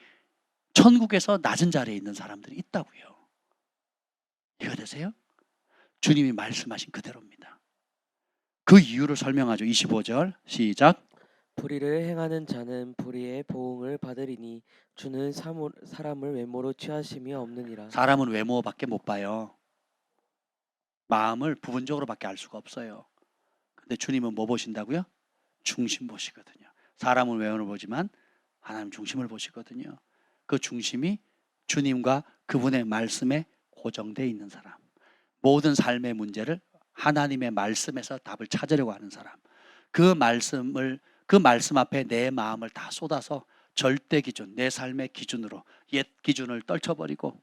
천국에서 낮은 자리에 있는 사람들이 있다고요. 이해되세요? 주님이 말씀하신 그대로입니다. 그 이유를 설명하죠. 25절 시작. 불의를 행하는 자는 불의의 보응을 받으리니 주는 사람을 외모로 취하심이 없느니라. 사람은 외모밖에 못 봐요. 마음을 부분적으로밖에 알 수가 없어요. 근데 주님은 뭐 보신다고요? 중심 보시거든요. 사람은 외모를 보지만 하나님 중심을 보시거든요. 그 중심이 주님과 그분의 말씀에 고정되어 있는 사람. 모든 삶의 문제를 하나님의 말씀에서 답을 찾으려고 하는 사람. 그 말씀 앞에 내 마음을 다 쏟아서 절대 기준, 내 삶의 기준으로 옛 기준을 떨쳐버리고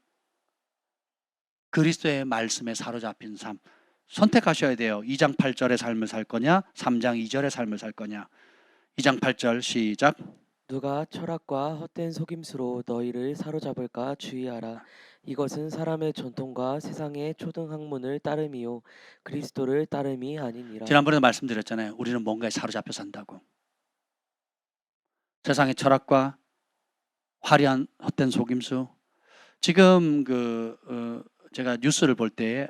그리스도의 말씀에 사로잡힌 삶 선택하셔야 돼요. 2장 8절의 삶을 살 거냐 3장 2절의 삶을 살 거냐. 2장 8절 시작. 누가 철학과 헛된 속임수로 너희를 사로잡을까 주의하라. 이것은 사람의 전통과 세상의 초등학문을 따름이요 그리스도를 따름이 아니니라. 지난번에 말씀드렸잖아요. 우리는 뭔가에 사로잡혀 산다고. 세상의 철학과 화려한 헛된 속임수. 지금 제가 뉴스를 볼 때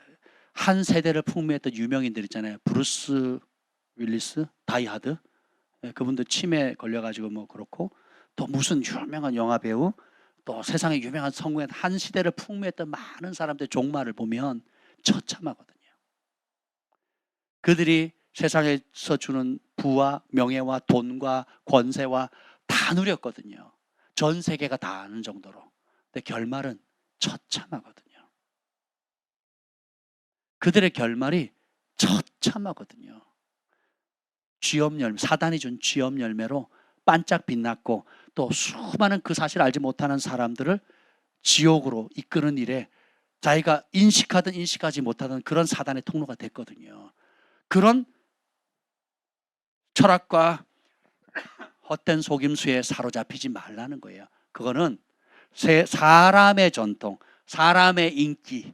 한 세대를 풍미했던 유명인들 있잖아요. 브루스 윌리스, 다이하드. 그분도 치매 걸려가지고 뭐 그렇고 또 무슨 유명한 영화 배우 또 세상에 유명한 성공에 한 시대를 풍미했던 많은 사람들의 종말을 보면 처참하거든요. 그들이 세상에서 주는 부와 명예와 돈과 권세와 다 누렸거든요. 전 세계가 다 아는 정도로. 근데 결말은 처참하거든요. 그들의 결말이 처참하거든요. 쥐업 열매, 사단이 준 쥐업 열매로 반짝 빛났고 또 수많은 그 사실을 알지 못하는 사람들을 지옥으로 이끄는 일에 자기가 인식하든 인식하지 못하든 그런 사단의 통로가 됐거든요. 그런 철학과 헛된 속임수에 사로잡히지 말라는 거예요. 그거는 사람의 전통, 사람의 인기,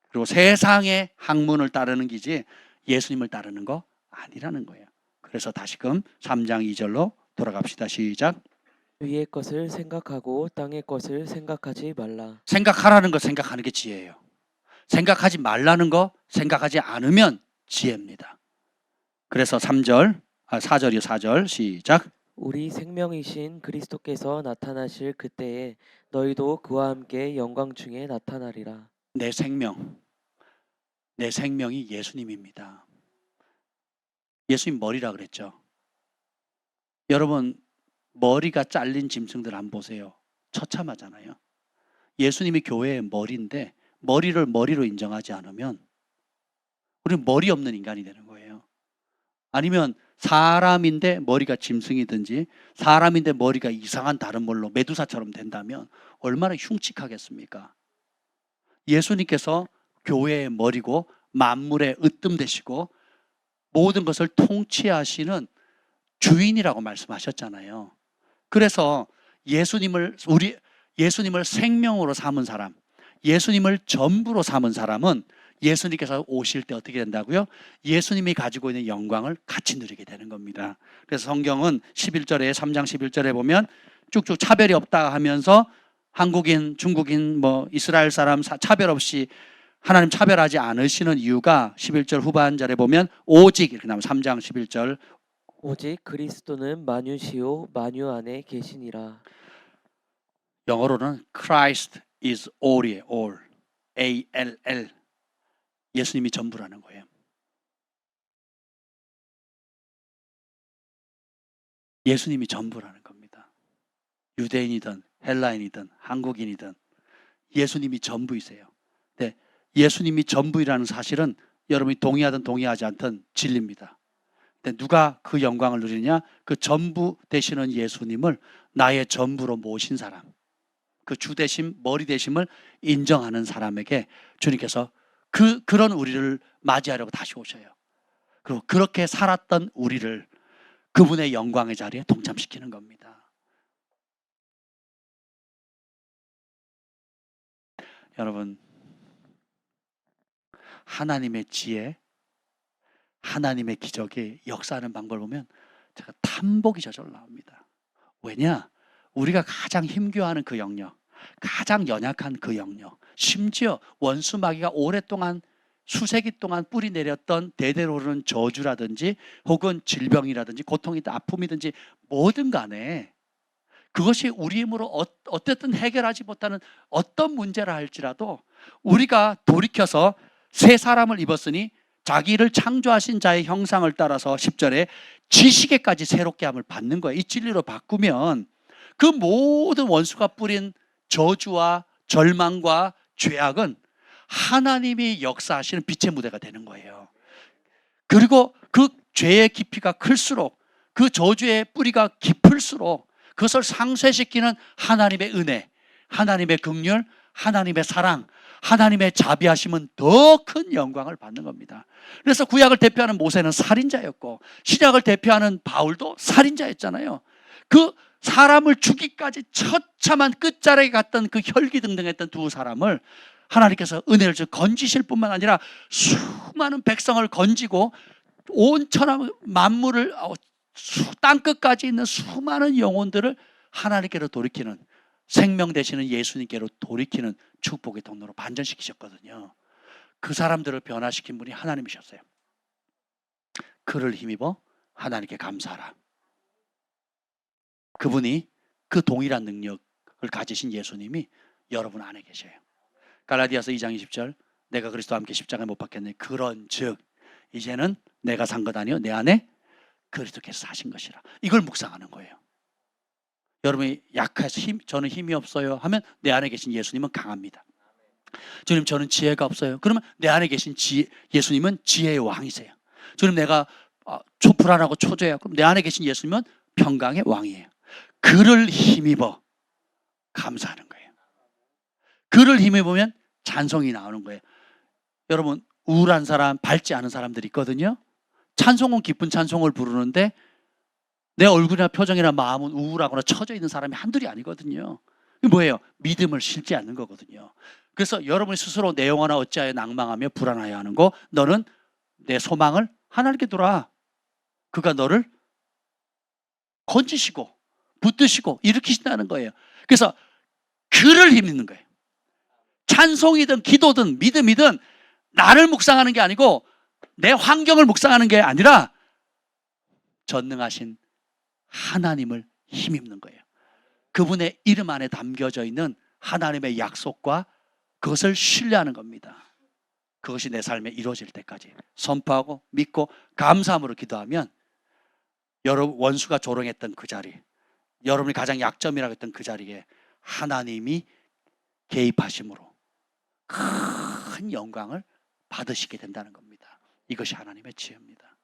그리고 세상의 학문을 따르는 기지 예수님을 따르는 거 아니라는 거예요. 그래서 다시금 3장 2절로 돌아갑시다. 시작. 위의 것을 생각하고 땅의 것을 생각하지 말라. 생각하라는 거 생각하는 게 지혜예요. 생각하지 말라는 거 생각하지 않으면 지혜입니다. 그래서 4절이요. 4절 시작. 우리 생명이신 그리스도께서 나타나실 그때에 너희도 그와 함께 영광 중에 나타나리라. 내 생명이 예수님입니다. 예수님 머리라 그랬죠. 여러분 머리가 잘린 짐승들 안 보세요. 처참하잖아요. 예수님이 교회의 머리인데 머리를 머리로 인정하지 않으면 우리는 머리 없는 인간이 되는 거예요. 아니면 사람인데 머리가 짐승이든지 사람인데 머리가 이상한 다른 뭘로 메두사처럼 된다면 얼마나 흉측하겠습니까? 예수님께서 교회의 머리고 만물의 으뜸 되시고 모든 것을 통치하시는 주인이라고 말씀하셨잖아요. 그래서 예수님을 생명으로 삼은 사람, 예수님을 전부로 삼은 사람은 예수님께서 오실 때 어떻게 된다고요? 예수님이 가지고 있는 영광을 같이 누리게 되는 겁니다. 그래서 성경은 11절에 3장 11절에 보면 쭉쭉 차별이 없다 하면서 한국인, 중국인, 이스라엘 사람 차별 없이 하나님 차별하지 않으시는 이유가 11절 후반절에 보면 오직 이렇게 나오면 3장 11절 오직 그리스도는 만유시요 만유 안에 계시니라. 영어로는 Christ is all이에요. all. A-L-L. 예수님이 전부라는 거예요. 예수님이 전부라는 겁니다. 유대인이든 헬라인이든 한국인이든 예수님이 전부이세요. 네, 예수님이 전부이라는 사실은 여러분이 동의하든 동의하지 않든 진리입니다. 근데 누가 그 영광을 누리느냐? 그 전부 되시는 예수님을 나의 전부로 모신 사람, 그 주 되심, 머리 되심을 인정하는 사람에게 주님께서 그런 우리를 맞이하려고 다시 오셔요. 그리고 그렇게 살았던 우리를 그분의 영광의 자리에 동참시키는 겁니다. 여러분, 하나님의 지혜, 하나님의 기적이 역사하는 방법을 보면 제가 탐복이 저절로 나옵니다. 왜냐? 우리가 가장 힘겨워하는 그 영역, 가장 연약한 그 영역, 심지어 원수 마귀가 오랫동안 수세기 동안 뿌리 내렸던 대대로 오르는 저주라든지 혹은 질병이라든지 고통이든 아픔이든지 뭐든 간에 그것이 우리 힘으로 어쨌든 해결하지 못하는 어떤 문제라 할지라도 우리가 돌이켜서 새 사람을 입었으니 자기를 창조하신 자의 형상을 따라서 10절에 지식에까지 새롭게 함을 받는 거예요. 이 진리로 바꾸면 그 모든 원수가 뿌린 저주와 절망과 죄악은 하나님이 역사하시는 빛의 무대가 되는 거예요. 그리고 그 죄의 깊이가 클수록 그 저주의 뿌리가 깊을수록 그것을 상쇄시키는 하나님의 은혜, 하나님의 긍휼, 하나님의 사랑, 하나님의 자비하심은 더 큰 영광을 받는 겁니다. 그래서 구약을 대표하는 모세는 살인자였고 신약을 대표하는 바울도 살인자였잖아요. 그 사람을 죽이기까지 처참한 끝자락에 갔던 그 혈기등등했던 두 사람을 하나님께서 은혜를 주 건지실 뿐만 아니라 수많은 백성을 건지고 온 천하 만물을 땅끝까지 있는 수많은 영혼들을 하나님께로 돌이키는 생명 되시는 예수님께로 돌이키는 축복의 통로로 반전시키셨거든요. 그 사람들을 변화시킨 분이 하나님이셨어요. 그를 힘입어 하나님께 감사하라. 그분이 그 동일한 능력을 가지신 예수님이 여러분 안에 계셔요. 갈라디아서 2장 20절 내가 그리스도와 함께 십자가에 못 박혔네. 그런즉 이제는 내가 산 것 아니요 내 안에 그리스도께서 사신 것이라. 이걸 묵상하는 거예요. 여러분이 약해서 저는 힘이 없어요 하면 내 안에 계신 예수님은 강합니다. 주님 저는 지혜가 없어요. 그러면 내 안에 계신 예수님은 지혜의 왕이세요. 주님 내가 불안하고 초조해요. 그럼 내 안에 계신 예수님은 평강의 왕이에요. 그를 힘입어 감사하는 거예요. 그를 힘입으면 찬송이 나오는 거예요. 여러분 우울한 사람, 밝지 않은 사람들이 있거든요. 찬송은 기쁜 찬송을 부르는데 내 얼굴이나 표정이나 마음은 우울하거나 처져 있는 사람이 한둘이 아니거든요. 이게 뭐예요? 믿음을 실지 않는 거거든요. 그래서 여러분이 스스로 내 영혼아 어찌하여 낭망하며 불안하여 하는 거, 너는 내 소망을 하나님께 두라. 그가 너를 건지시고 붙드시고 일으키신다는 거예요. 그래서 그를 힘입는 거예요. 찬송이든 기도든 믿음이든 나를 묵상하는 게 아니고 내 환경을 묵상하는 게 아니라 전능하신 하나님을 힘입는 거예요. 그분의 이름 안에 담겨져 있는 하나님의 약속과 그것을 신뢰하는 겁니다. 그것이 내 삶에 이루어질 때까지 선포하고 믿고 감사함으로 기도하면 여러분 원수가 조롱했던 그 자리, 여러분이 가장 약점이라고 했던 그 자리에 하나님이 개입하심으로 큰 영광을 받으시게 된다는 겁니다. 이것이 하나님의 지혜입니다.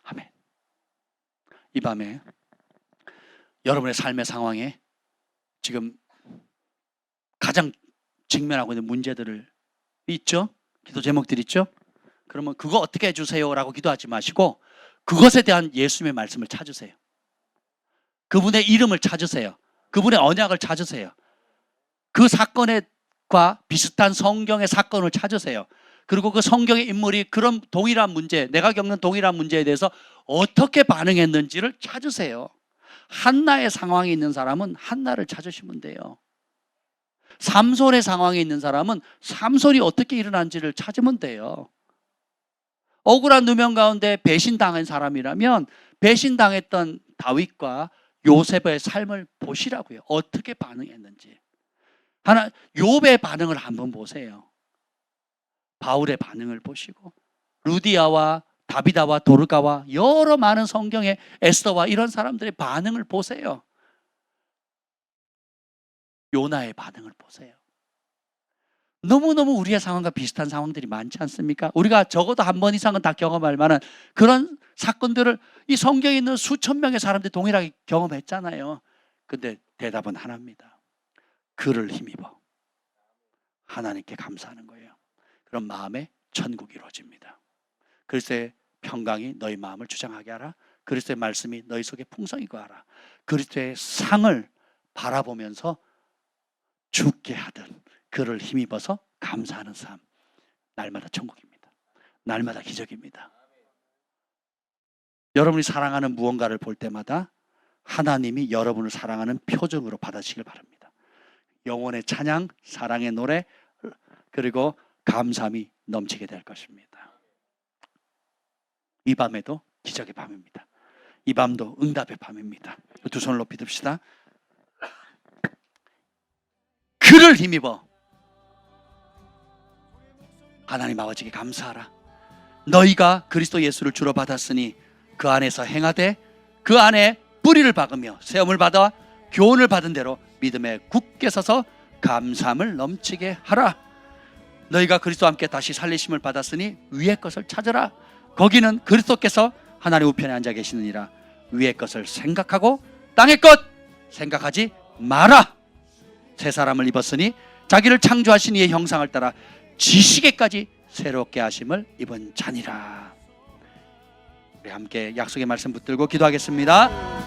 아멘. 이 밤에 여러분의 삶의 상황에 지금 가장 직면하고 있는 문제들을 있죠? 기도 제목들 있죠? 그러면 그거 어떻게 해주세요 라고 기도하지 마시고 그것에 대한 예수님의 말씀을 찾으세요. 그분의 이름을 찾으세요. 그분의 언약을 찾으세요. 그 사건과 비슷한 성경의 사건을 찾으세요. 그리고 그 성경의 인물이 그런 동일한 문제, 내가 겪는 동일한 문제에 대해서 어떻게 반응했는지를 찾으세요. 한나의 상황에 있는 사람은 한나를 찾으시면 돼요. 삼손의 상황에 있는 사람은 삼손이 어떻게 일어난지를 찾으면 돼요. 억울한 누명 가운데 배신당한 사람이라면 배신당했던 다윗과 요셉의 삶을 보시라고요. 어떻게 반응했는지. 욥의 반응을 한번 보세요. 바울의 반응을 보시고 루디아와 다비다와 도르가와 여러 많은 성경의 에스더와 이런 사람들의 반응을 보세요. 요나의 반응을 보세요. 너무너무 우리의 상황과 비슷한 상황들이 많지 않습니까? 우리가 적어도 한 번 이상은 다 경험할 만한 그런 사건들을 이 성경에 있는 수천 명의 사람들이 동일하게 경험했잖아요. 근데 대답은 하나입니다. 그를 힘입어 하나님께 감사하는 거예요. 그런 마음에 천국이 이루어집니다. 그리스도의 평강이 너희 마음을 주장하게 하라. 그리스도의 말씀이 너희 속에 풍성이고 하라. 그리스도의 상을 바라보면서 죽게 하든 그를 힘입어서 감사하는 삶. 날마다 천국입니다. 날마다 기적입니다. 여러분이 사랑하는 무언가를 볼 때마다 하나님이 여러분을 사랑하는 표정으로 받아주시길 바랍니다. 영혼의 찬양, 사랑의 노래, 그리고 감사함이 넘치게 될 것입니다. 이 밤에도 기적의 밤입니다. 이 밤도 응답의 밤입니다. 두 손을 높이 듭시다. 그를 힘입어 하나님 아버지께 감사하라. 너희가 그리스도 예수를 주로 받았으니 그 안에서 행하되 그 안에 뿌리를 박으며 세움을 받아 교훈을 받은 대로 믿음에 굳게 서서 감사함을 넘치게 하라. 너희가 그리스도와 함께 다시 살리심을 받았으니 위의 것을 찾으라. 거기는 그리스도께서 하나님 우편에 앉아 계시느니라. 위의 것을 생각하고 땅의 것 생각하지 마라. 새 사람을 입었으니 자기를 창조하신 이의 형상을 따라 지식에까지 새롭게 하심을 입은 자니라. 우리 함께 약속의 말씀 붙들고 기도하겠습니다.